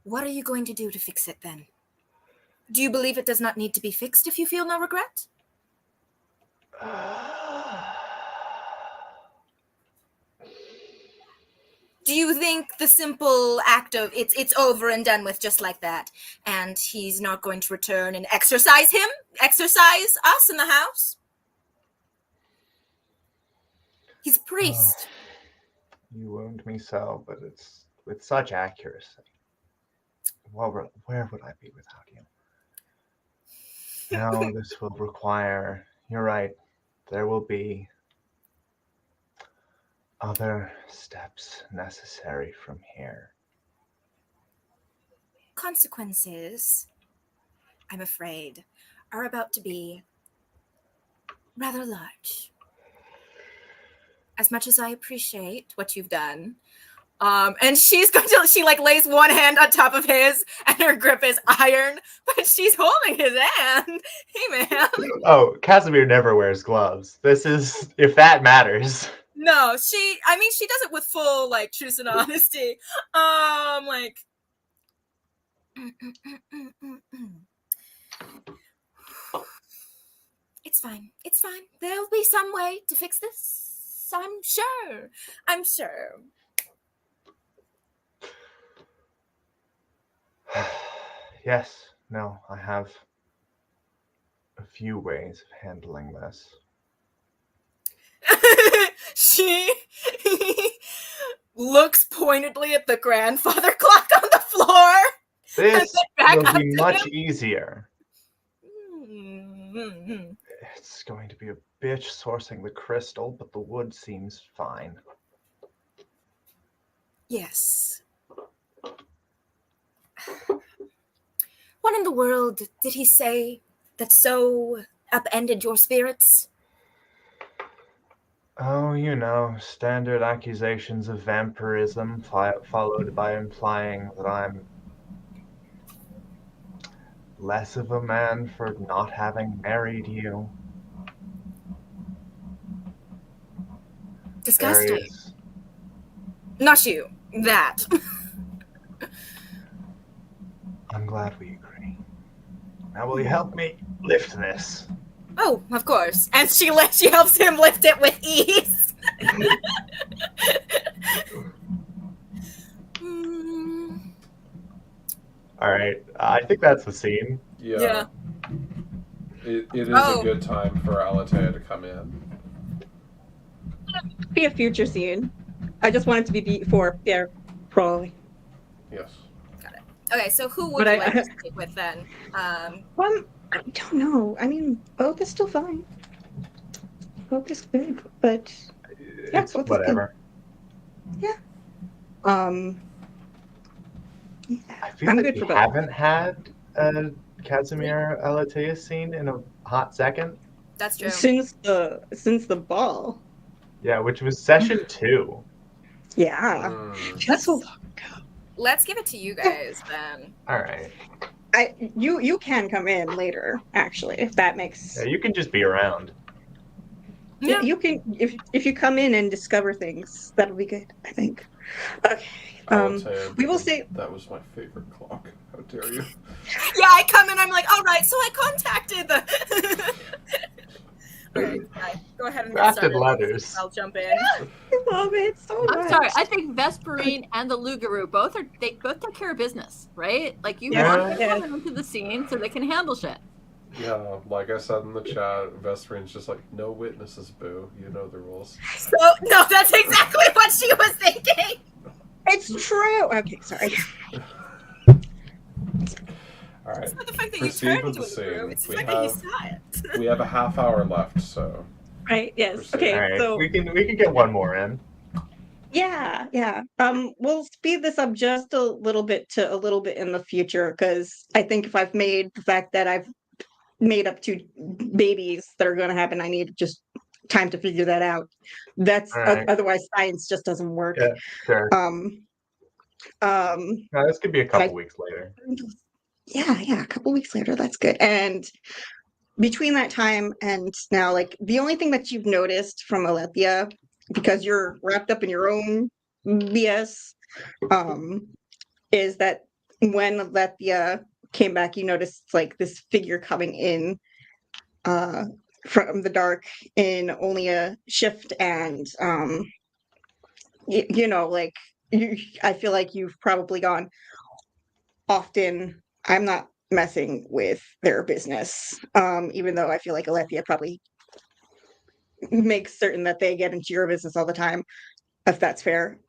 What are you going to do to fix it then? Do you believe it does not need to be fixed if you feel no regret? Do you think the simple act of it's over and done with just like that, and he's not going to return and exercise us in the house? He's a priest. Oh, you wound me so, but it's with such accuracy. Well, where would I be without you? Now this will require, you're right, there will be other steps necessary from here. Consequences, I'm afraid, are about to be rather large. As much as I appreciate what you've done, and she lays one hand on top of his, and her grip is iron, but she's holding his hand. Hey, man. Oh, Casimir never wears gloves. This is, if that matters. No, she does it with full, truth and honesty. It's fine. It's fine. There'll be some way to fix this. I'm sure. Yes, no, I have a few ways of handling this. She looks pointedly at the grandfather clock on the floor. This back will up be to much him. easier. Mm-hmm. It's going to be a bitch sourcing the crystal, but the wood seems fine. Yes. What in the world did he say that so upended your spirits? Oh, you know, standard accusations of vampirism followed by implying that I'm less of a man for not having married you. Disgusting. Various. Not you. That. I'm glad we agree. Now, will you help me lift this? Oh, of course. And she helps him lift it with ease. Hmm. All right, I think that's the scene. Yeah. It is Oh. a good time for Alatea to come in. Be a future scene. I just want it to be before. Yeah, probably. Yes. Okay, so who would But you like to stick with then? I don't know. I mean, both is still fine. Both is good, but yeah, It's both is whatever. good. Yeah. I feel I'm like good we for both. haven't had a Casimir Alatea scene in a hot second. That's true. Since the ball. Yeah, which was session 2. Yeah. Mm. That's a lot. Let's give it to you guys then. All right. You can come in later, actually, if that makes Yeah, you can just be around. Yeah. you can if you come in and discover things, that'll be good, I think. Okay. Alatea, We will say that was my favorite clock. How dare you? Yeah, I come in, I'm like, all right, so I contacted the. Okay, go ahead and get Drafted started. letters. I'll jump in. I love it so much. I'm sorry. I think Vesperine and the Lugaroo both take care of business, right? Like you Yeah. want them Yeah. coming into the scene so they can handle shit. Yeah, like I said in the chat, Vesperine's just like, no witnesses, boo. You know the rules. So no, that's exactly what she was thinking. It's true. Okay, sorry. All right. It's not the fact that Proceed you turned with into the a groom, scene. it's the We fact that you have- saw it. We have a half hour left, so Right, yes. Proceed. Okay, All right, so we can get one more in. yeah. We'll speed this up just a little bit in the future, because I think if I've made the fact that I've made up 2 babies that are going to happen, I need just time to figure that out. That's All right. otherwise science just doesn't work. Yeah, sure. No, this could be a couple weeks later. yeah, a couple weeks later, that's good. And between that time and now, like, the only thing that you've noticed from Alethea, because you're wrapped up in your own BS, is that when Alethea came back, you noticed like this figure coming in from the dark in only a shift, and like I feel like you've probably gone often. I'm not messing with their business, even though I feel like Alethea probably makes certain that they get into your business all the time, if that's fair.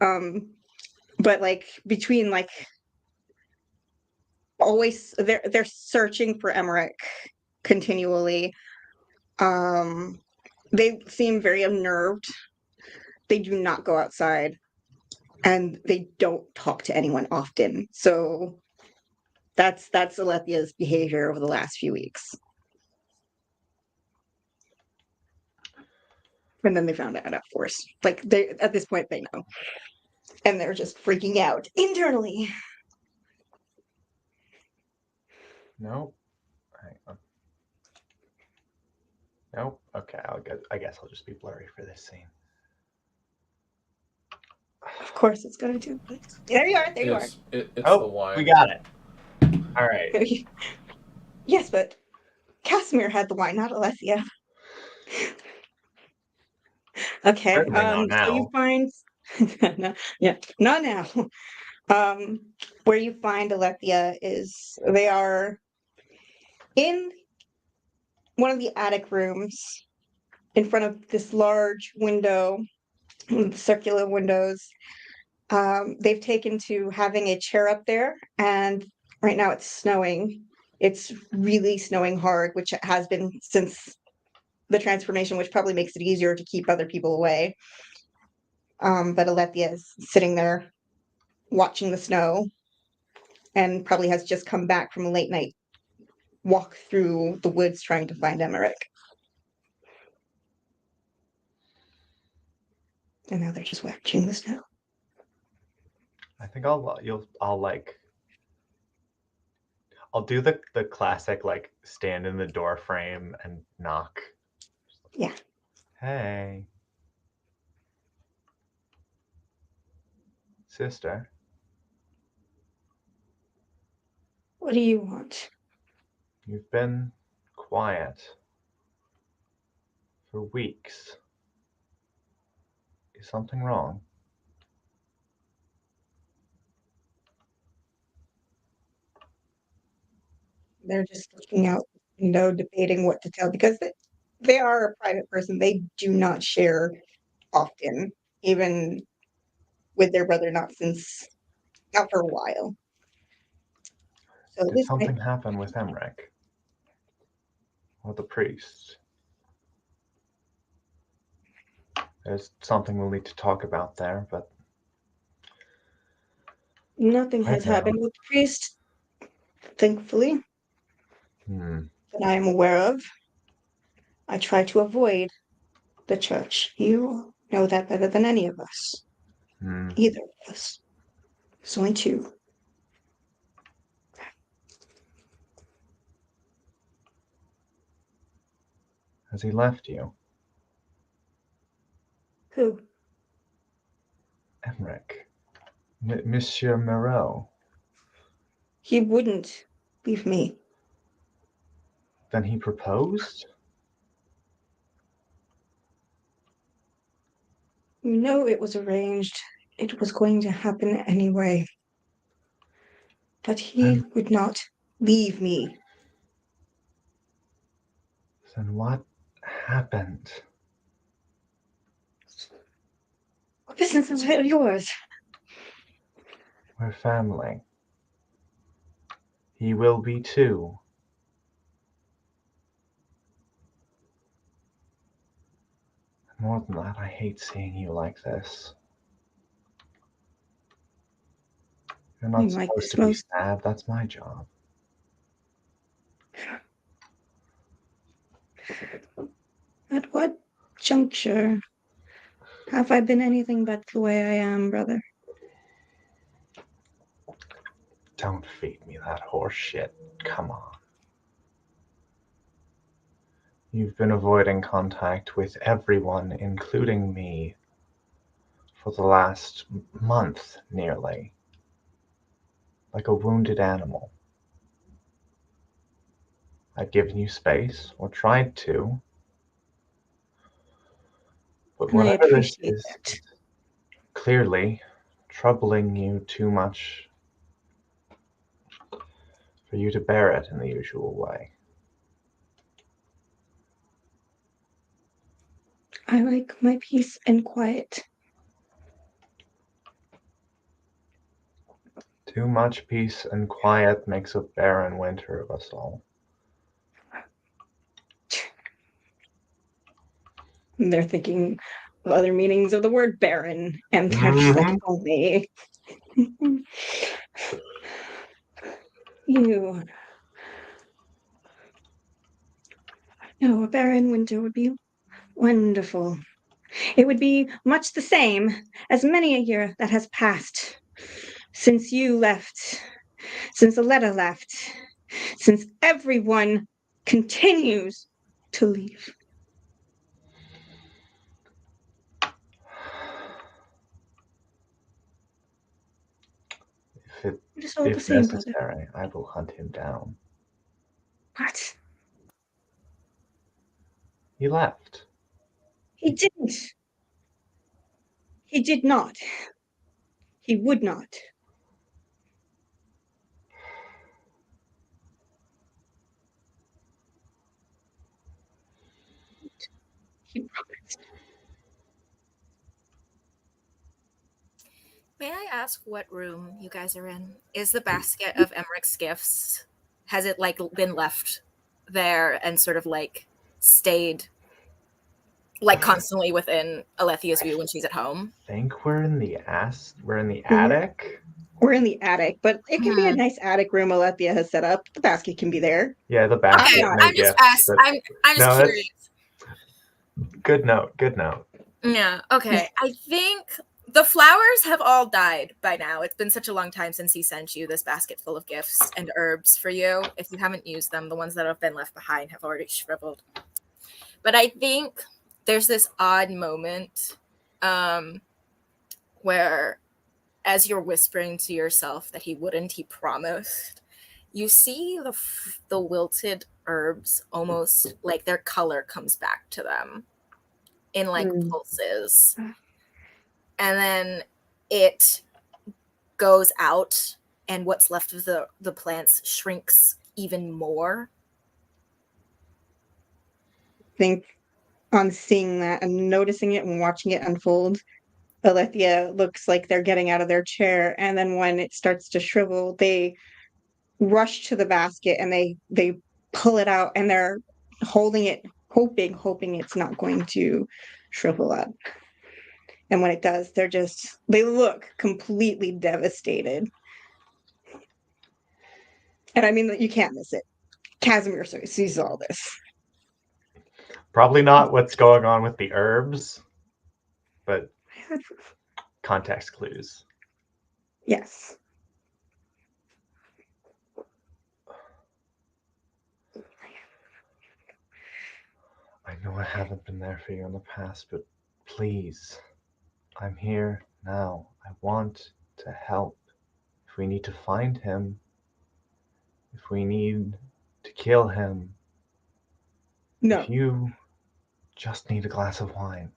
But like between like always they're searching for Emmerich continually. They seem very unnerved. They do not go outside, and they don't talk to anyone often. So that's Alethea's behavior over the last few weeks. And then they found out, of course. Like they at this point they know. And they're just freaking out internally. Nope. Hang on. Nope. Okay, I guess I'll just be blurry for this scene. Of course it's gonna do. There you are. There you are. it's the Oh, wine. we got it. All right. Yes, but Casimir had the wine, not Alethea. Okay. Certainly not So now. you find no, yeah, not now. Where you find Alethea is they are in one of the attic rooms in front of this large window, circular windows. They've taken to having a chair up there, and right now it's snowing. It's really snowing hard, which it has been since the transformation, which probably makes it easier to keep other people away. But Alethea is sitting there watching the snow, and probably has just come back from a late night walk through the woods trying to find Emmerich. And now they're just watching the snow. I think I'll do the classic like stand in the door frame and knock. Yeah. Hey, sister. What do you want? You've been quiet for weeks. Is something wrong? They're just looking out the window, debating what to tell because they are a private person. They do not share often, even with their brother, not for a while. So Did this might something happen with Emmerich? Or the priest? There's something we'll need to talk about there, but nothing right has now. happened with the priest, thankfully, that I am aware of. I try to avoid the church. You know that better than any of us. Either of us. There's only two. Has he left you? Who? Emmerich. Monsieur Moreau. He wouldn't leave me. Then he proposed? You know it was arranged. It was going to happen anyway. But he would not leave me. Then what happened? What business is it yours? We're family. He will be too. More than that, I hate seeing you like this. You're not supposed to be sad. That's my job. At what juncture have I been anything but the way I am, brother? Don't feed me that horse shit. Come on. You've been avoiding contact with everyone, including me, for the last month, nearly. Like a wounded animal. I've given you space, or tried to. But And I whatever this appreciate is, that. it's clearly troubling you too much for you to bear it in the usual way. I like my peace and quiet. Too much peace and quiet makes a barren winter of us all. They're thinking of other meanings of the word barren, and they're just like, only. You. No, a barren winter would be wonderful. It would be much the same as many a year that has passed since you left, since Aletta left, since everyone continues to leave. If necessary, I will hunt him down. What? He left. He didn't. He did not. He would not. He promised. May I ask what room you guys are in? Is the basket of Emmerich's gifts, has it like been left there and sort of like stayed like constantly within Alethia's view when she's at home? I think we're in the attic. We're in the attic, but it can be a nice attic room Alethea has set up. The basket can be there. Yeah, the basket. Okay, I'm just curious. Good note. Yeah, okay. I think the flowers have all died by now. It's been such a long time since he sent you this basket full of gifts and herbs for you. If you haven't used them, the ones that have been left behind have already shriveled. But I think there's this odd moment where, as you're whispering to yourself that he wouldn't, he promised, you see the wilted herbs almost like their color comes back to them in like pulses. And then it goes out, and what's left of the plants shrinks even more. I think on seeing that and noticing it and watching it unfold, Alethea looks like they're getting out of their chair, and then when it starts to shrivel, they rush to the basket and they pull it out, and they're holding it, hoping it's not going to shrivel up. And when it does, they look completely devastated. And I mean, you can't miss it. Casimir sees all this. Probably not what's going on with the herbs, but context clues. Yes. I know I haven't been there for you in the past, but please, I'm here now. I want to help. If we need to find him, if we need to kill him, No. if you just need a glass of wine,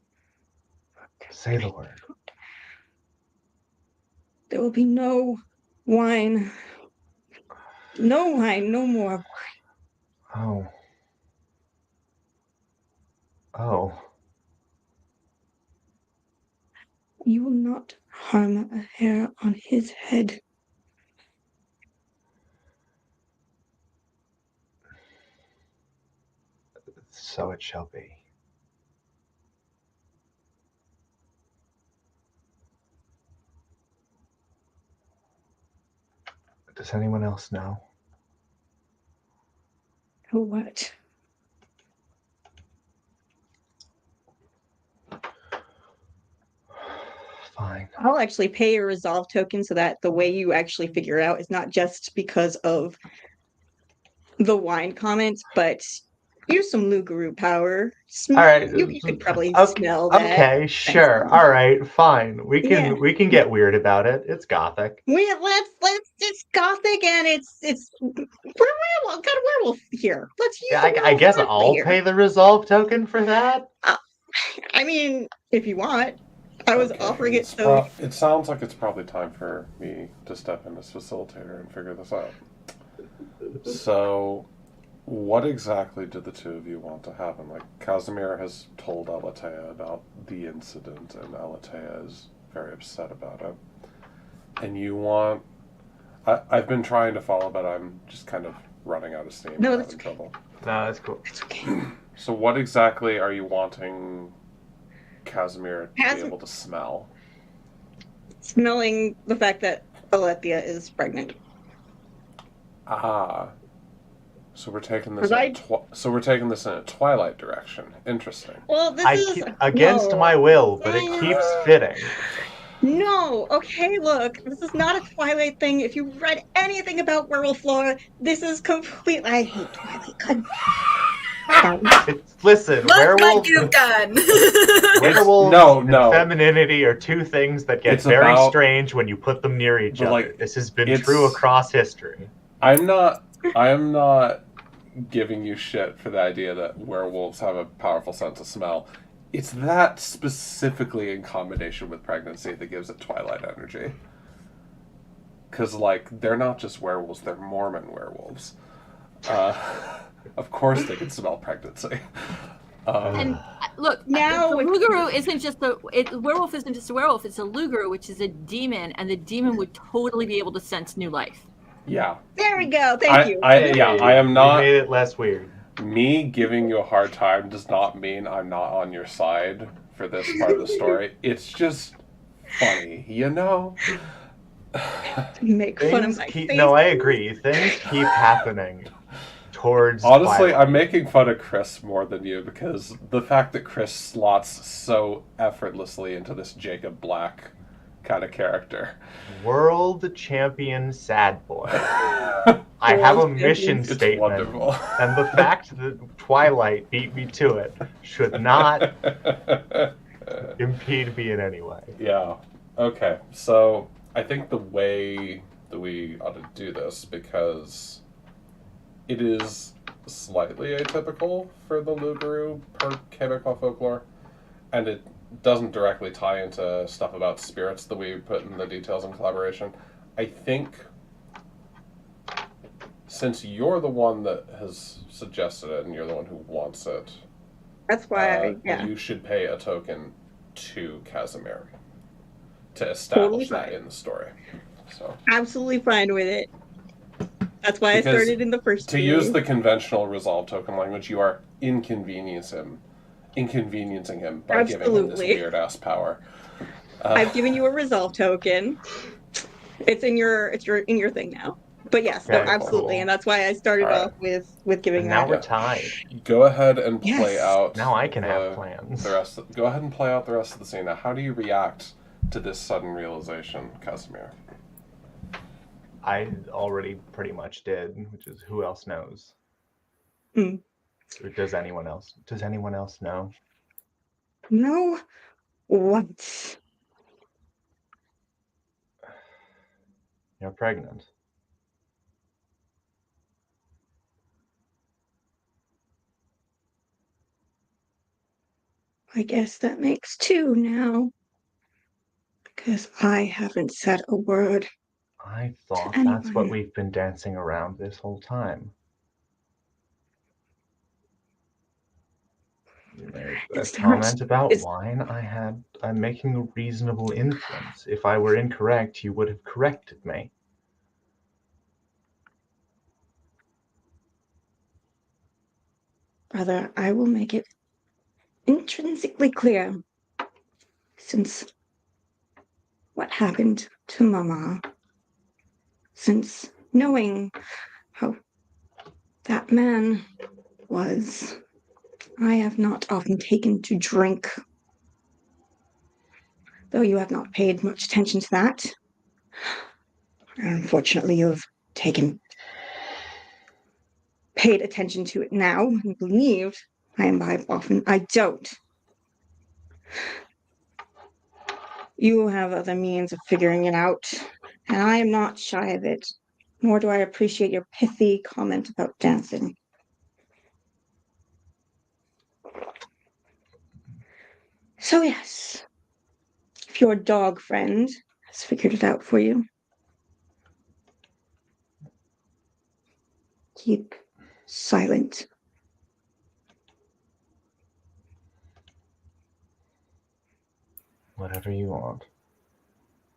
say the word. There will be no wine. No wine, no more. Oh. Oh. You will not harm a hair on his head. So it shall be. Does anyone else know? Oh, what? Fine. I'll actually pay a resolve token so that the way you actually figure it out is not just because of the wine comments, but use some Lugaroo power. All right. You could probably Okay, smell that. okay, sure. All right, fine. We Yeah. can get weird about it. It's gothic. Let's it's gothic and it's we're werewolf, got a werewolf here. Let's use Yeah, I guess I'll pay the resolve token for that. I mean, if you want. I was Okay, offering it so it sounds like it's probably time for me to step in as facilitator and figure this out. So, what exactly did the two of you want to happen? Like, Casimir has told Alatea about the incident, and Alatea is very upset about it. And you want... I've been trying to follow, but I'm just kind of running out of steam. No, and that's having trouble. No, that's cool. it's okay. So what exactly are you wanting Casimir to be able to smell? Smelling the fact that Alethea is pregnant. Ah. So we're taking this in a Twilight direction. Interesting. Well, this is against my will, but it keeps fitting. No, okay, look, this is not a Twilight thing. If you read anything about werewolf lore, this is complete. I hate Twilight. Listen, werewolves. Werewolves and femininity are two things that get very strange when you put them near each other. Like, this has been true across history. I am not giving you shit for the idea that werewolves have a powerful sense of smell. It's that specifically in combination with pregnancy that gives it Twilight energy. Because, like, they're not just werewolves, they're Mormon werewolves. Of course they can smell pregnancy. And look, now the Lugaroo isn't just werewolf isn't just a werewolf, it's a Lugaroo, which is a demon, and the demon would totally be able to sense new life. Yeah. There we go. Thank you. I am not. You made it less weird. Me giving you a hard time does not mean I'm not on your side for this part of the story. It's just funny, you know? Make fun of my face. No, I agree. Things keep happening towards Honestly, Twilight. I'm making fun of Chris more than you because the fact that Chris slots so effortlessly into this Jacob Black kind of character. World champion sad boy. I have a mission It's statement, wonderful. and the fact that Twilight beat me to it should not impede me in any way. Yeah. Okay. So I think the way that we ought to do this, because it is slightly atypical for the Lugaru per Quebecois folklore, and it doesn't directly tie into stuff about spirits that we put in the details in collaboration. I think since you're the one that has suggested it and you're the one who wants it, That's why, you should pay a token to Casimir to Totally establish that fine. in the story. So Absolutely fine with it. That's why Because I started in the first to use the conventional resolve token language, you are inconveniencing him by giving him this Absolutely. weird ass power. I've given you a resolve token. It's in your thing now. But yes, no, Okay, absolutely, cool. and that's why I started All right. off with giving And now that. we're Yeah. tied. Go ahead and play Yes. out. Now I can have plans. Go ahead and play out the rest of the scene. Now, how do you react to this sudden realization, Casimir? I already pretty much did, which is who else knows? Hmm. Or does anyone else? Does anyone else know? No, what? You're pregnant. I guess that makes two now. Because I haven't said a word. I thought To that's what anyone. we've been dancing around this whole time. You made a It's not- comment about it's- wine. I'm making a reasonable inference. If I were incorrect, you would have corrected me. Brother, I will make it intrinsically clear. Since what happened to Mama, since knowing how that man was, I have not often taken to drink. Though you have not paid much attention to that. Unfortunately, you have paid attention to it now and believed I imbibe often. I don't. You have other means of figuring it out, and I am not shy of it, nor do I appreciate your pithy comment about dancing. So yes, if your dog friend has figured it out for you, keep silent. Whatever you want.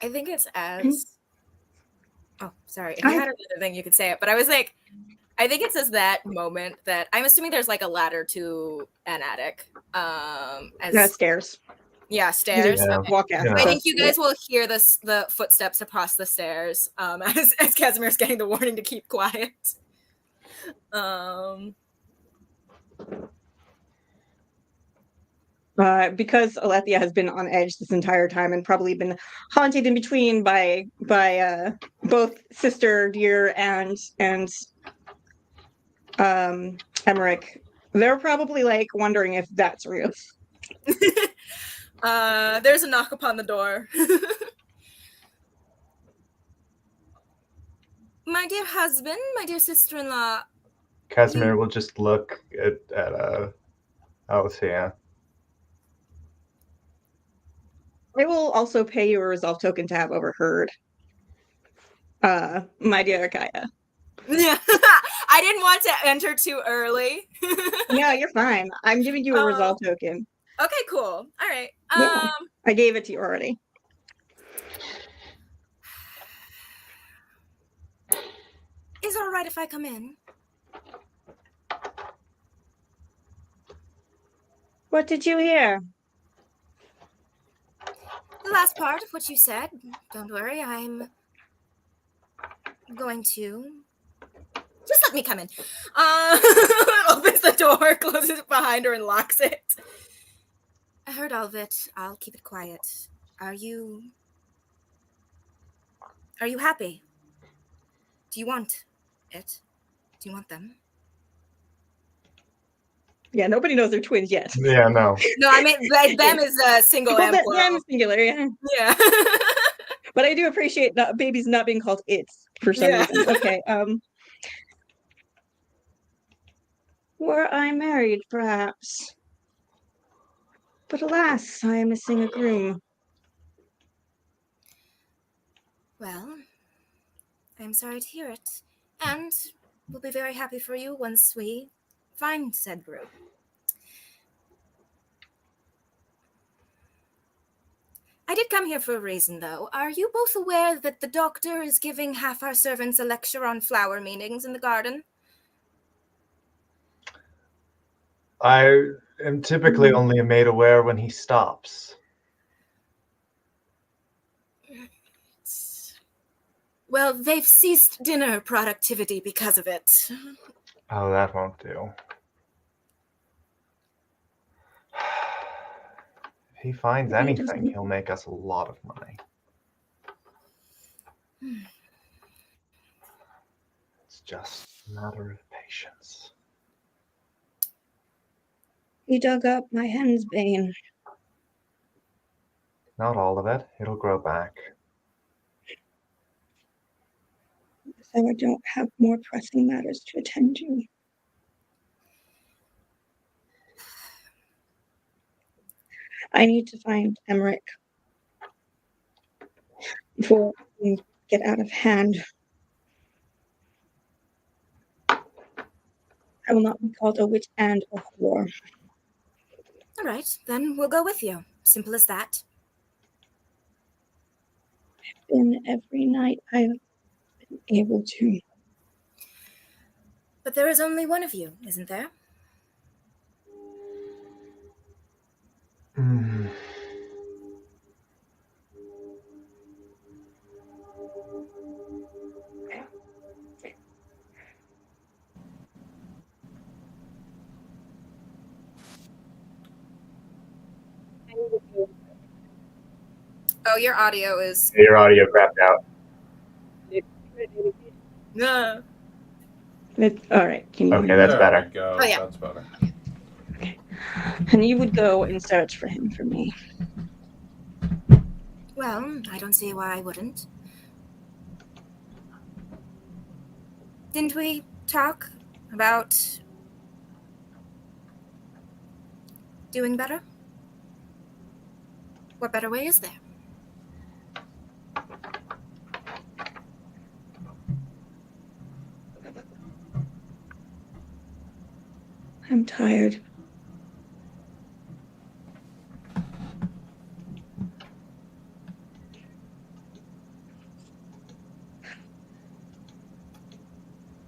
I think it's as. Oh, sorry. If you had another thing, you could say it. But I was like, I think it's as that moment that I'm assuming there's like a ladder to an attic. Stairs. Yeah, stairs. Yeah. Okay. Walk out. Yeah. I think you guys will hear the footsteps across the stairs as Casimir's getting the warning to keep quiet. Because Alethea has been on edge this entire time and probably been haunted in between by both Sister Deer and Emmerich. They're probably like wondering if that's real. There's a knock upon the door. My dear husband, my dear sister-in-law. Casimir will just look at Alethea. I will also pay you a resolve token to have overheard. My dear Kaya. Yeah, I didn't want to enter too early. No, you're fine. I'm giving you a resolve token. Okay, cool. All right. Yeah, I gave it to you already. Is it all right if I come in? What did you hear? The last part of what you said. Don't worry, I'm going to Just let me come in. Opens the door, closes it behind her, and locks it. I heard all of it. I'll keep it quiet. Are you happy? Do you want it? Do you want them? Yeah, nobody knows they're twins yet. Yeah, no. No, I mean them is a single Well, and yeah, I'm plural. singular, yeah. Yeah. But I do appreciate babies not being called it's for some reason. Okay. Were I married, perhaps? But alas, I am missing a groom. Well, I'm sorry to hear it. And we'll be very happy for you once we find said groom. I did come here for a reason, though. Are you both aware that the doctor is giving half our servants a lecture on flower meanings in the garden? I am typically only made aware when he stops. Well, they've ceased dinner productivity because of it. Oh, that won't do. If he finds anything, he'll make us a lot of money. It's just a matter of patience. He dug up my hen's bane. Not all of it. It'll grow back. So I don't have more pressing matters to attend to. I need to find Emmerich before things get out of hand. I will not be called a witch and a whore. All right, then we'll go with you. Simple as that. And every night I've been able to. But there is only one of you, isn't there? Mm. Oh, your audio is. Your audio crapped out. No. All right. Can you? Okay, that's There better. we go. Oh, yeah. That's better. And you would go and search for him for me. Well, I don't see why I wouldn't. Didn't we talk about doing better? What better way is there? I'm tired.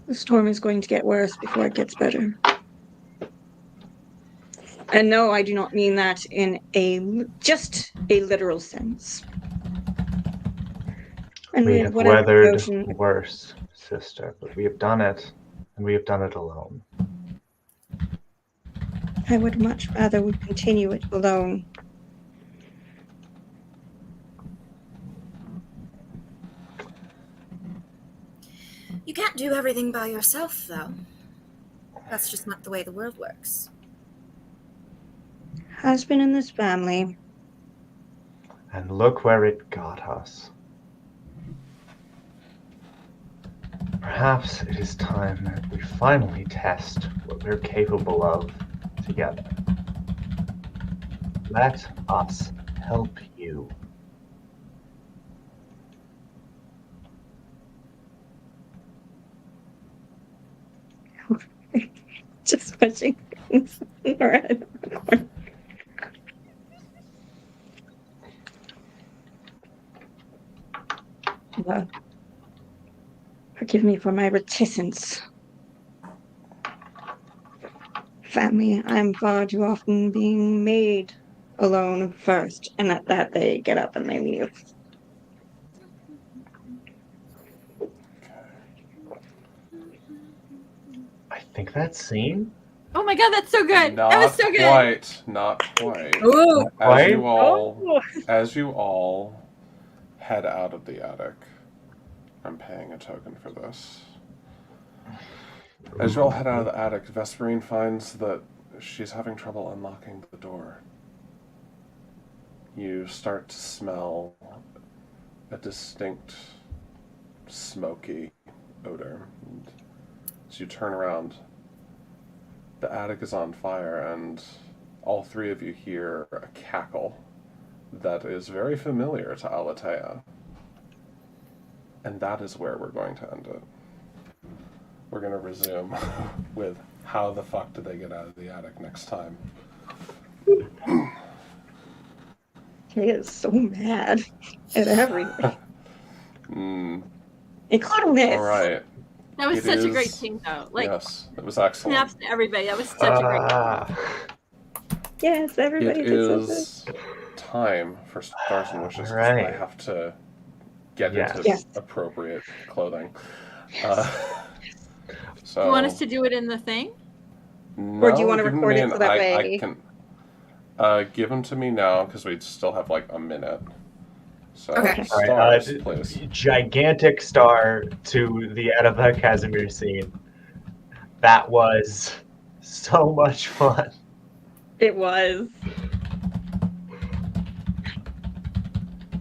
The storm is going to get worse before it gets better. And no, I do not mean that in just a literal sense. And We with have whatever weathered notion, worse, sister, but we have done it, and we have done it alone. I would much rather we continue it alone. You can't do everything by yourself, though. That's just not the way the world works. Has been in this family. And look where it got us. Perhaps it is time that we finally test what we're capable of together. Let us help you. Just pushing things around the corner. Forgive me for my reticence. Family, I'm far too often being made alone first, and at that they get up and they leave. think that's scene. Oh my god, that's so good. Not That was so good. quite. Not quite. Ooh. Right? As you all head out of the attic, I'm paying a token for this. As you all head out of the attic, Vesperine finds that she's having trouble unlocking the door. You start to smell a distinct smoky odor. And as you turn around, the attic is on fire, and all three of you hear a cackle that is very familiar to Alatea. And that is where we're going to end it. We're going to resume with how the fuck did they get out of the attic next time. He is so mad at everything, including this. All right. That was It such a is- great scene, though. Like, yes, it was excellent. snaps to everybody. That was such a great Yes, everybody It did so good. is time for Stars and Wishes. 'Cause Right. I have to get Yes. into Yes. appropriate clothing. So, Do you want us to do it in the thing? Or do you want to give them record me it and so that I way- can give them to me now because we still have like a minute. So, Okay. Stars, please. Gigantic star to the Annabelle Casimir scene. That was so much fun. It was.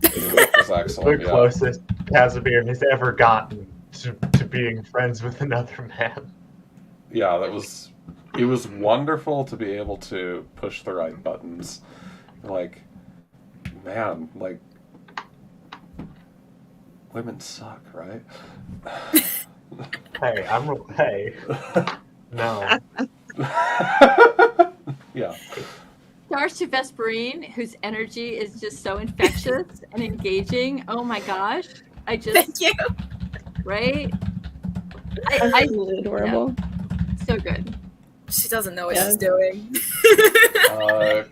It was The excellent. Yeah. closest Casimir has ever gotten to being friends with another man. Yeah, it was wonderful to be able to push the right buttons. Like, man, like, women suck, right? Hey, no. Yeah. Stars to Vesperine, whose energy is just so infectious and engaging. Oh my gosh. I just, Thank you. right? Absolutely adorable. So good. She doesn't know what Yeah. she's doing.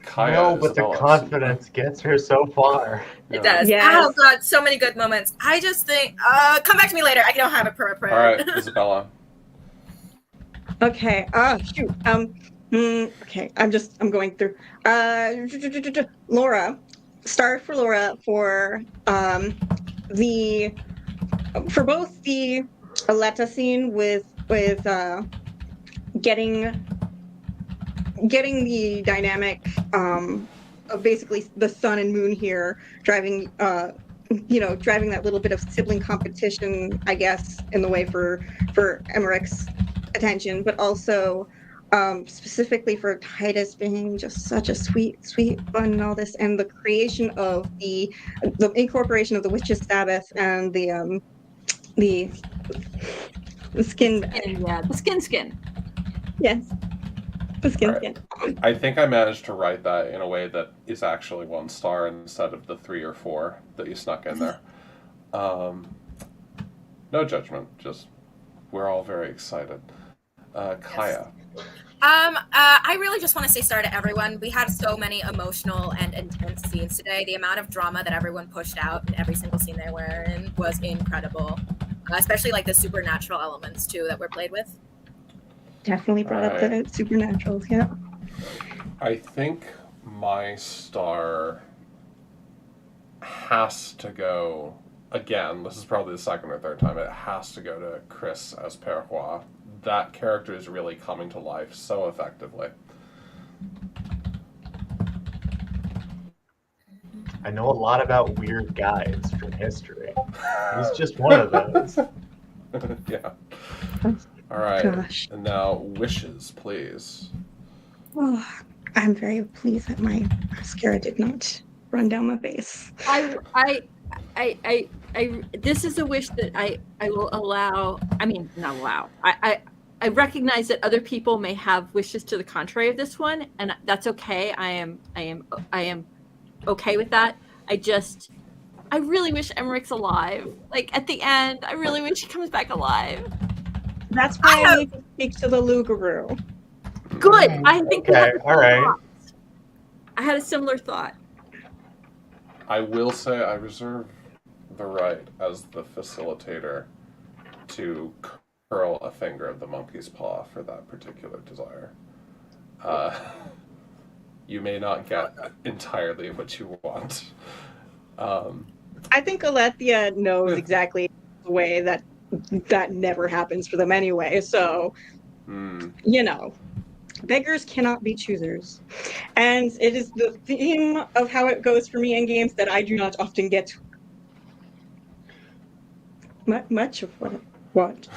Kaya, No, but the Isabella. confidence gets her so far. Yeah. It does. Yes. Oh god, so many good moments. I just think, come back to me later. I don't have it prepared. All right, Isabella. Okay. Shoot. Okay. I'm going through. Laura. Star for Laura for both the Aletta scene with getting the dynamic of basically the sun and moon here driving driving that little bit of sibling competition, I guess, in the way for Emmerich's attention, but also specifically for Titus being just such a sweet fun and all this, and the creation of the incorporation of the Witch's Sabbath and the skin. And yeah, the skin. Yes. The skin All right. skin. I think I managed to write that in a way that is actually 1 star instead of the 3 or 4 that you snuck in there. No judgment, just we're all very excited. Kaya. I really just want to say sorry to everyone. We had so many emotional and intense scenes today. The amount of drama that everyone pushed out in every single scene they were in was incredible. Especially like the supernatural elements too that were played with. Definitely brought up the supernaturals. Yeah. I think my star has to go, again, this is probably the second or third time, it has to go to Chris as Perrois. That character is really coming to life so effectively. I know a lot about weird guys from history. He's just one of those. Yeah. All right. Gosh. And now wishes, please. Oh, I'm very pleased that my mascara did not run down my face. This is a wish that I will allow. I mean, not allow. I recognize that other people may have wishes to the contrary of this one, and that's okay. I am okay with that. I really wish Emmerich's alive. Like at the end, I really wish he comes back alive. That's why I need to speak to the Lugaroo. Good. I think we Okay, have the all right. same thoughts. I had a similar thought. I will say I reserve the right as the facilitator to curl a finger of the monkey's paw for that particular desire. You may not get entirely what you want. I think Alethea knows exactly the way that never happens for them anyway. So, you know, beggars cannot be choosers. And it is the theme of how it goes for me in games that I do not often get much of what.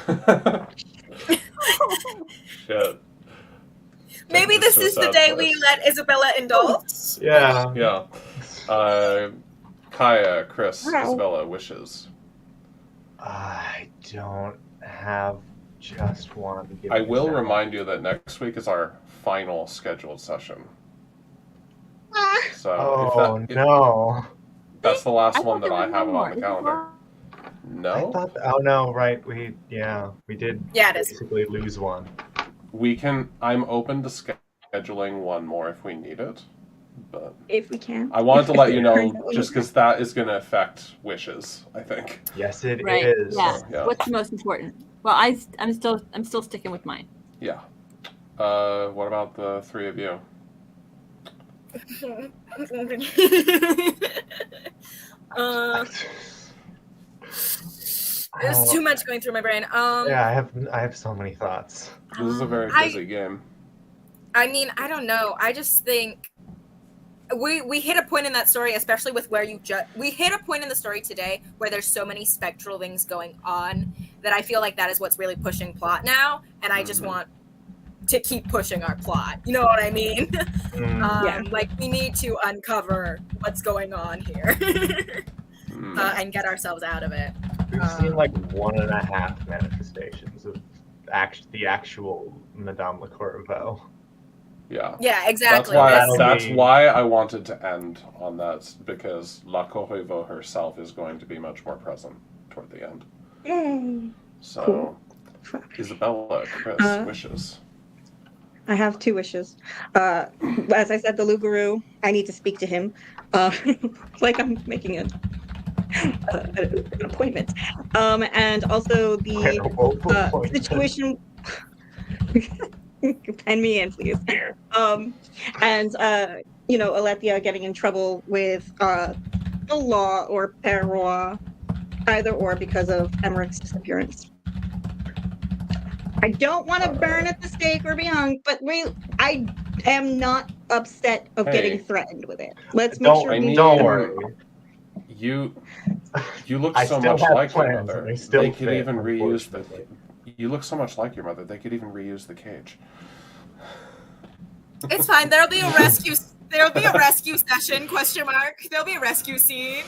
Shit. Maybe this is the day we let Isabella indulge. Yeah. Yeah. Kaya, Chris, Wow. Isabella, wishes. I don't have just one. Give I me a will second. remind you that next week is our final scheduled session. So Oh, no. that's the last I one thought that there I was have one on more. the calendar. No? Oh, no, right. We did Yeah, it is. basically lose one. I'm open to scheduling one more if we need it. But If we can. I wanted to let you know, Turns out we just because that is going to affect wishes, I think. Yes, it is. Right. Yeah. Yeah. What's the most important? Well, I'm still sticking with mine. Yeah. What about the three of you? There's too much going through my brain. Yeah, I have so many thoughts. This is a very busy game. I mean, I don't know. I just think we hit a point in that story, especially with where we hit a point in the story today where there's so many spectral things going on that I feel like that is what's really pushing plot now, and I just want to keep pushing our plot. You know what I mean? Yeah. Like we need to uncover what's going on here and get ourselves out of it. We've seen like 1.5 manifestations of the actual Madame Le Corriveau. Yeah. Yeah, exactly. That's why I wanted to end on that, because La Corriveau herself is going to be much more present toward the end. So, Cool. Isabella, Chris, wishes. I have 2 wishes. As I said, the Lugaru, I need to speak to him. Like I'm making an appointment. And also the situation. Pen me in, please. And Alethea getting in trouble with the law or Perrois, either or, because of Emmerich's disappearance. I don't want to burn at the stake or be hung, but I am not upset of getting threatened with it. Let's make sure we don't worry. You look I so still much have like your plans, mother. and they still They could fit, even reuse the. unfortunately. You look so much like your mother. They could even reuse the cage. It's fine. There'll be a rescue. There'll be a rescue session? Question mark. There'll be a rescue scene.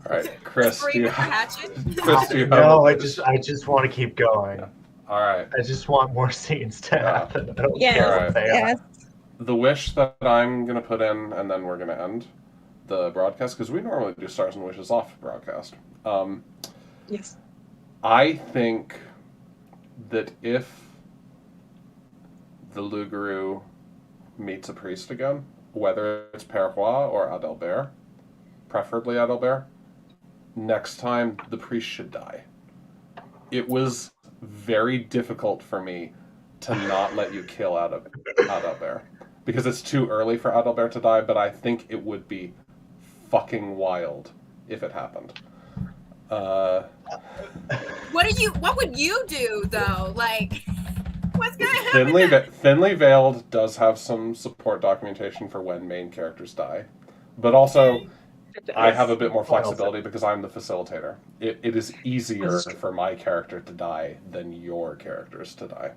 All right, Chris. Free Do you with the hatchet. Chris, do you have No, a I wish? just want to keep going. Yeah. All right. I just want more scenes to happen. I don't Yes, care what they yes. The wish that I'm gonna put in, and then we're gonna end the broadcast, because we normally do stars and wishes off broadcast. Yes. I think that if the Lugaru meets a priest again, whether it's Perrois or Adalbert, preferably Adalbert, next time the priest should die. It was very difficult for me to not let you kill Adalbert, because it's too early for Adalbert to die, but I think it would be fucking wild if it happened. What would you do though? Like, what's gonna happen? Thinly Veiled does have some support documentation for when main characters die, but also I have a bit more flexibility because I'm the facilitator. It is easier for my character to die than your characters to die.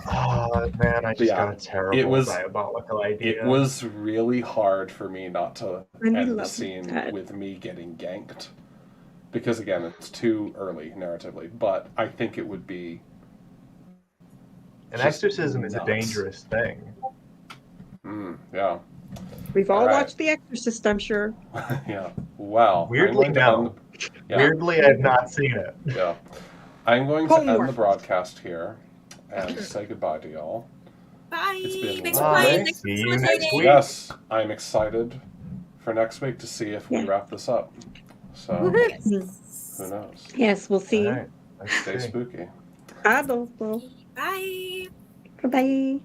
Oh man, I just got a terrible was- diabolical idea. It was really hard for me not to And we end the love scene that. with me getting ganked. Because again, it's too early narratively, but I think it would be... An just exorcism is a nuts. dangerous thing. Yeah. We've all All right. watched The Exorcist, I'm sure. Yeah. Well, Weirdly, I'm going to no. yeah. Weirdly, I've not seen it. Yeah. I'm going to end the Homework. broadcast here and say goodbye to y'all. Bye. It's been Thanks for lovely. playing. Thanks for See you next facilitating. week. Yes, I'm excited for next week to see if we Yeah. wrap this up. So, Woohoo. who knows? Yes, we'll see. All right. Stay spooky. Adolfo. Bye. Bye-bye.